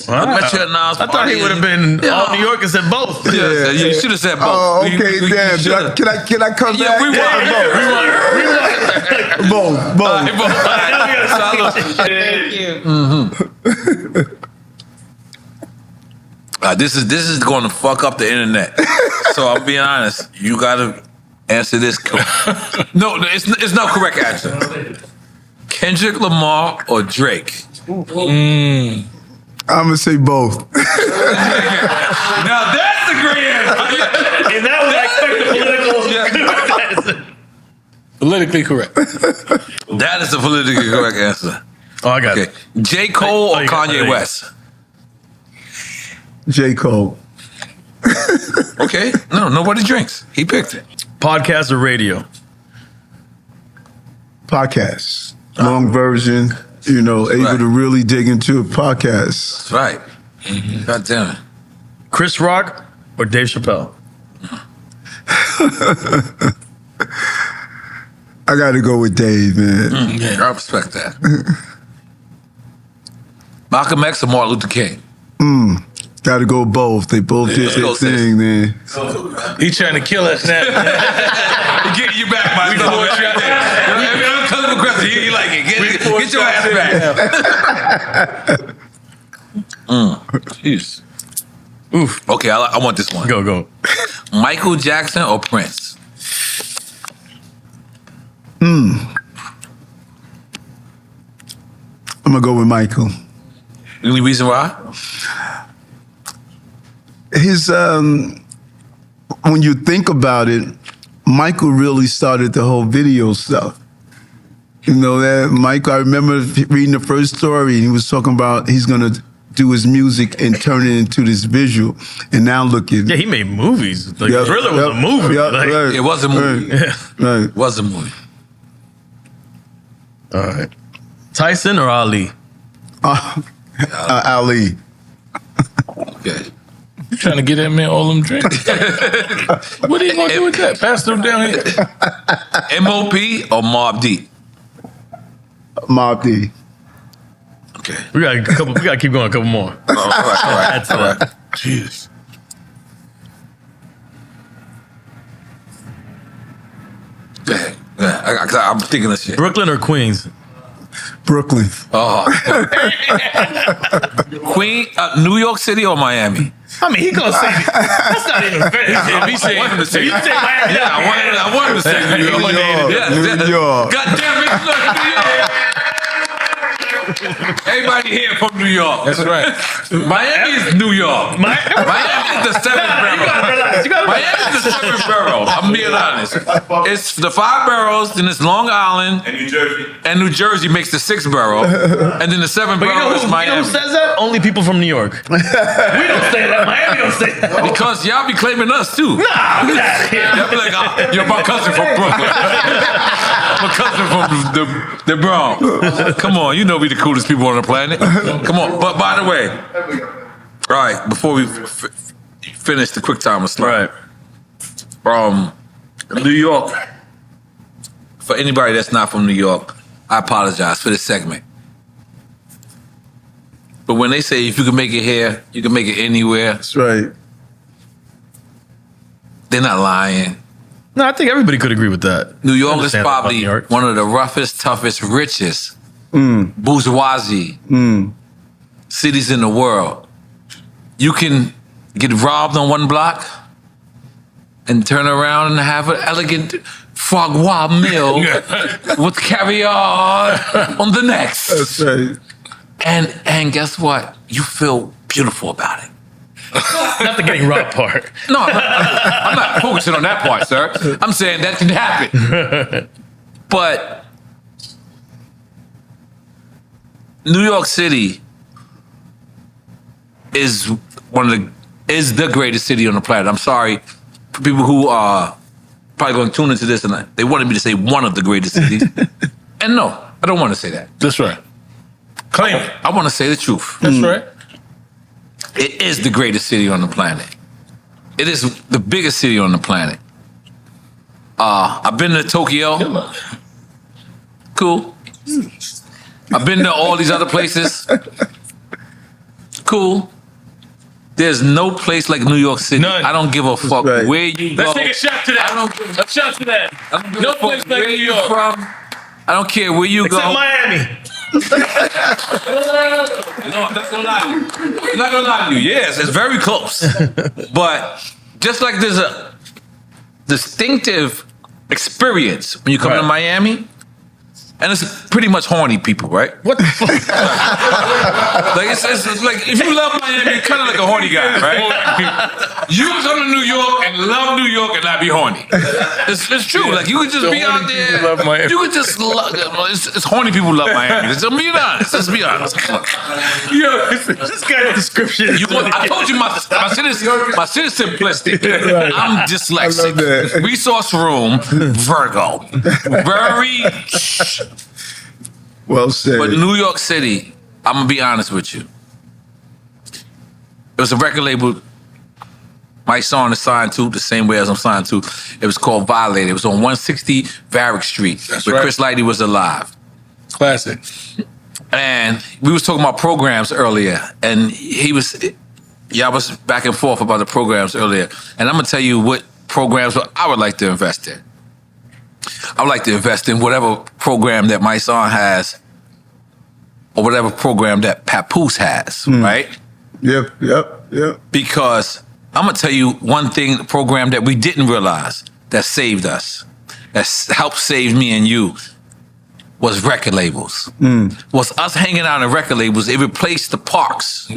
Speaker 2: I bet you a Nas.
Speaker 3: I thought he would have been all New York and said both.
Speaker 2: Yeah, you should have said both.
Speaker 4: Oh, okay, damn. Can I come back?
Speaker 2: Rewind.
Speaker 4: Both.
Speaker 2: This is going to fuck up the internet. So I'll be honest. You gotta answer this. No, it's not correct answer. Kendrick Lamar or Drake?
Speaker 4: I'm gonna say both.
Speaker 2: Now that's a great answer.
Speaker 3: And that was like political.
Speaker 5: Politically correct.
Speaker 2: That is the politically correct answer.
Speaker 3: Oh, I got it.
Speaker 2: J. Cole or Kanye West?
Speaker 4: J. Cole.
Speaker 2: Okay. No, nobody drinks. He picked it.
Speaker 3: Podcast or radio?
Speaker 4: Podcast. Long version, able to really dig into a podcast.
Speaker 2: That's right. God damn it.
Speaker 3: Chris Rock or Dave Chappelle?
Speaker 4: I got to go with Dave, man.
Speaker 2: I respect that. Malcolm X or Martin Luther King?
Speaker 4: Got to go both. They both did their thing, man.
Speaker 5: He trying to kill us now.
Speaker 2: He getting you back, my son. I'm coming aggressive. You like it. Get your ass back. Jeez. Oof. Okay, I want this one.
Speaker 3: Go.
Speaker 2: Michael Jackson or Prince?
Speaker 4: I'm gonna go with Michael.
Speaker 2: Any reason why?
Speaker 4: His when you think about it, Michael really started the whole video stuff. That Michael, I remember reading the first story, and he was talking about he's gonna do his music and turn it into this visual. And now look at
Speaker 3: he made movies. Like Thriller was a movie.
Speaker 4: Right.
Speaker 2: It was a movie.
Speaker 4: Right.
Speaker 2: It was a movie.
Speaker 3: All right. Tyson or Ali?
Speaker 4: Ali.
Speaker 2: Okay.
Speaker 5: You trying to get that man all them drinks? What are you gonna do with that? Pass them down here.
Speaker 2: M.O.P. or Mobb Deep?
Speaker 4: Mobb Deep.
Speaker 2: Okay.
Speaker 3: We gotta keep going. A couple more.
Speaker 2: All right.
Speaker 5: Jeez.
Speaker 2: Go ahead. I'm thinking of shit.
Speaker 3: Brooklyn or Queens?
Speaker 4: Brooklyn.
Speaker 2: Queen, New York City or Miami?
Speaker 3: I mean, he gonna say that's not even fair.
Speaker 2: If he said him to say,
Speaker 3: You say Miami?
Speaker 2: yeah, I wanted to say New York.
Speaker 4: New York.
Speaker 2: God damn it, look, New York. Everybody here from New York.
Speaker 5: That's right.
Speaker 2: Miami is New York. Miami is the seventh borough. Miami is the seventh borough. I'm being honest. It's the 5 boroughs, then it's Long Island,
Speaker 1: And New Jersey.
Speaker 2: and New Jersey makes the 6th borough, and then the 7th
Speaker 3: But
Speaker 2: borough is Miami.
Speaker 3: who says that? Only people from New York. We don't say that. Miami don't say that.
Speaker 2: Because y'all be claiming us too.
Speaker 3: Nah, get out of here.
Speaker 2: Y'all be like, you're my cousin from Brooklyn. My cousin from the Bronx. Come on, you know we the coolest people on the planet. Come on. But by the way, all right, before we finish the quick time slide.
Speaker 3: Right.
Speaker 2: New York. For anybody that's not from New York, I apologize for this segment. But when they say if you can make it here, you can make it anywhere,
Speaker 4: That's right.
Speaker 2: they're not lying.
Speaker 3: No, I think everybody could agree with that.
Speaker 2: New York is
Speaker 3: Understand about
Speaker 2: probably
Speaker 3: New York.
Speaker 2: one of the roughest, toughest, richest, bourgeoisie cities in the world. You can get robbed on one block and turn around and have an elegant foie gras meal with caviar on the next.
Speaker 4: That's right.
Speaker 2: And guess what? You feel beautiful about it.
Speaker 3: Not the getting robbed part.
Speaker 2: No, I'm not focusing on that part, sir. I'm saying that can happen. But New York City is the greatest city on the planet. I'm sorry for people who are probably going to tune into this and they wanted me to say one of the greatest cities. And no, I don't want to say that.
Speaker 5: That's right. Claim it.
Speaker 2: I want to say the truth.
Speaker 5: That's right.
Speaker 2: It is the greatest city on the planet. It is the biggest city on the planet. I've been to Tokyo. Cool. I've been to all these other places. Cool. There's no place like New York City.
Speaker 5: None.
Speaker 2: I don't give a fuck
Speaker 4: right.
Speaker 2: where you go.
Speaker 5: Let's take a shot to that.
Speaker 2: I don't give
Speaker 5: A shot to that.
Speaker 2: I don't give
Speaker 5: No
Speaker 2: a fuck
Speaker 5: place like
Speaker 2: where
Speaker 5: New
Speaker 2: you
Speaker 5: York.
Speaker 2: from. I don't care where you
Speaker 3: Except
Speaker 2: go.
Speaker 3: Miami.
Speaker 2: No, I'm not gonna lie to you. I'm not gonna lie to you. Yes, it's very close. But just like there's a distinctive experience when you come to Miami, and it's pretty much horny people, right?
Speaker 3: What the fuck?
Speaker 2: Like it's like if you love Miami, you're kind of like a horny guy, right? You can come to New York and love New York and not be horny. It's true. Like you could just
Speaker 5: The
Speaker 2: be out
Speaker 5: horny
Speaker 2: there.
Speaker 5: people love Miami.
Speaker 2: You could just love. It's horny people love Miami. Let's be honest. Let's be honest.
Speaker 3: Yo, this guy's description.
Speaker 2: I told you my shit is simplistic. I'm dyslexic.
Speaker 4: I love that.
Speaker 2: Resource room, Virgo. Very.
Speaker 4: Well said.
Speaker 2: But New York City, I'm gonna be honest with you. It was a record label my son is signed to the same way as I'm signed to. It was called Violated. It was on 160 Varick Street, where
Speaker 5: right.
Speaker 2: Chris Lighty was alive.
Speaker 5: Classic.
Speaker 2: And we was talking about programs earlier, and y'all was back and forth about the programs earlier. And I'm gonna tell you what programs I would like to invest in. I would like to invest in whatever program that my son has, or whatever program that Papoose has, right?
Speaker 4: Yep.
Speaker 2: Because I'm gonna tell you one thing, the program that we didn't realize that saved us, that helped save me and you, was record labels. Was us hanging out in record labels. It replaced the parks.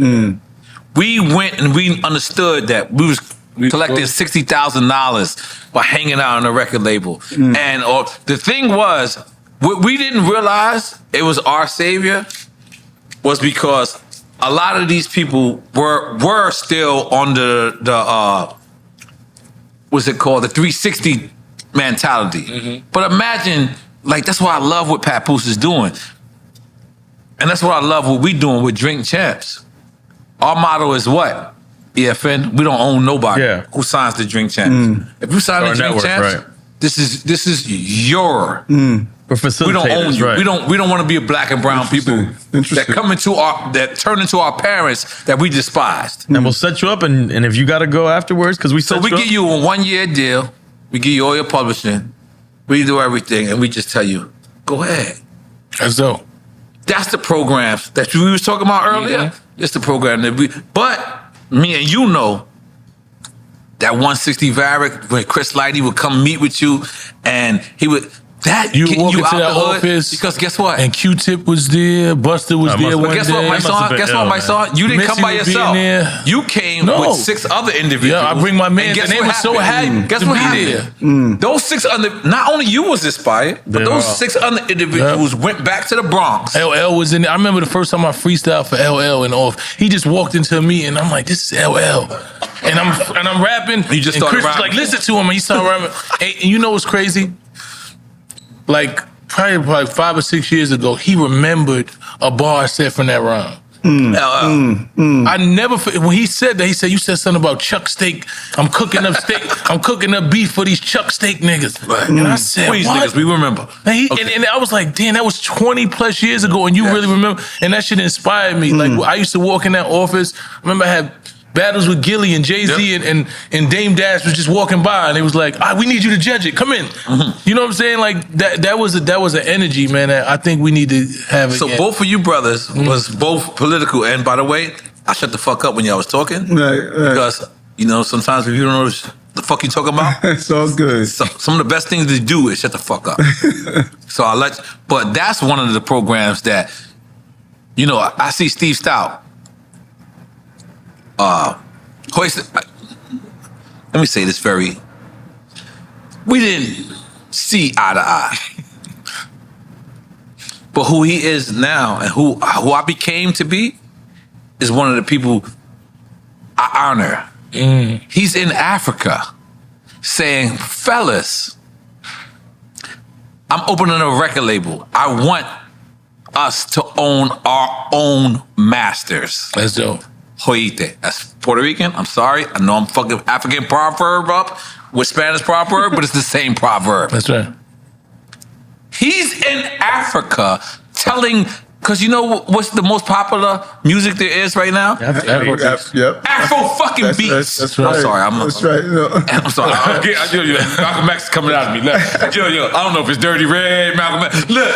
Speaker 2: We went and we understood that we was collecting $60,000 by hanging out on a record label. And the thing was, what we didn't realize it was our savior was because a lot of these people were still on the what's it called, the 360 mentality. But imagine, like, that's what I love what Papoose is doing. And that's what I love what we doing with Drink Champs. Our motto is what? EFN, we don't own nobody who signs the Drink Champs. If you sign the Drink Champs,
Speaker 3: right.
Speaker 2: this is your.
Speaker 3: For facilitators,
Speaker 2: We don't own you.
Speaker 3: right.
Speaker 2: We don't want to be a black and brown people that come into that turn into our parents that we despised.
Speaker 3: And we'll set you up, and if you got to go afterwards, because we
Speaker 2: So
Speaker 3: set
Speaker 2: we
Speaker 3: you
Speaker 2: give
Speaker 3: up.
Speaker 2: you a 1-year deal. We give you all your publishing. We do everything, and we just tell you, go ahead.
Speaker 5: That's dope.
Speaker 2: That's the programs that we was talking about earlier. It's the program that but me and you know that 160 Varick, where Chris Lighty would come meet with you, and he would
Speaker 5: You
Speaker 2: get
Speaker 5: walk
Speaker 2: you
Speaker 5: into
Speaker 2: out
Speaker 5: that
Speaker 2: the hood,
Speaker 5: office,
Speaker 2: because guess what?
Speaker 5: And Q-Tip was there, Buster was there one
Speaker 2: But guess
Speaker 5: day.
Speaker 2: what, my
Speaker 3: must have
Speaker 2: son?
Speaker 3: been
Speaker 2: Guess
Speaker 3: ill,
Speaker 2: what, my
Speaker 3: man.
Speaker 2: son? You didn't
Speaker 5: Missy
Speaker 2: come by
Speaker 5: was being
Speaker 2: yourself.
Speaker 5: there.
Speaker 2: You came
Speaker 5: No.
Speaker 2: with 6 other individuals.
Speaker 5: Yeah, I bring my man,
Speaker 2: guess
Speaker 5: and they
Speaker 2: what
Speaker 5: were so
Speaker 2: happened?
Speaker 5: happy
Speaker 2: Guess
Speaker 5: to
Speaker 2: what
Speaker 5: be
Speaker 2: happened? Those 6 other, not only you was inspired, but
Speaker 3: They
Speaker 2: those
Speaker 3: were.
Speaker 2: 6 other individuals went back to the Bronx.
Speaker 5: LL was in there. I remember the first time I freestyled for LL and off. He just walked into a meeting. I'm like, this is LL. And I'm rapping.
Speaker 2: You just
Speaker 5: and
Speaker 2: started
Speaker 5: Chris was
Speaker 2: rapping.
Speaker 5: like, listen to him. And he started rapping. And you know what's crazy? Like, probably 5 or 6 years ago, he remembered a bar I said from that rhyme. I never, when he said that, he said, you said something about chuck steak. I'm cooking up steak. I'm cooking up beef for these chuck steak niggas. And I said,
Speaker 2: Please,
Speaker 5: what?
Speaker 2: niggas, we remember.
Speaker 5: And, and I was like, damn, that was 20 plus years ago, and you really remember. And that shit inspired me. Like, I used to walk in that office. I remember I had battles with Gilly and Jay-Z and Dame Dash was just walking by, and it was like, we need you to judge it. Come in. You know what I'm saying? Like, that was an energy, man, that I think we need to have
Speaker 2: So
Speaker 5: again.
Speaker 2: both of you brothers was both political. And by the way, I shut the fuck up when y'all was talking.
Speaker 4: Right.
Speaker 2: Because, you know, sometimes if you don't know what the fuck you talking about,
Speaker 4: It's all good.
Speaker 2: some of the best things to do is shut the fuck up. So I'll let you, but that's one of the programs that, you know, I see Steve Stout. Let me say this we didn't see eye to eye. But who he is now and who I became to be is one of the people I honor. He's in Africa saying, fellas, I'm opening a record label. I want us to own our own masters.
Speaker 5: That's dope.
Speaker 2: Hoite. That's Puerto Rican. I'm sorry. I know I'm fucking African proverb up with Spanish proverb, but it's the same proverb.
Speaker 5: That's right.
Speaker 2: He's in Africa telling, because you know what's the most popular music there is right now?
Speaker 4: Yep.
Speaker 2: Afro fucking beats.
Speaker 4: That's right.
Speaker 2: I'm sorry.
Speaker 4: That's right. No.
Speaker 2: I'm sorry. Malcolm X is coming out of me. Look, I don't know if it's Dirty Red, Malcolm X. Look,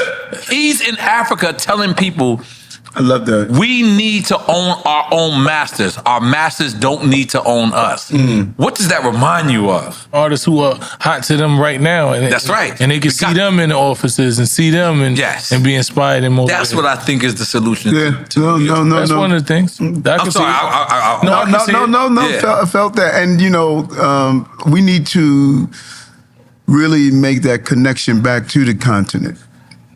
Speaker 2: he's in Africa telling people,
Speaker 4: I love that.
Speaker 2: we need to own our own masters. Our masters don't need to own us. What does that remind you of?
Speaker 5: Artists who are hot to them right now. And
Speaker 2: That's right.
Speaker 5: And they can see them in the offices and see them and be inspired and motivated.
Speaker 2: That's what I think is the solution.
Speaker 4: Yeah. No.
Speaker 5: That's one of the things.
Speaker 2: I'm sorry.
Speaker 4: I felt that. And, you know, we need to really make that connection back to the continent.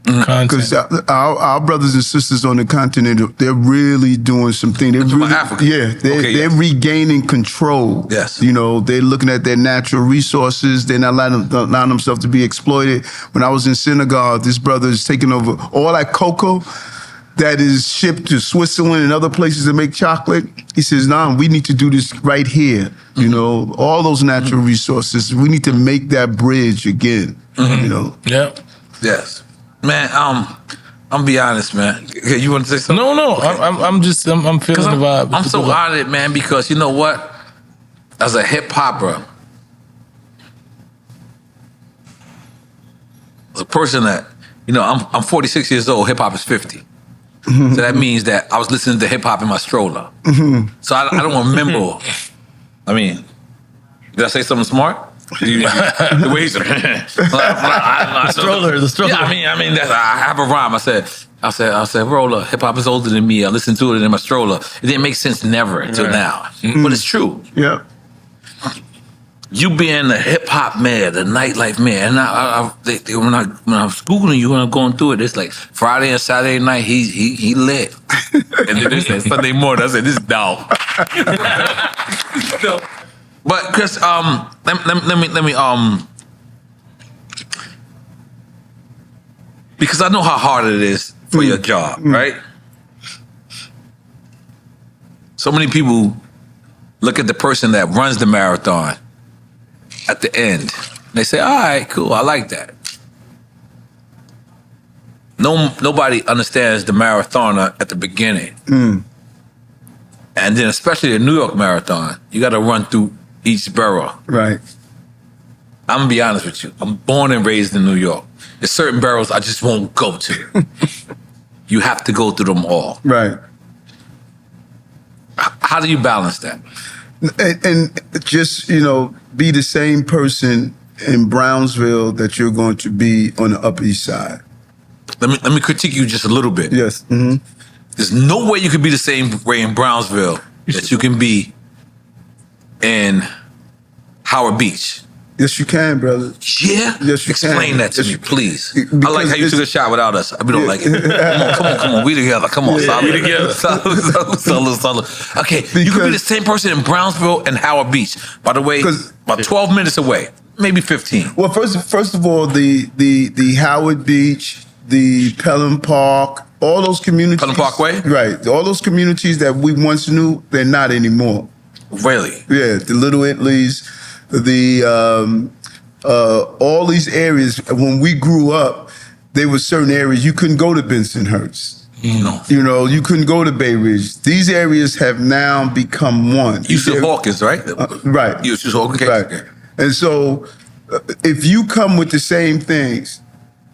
Speaker 4: Because our brothers and sisters on the continent, they're really doing something. They're really,
Speaker 2: Africa.
Speaker 4: Yeah, they're regaining control.
Speaker 2: Yes.
Speaker 4: You know, they're looking at their natural resources. They're not allowing themselves to be exploited. When I was in Senegal, this brother is taking over all that cocoa that is shipped to Switzerland and other places to make chocolate. He says, nah, we need to do this right here. You know, all those natural resources, we need to make that bridge again, you know?
Speaker 5: Yeah.
Speaker 2: Yes. Man, I'm be honest, man. You want to say something?
Speaker 5: No. Okay. I'm feeling the vibe.
Speaker 2: I'm so honored, man, because you know what? As a hip hopper, as a person that, you know, I'm 46 years old. Hip hop is 50. So that means that I was listening to hip hop in my stroller. So I don't remember. I mean, did I say something smart? The way he's the
Speaker 3: stroller.
Speaker 2: Yeah, I mean, I have a rhyme. I said, roller. Hip hop is older than me. I listened to it in my stroller. It didn't make sense never until now, but it's true.
Speaker 4: Yeah.
Speaker 2: You being the hip hop man, the nightlife man, and when I was googling you and I'm going through it, it's like Friday and Saturday night he lit, and then they said Sunday morning. I said this is dope. But because let me because I know how hard it is for your job, right? So many people look at the person that runs the marathon at the end. They say, all right, cool, I like that. Nobody understands the marathoner at the beginning. And then especially the New York Marathon, you got to run through each borough.
Speaker 4: Right.
Speaker 2: I'm going to be honest with you. I'm born and raised in New York. There's certain boroughs I just won't go to. You have to go through them all.
Speaker 4: Right.
Speaker 2: How do you balance that?
Speaker 4: And just, you know, be the same person in Brownsville that you're going to be on the Upper East Side.
Speaker 2: Let me critique you just a little bit.
Speaker 4: Yes.
Speaker 2: There's no way you can be the same way in Brownsville that you can be in Howard Beach.
Speaker 4: Yes, you can, brother.
Speaker 2: Yeah?
Speaker 4: Yes, you
Speaker 2: Explain
Speaker 4: can.
Speaker 2: that to
Speaker 4: Yes,
Speaker 2: me, please.
Speaker 4: because
Speaker 2: I like how you took a shot without us. We don't like it. Come on. We together. Come on, solid. We together. Solid. Okay, you could be the same person in Brownsville and Howard Beach. By the way, about 12 minutes away, maybe 15.
Speaker 4: Well, first of all, the Howard Beach, the Pelham Park, all those communities.
Speaker 2: Pelham Parkway?
Speaker 4: Right. All those communities that we once knew, they're not anymore.
Speaker 2: Really?
Speaker 4: Yeah, the Little Italy's, all these areas, when we grew up, there were certain areas you couldn't go to Bensonhurst. You know, you couldn't go to Bay Ridge. These areas have now become one.
Speaker 2: You said Hawkins, right?
Speaker 4: Right.
Speaker 2: You said Hawkins.
Speaker 4: Right. And so if you come with the same things,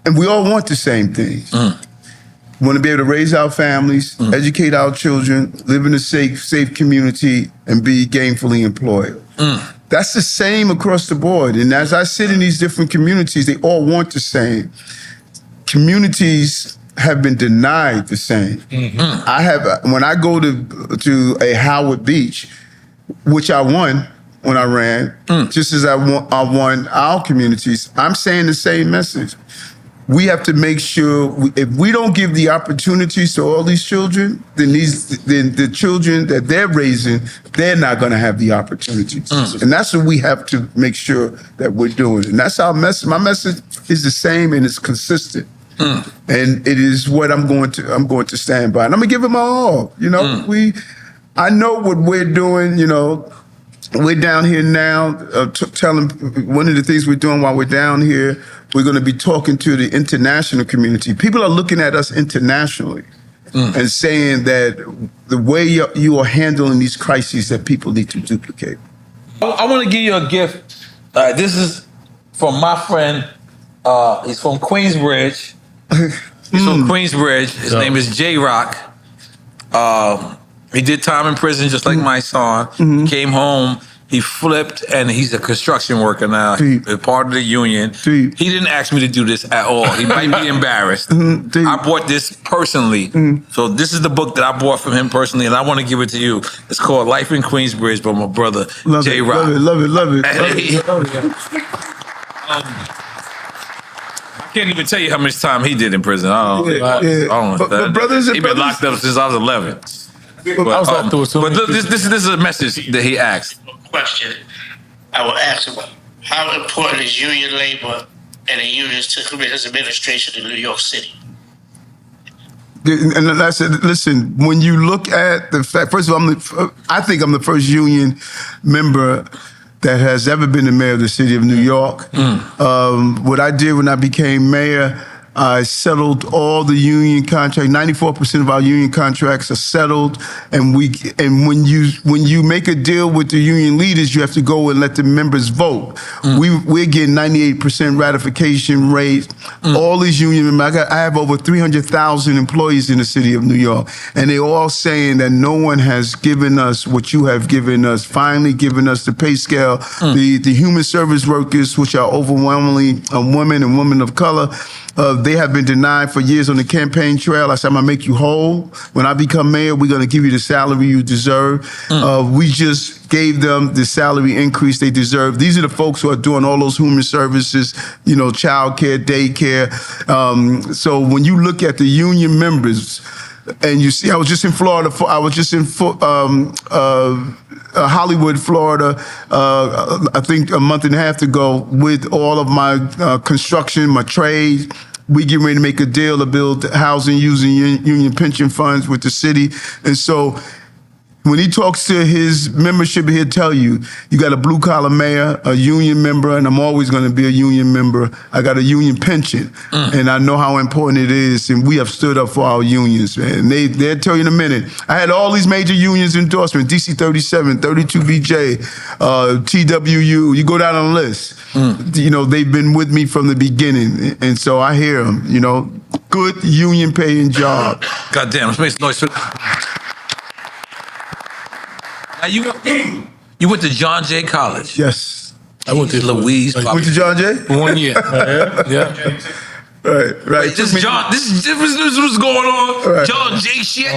Speaker 4: and we all want the same things, we want to be able to raise our families, educate our children, live in a safe community, and be gainfully employed. That's the same across the board. And as I sit in these different communities, they all want the same. Communities have been denied the same. When I go to a Howard Beach, which I won when I ran, just as I won our communities, I'm saying the same message. we have to make sure if we don't give the opportunities to all these children, then the children that they're raising, they're not going to have the opportunities. And that's what we have to make sure that we're doing. And that's our message. My message is the same and it's consistent. And it is what I'm going to stand by. And I'm going to give it my all. You know, I know what we're doing, you know. We're down here now telling, one of the things we're doing while we're down here, we're going to be talking to the international community. People are looking at us internationally and saying that the way you are handling these crises that people need to duplicate.
Speaker 2: I want to give you a gift. This is from my friend. He's from Queensbridge. He's from Queensbridge. His name is J-Rock. He did time in prison just like my son. He came home, he flipped, and he's a construction worker now. He's part of the union. He didn't ask me to do this at all. He might be embarrassed. I bought this personally. So this is the book that I bought from him personally, and I want to give it to you. It's called Life in Queensbridge by my brother, J-Rock.
Speaker 4: Love it.
Speaker 2: I can't even tell you how much time he did in prison. I don't know.
Speaker 4: But brothers and
Speaker 2: he been locked up since I was 11. But this is a message that he asked.
Speaker 7: Question I will ask him: how important is union labor and the unions to his administration in New York City?
Speaker 4: And I said, listen, when you look at the fact, first of all, I think I'm the first union member that has ever been the mayor of the city of New York. What I did when I became mayor, I settled all the union contracts. 94% of our union contracts are settled, and when you make a deal with the union leaders, you have to go and let the members vote. We're getting 98% ratification rate. All these union members, I have over 300,000 employees in the city of New York, and they're all saying that no one has given us what you have given us. Finally, given us the pay scale. The human service workers, which are overwhelmingly women and women of color. They have been denied for years on the campaign trail. I said, I'm gonna make you whole. When I become mayor, we're gonna give you the salary you deserve. We just gave them the salary increase they deserve. These are the folks who are doing all those human services, you know, childcare, daycare. So when you look at the union members, and you see, I was just in Florida. I was just in Hollywood, Florida, I think a month and a half ago with all of my construction, my trades. We get ready to make a deal to build housing using union pension funds with the city. And so when he talks to his membership, he'll tell you, you got a blue collar mayor, a union member, and I'm always gonna be a union member. I got a union pension, and I know how important it is, and we have stood up for our unions, man. They'll tell you in a minute. I had all these major unions endorsement, DC 37, 32BJ, TWU, you go down on the list. You know, they've been with me from the beginning, and so I hear them, you know, good union paying job.
Speaker 2: Goddamn, let's make some noise for Now you went to John Jay College.
Speaker 4: Yes.
Speaker 5: I went to
Speaker 2: Louise.
Speaker 4: Went to John Jay?
Speaker 5: 1 year. Yeah.
Speaker 4: Right.
Speaker 2: Wait, this is what's going on.
Speaker 4: Right.
Speaker 2: John Jay shit.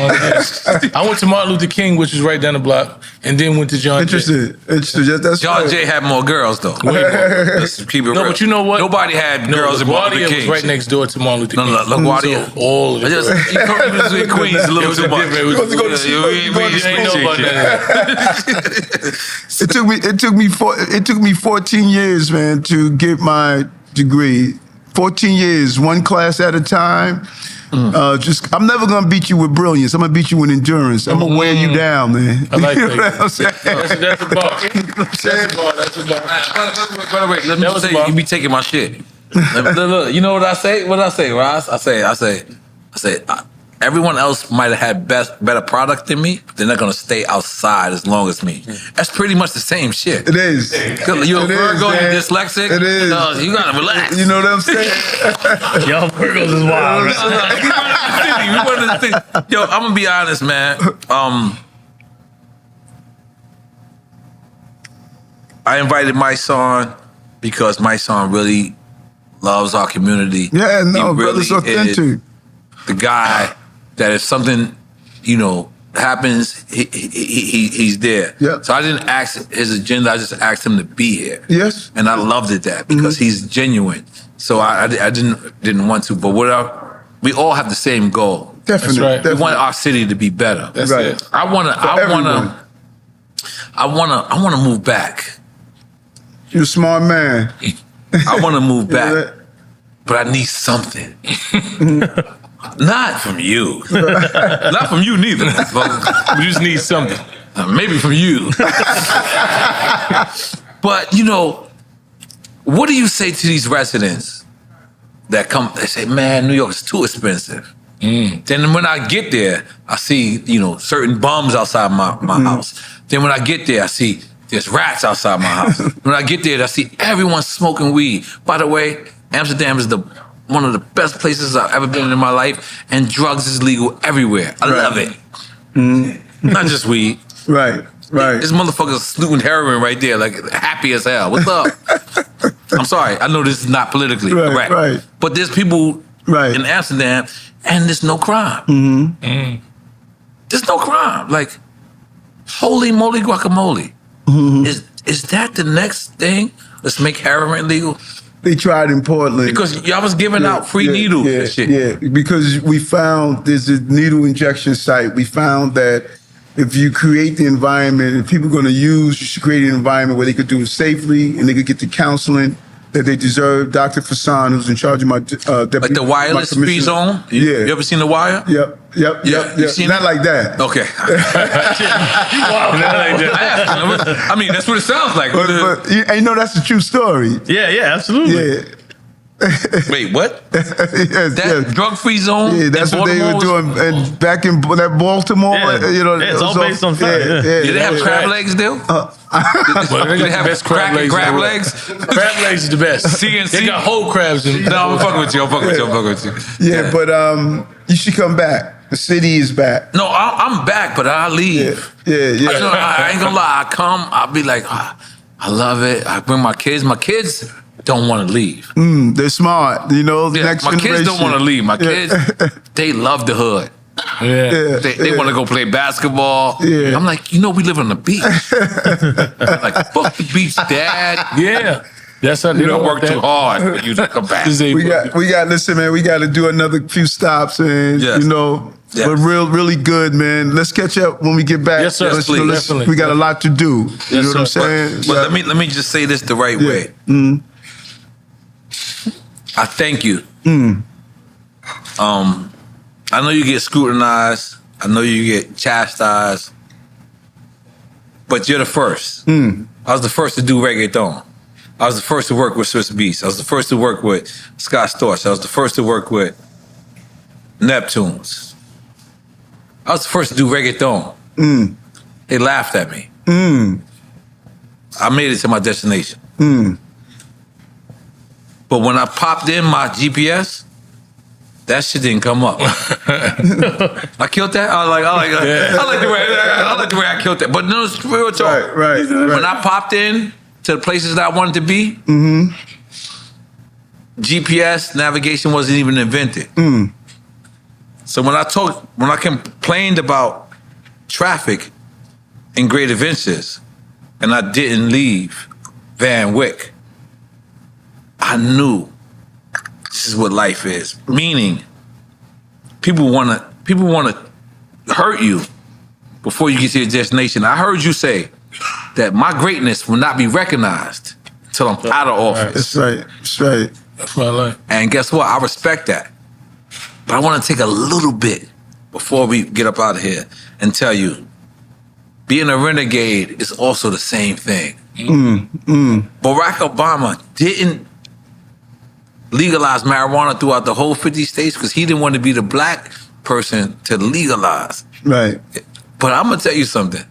Speaker 5: I went to Martin Luther King, which is right down the block, and then went to John Jay.
Speaker 4: Interesting. That's
Speaker 2: John
Speaker 4: right.
Speaker 2: Jay had more girls though.
Speaker 5: Way more.
Speaker 2: Let's keep it real.
Speaker 5: But you know what?
Speaker 2: Nobody had girls in Martin Luther
Speaker 5: LaGuardia
Speaker 2: King.
Speaker 5: was right next door to Martin Luther King.
Speaker 2: No, LaGuardia.
Speaker 5: So all of it.
Speaker 2: You was in Queens a little too much.
Speaker 4: It took me 14 years, man, to get my degree. 14 years, one class at a time. I'm never gonna beat you with brilliance. I'm gonna beat you with endurance. I'm gonna wear you down, man.
Speaker 5: I like
Speaker 4: You know
Speaker 5: that.
Speaker 4: what I'm saying?
Speaker 5: That's a bar. That's a bar.
Speaker 2: Wait, let me
Speaker 5: That was
Speaker 2: say,
Speaker 5: about-
Speaker 2: you be taking my shit. Look, you know what I say? What did I say, Ross? I say, everyone else might have had better product than me. They're not gonna stay outside as long as me. That's pretty much the same shit.
Speaker 4: It is.
Speaker 2: You're a Virgo, you're dyslexic.
Speaker 4: It is.
Speaker 2: You gotta relax.
Speaker 4: You know what I'm saying?
Speaker 3: Yo, Virgos is wild.
Speaker 2: We run the city. Yo, I'm gonna be honest, man. I invited my son because my son really loves our community.
Speaker 4: Yeah, no,
Speaker 2: He
Speaker 4: brother's
Speaker 2: really is
Speaker 4: authentic.
Speaker 2: the guy that if something, happens, he's there.
Speaker 4: Yeah.
Speaker 2: So I didn't ask his agenda. I just asked him to be here.
Speaker 4: Yes.
Speaker 2: And I loved it that because he's genuine. So I didn't want to. But we all have the same goal.
Speaker 4: Definitely.
Speaker 5: That's right.
Speaker 2: We
Speaker 4: Definitely.
Speaker 2: want our city to be better.
Speaker 5: That's
Speaker 4: Right.
Speaker 5: it.
Speaker 2: I wanna move back.
Speaker 4: You're a smart man.
Speaker 2: I wanna move back,
Speaker 4: Yeah.
Speaker 2: but I need something. Not from you. Not from you neither.
Speaker 5: We just need something.
Speaker 2: Maybe from you. But what do you say to these residents that come? They say, "Man, New York is too expensive." Then when I get there, I see certain bums outside my house. Then when I get there, I see there's rats outside my house. When I get there, I see everyone smoking weed. By the way, Amsterdam is one of the best places I've ever been in my life, and drugs is legal everywhere. I love it. Not just weed.
Speaker 4: Right. Right.
Speaker 2: This motherfucker's snooting heroin right there, like happy as hell. What's up? I'm sorry, I know this is not politically correct.
Speaker 4: Right.
Speaker 2: But there's people in Amsterdam, and there's no crime. There's no crime. Like, holy moly guacamole. Is that the next thing? Let's make heroin legal?
Speaker 4: They tried in Portland.
Speaker 2: Because y'all was giving out free needles and shit.
Speaker 4: Yeah, because we found there's a needle injection site. We found that if you create the environment, if people are going to use, you should create an environment where they could do it safely and they could get the counseling that they deserve. Dr. Fassan, who's in charge of my deputy.
Speaker 2: Like the wireless free zone?
Speaker 4: Yeah.
Speaker 2: You ever seen The Wire?
Speaker 4: Yep.
Speaker 2: You seen
Speaker 4: Not
Speaker 2: it?
Speaker 4: like that.
Speaker 2: Okay. I mean, that's what it sounds like.
Speaker 4: But that's a true story.
Speaker 3: Yeah, absolutely.
Speaker 4: Yeah.
Speaker 2: Wait, what?
Speaker 4: Yes,
Speaker 2: That drug-free zone?
Speaker 4: Yeah, that's
Speaker 2: in
Speaker 4: what they were
Speaker 2: Baltimore
Speaker 4: doing. And back in that Baltimore,
Speaker 3: Yeah. It's all based on fact, yeah.
Speaker 2: Did they have crab legs still?
Speaker 5: Well, they got the best crab legs.
Speaker 2: Crab
Speaker 5: in the world.
Speaker 2: legs?
Speaker 5: Crab legs is the best.
Speaker 2: CNC?
Speaker 5: They got whole crabs in.
Speaker 2: No, I'm fucking with you. I'm fucking with you.
Speaker 4: Yeah, but you should come back. The city is back.
Speaker 2: No, I'm back, but I'll leave.
Speaker 4: Yeah.
Speaker 2: I ain't gonna lie. I come, I'll be like, I love it. I bring my kids. My kids don't want to leave.
Speaker 4: They're smart. The next
Speaker 2: my
Speaker 4: generation.
Speaker 2: kids don't want to leave. My kids, they love the hood.
Speaker 5: Yeah.
Speaker 2: They want to go play basketball.
Speaker 4: Yeah.
Speaker 2: I'm like, we live on the beach. Like, fuck the beach, Dad.
Speaker 5: Yeah. That's how they
Speaker 2: You don't
Speaker 5: don't
Speaker 2: work too hard for you to come back.
Speaker 4: We got. Listen, man. We got to do another few stops, and
Speaker 2: Yes. Yes.
Speaker 4: but really good, man. Let's catch up when we get back.
Speaker 5: Yes, sir.
Speaker 2: Please.
Speaker 5: Definitely.
Speaker 4: We got a lot to do. You know what I'm
Speaker 5: sir.
Speaker 4: saying?
Speaker 2: But let me just say this the right way. I thank you. I know you get scrutinized. I know you get chastised. But you're the first. I was the first to do reggaeton. I was the first to work with Swiss Beats. I was the first to work with Scott Storch. I was the first to work with Neptunes. I was the first to do reggaeton. They laughed at me. I made it to my destination. But when I popped in my GPS, that shit didn't come up. I killed that. I like the way I killed that. But no, it's real talk.
Speaker 4: Right.
Speaker 2: When I popped in to the places that I wanted to be, GPS navigation wasn't even invented. So when I complained about traffic in Greater Ventures, and I didn't leave Van Wyck, I knew this is what life is. Meaning, people wanna hurt you before you get to your destination. I heard you say that my greatness will not be recognized until I'm out of office.
Speaker 4: That's right.
Speaker 5: That's what I like.
Speaker 2: And guess what? I respect that. But I want to take a little bit before we get up out of here and tell you, being a renegade is also the same thing. Barack Obama didn't legalize marijuana throughout the whole 50 states because he didn't want to be the black person to legalize.
Speaker 4: Right.
Speaker 2: But I'm going to tell you something.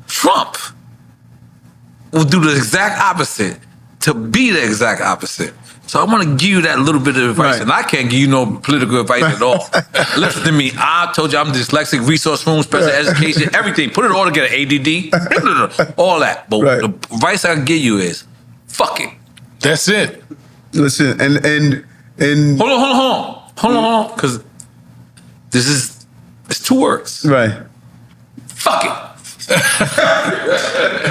Speaker 2: Trump will do the exact opposite to be the exact opposite. So I want to give you that little bit of advice.
Speaker 4: Right.
Speaker 2: And I can't give you no political advice at all. Listen to me. I told you I'm dyslexic, resource room, special education, everything. Put it all together, ADD, all that. But
Speaker 4: Right.
Speaker 2: the advice I can give you is, fuck it.
Speaker 5: That's it.
Speaker 4: Listen, and
Speaker 2: Hold on. Because it's 2 words.
Speaker 4: right.
Speaker 2: Fuck it.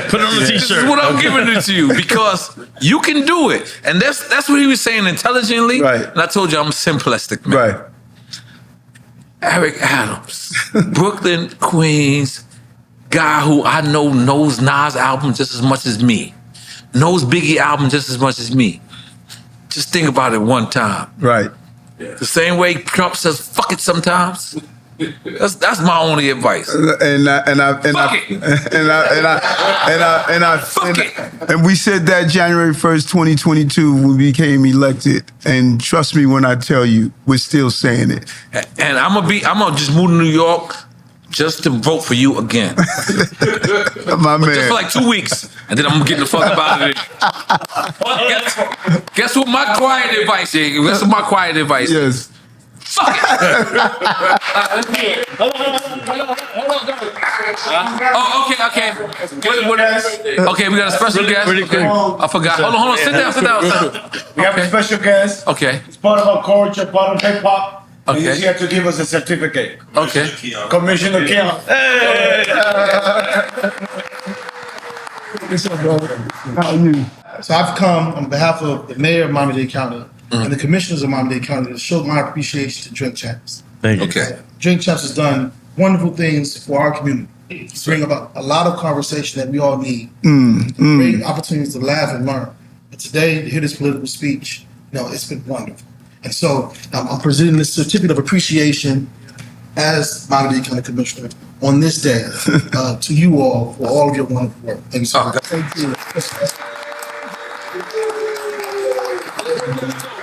Speaker 3: Put it on the
Speaker 2: This
Speaker 3: t-shirt.
Speaker 2: is what I'm giving it to you because you can do it. And that's what he was saying intelligently.
Speaker 4: Right.
Speaker 2: And I told you I'm simplistic, man.
Speaker 4: Right.
Speaker 2: Eric Adams, Brooklyn, Queens, guy who I know knows Nas album just as much as me, knows Biggie album just as much as me. Just think about it one time.
Speaker 4: Right.
Speaker 2: The same way Trump says "fuck it" sometimes. That's my only advice.
Speaker 4: And we said that January 1st, 2022, when we became elected. And trust me when I tell you, we're still saying it.
Speaker 2: And I'm gonna just move to New York just to vote for you again.
Speaker 4: My man.
Speaker 2: Just for like 2 weeks, and then I'm gonna get the fuck up out of there. Guess what my quiet advice is? Guess what my quiet advice is?
Speaker 4: Yes.
Speaker 2: Fuck it. Oh, okay. Okay, we got a special guest. I forgot. Hold on. Sit down.
Speaker 8: We have a special guest.
Speaker 2: Okay.
Speaker 8: It's part of our culture, part of hip hop.
Speaker 2: Okay.
Speaker 8: He's here to give us a certificate.
Speaker 2: Okay.
Speaker 8: Commissioner Keon.
Speaker 4: What's up, brother? How are you?
Speaker 9: So I've come on behalf of the mayor of Miami-Dade County and the commissioners of Miami-Dade County to show my appreciation to Drink Champs.
Speaker 3: Thank you.
Speaker 2: Okay.
Speaker 9: Drink Champs has done wonderful things for our community. To bring about a lot of conversation that we all need. Great opportunities to laugh and learn. But today, to hear this political speech, it's been wonderful. And so I'm presenting this certificate of appreciation as Miami-Dade County Commissioner on this day to you all for all of your wonderful work. Thank you so much. Thank you.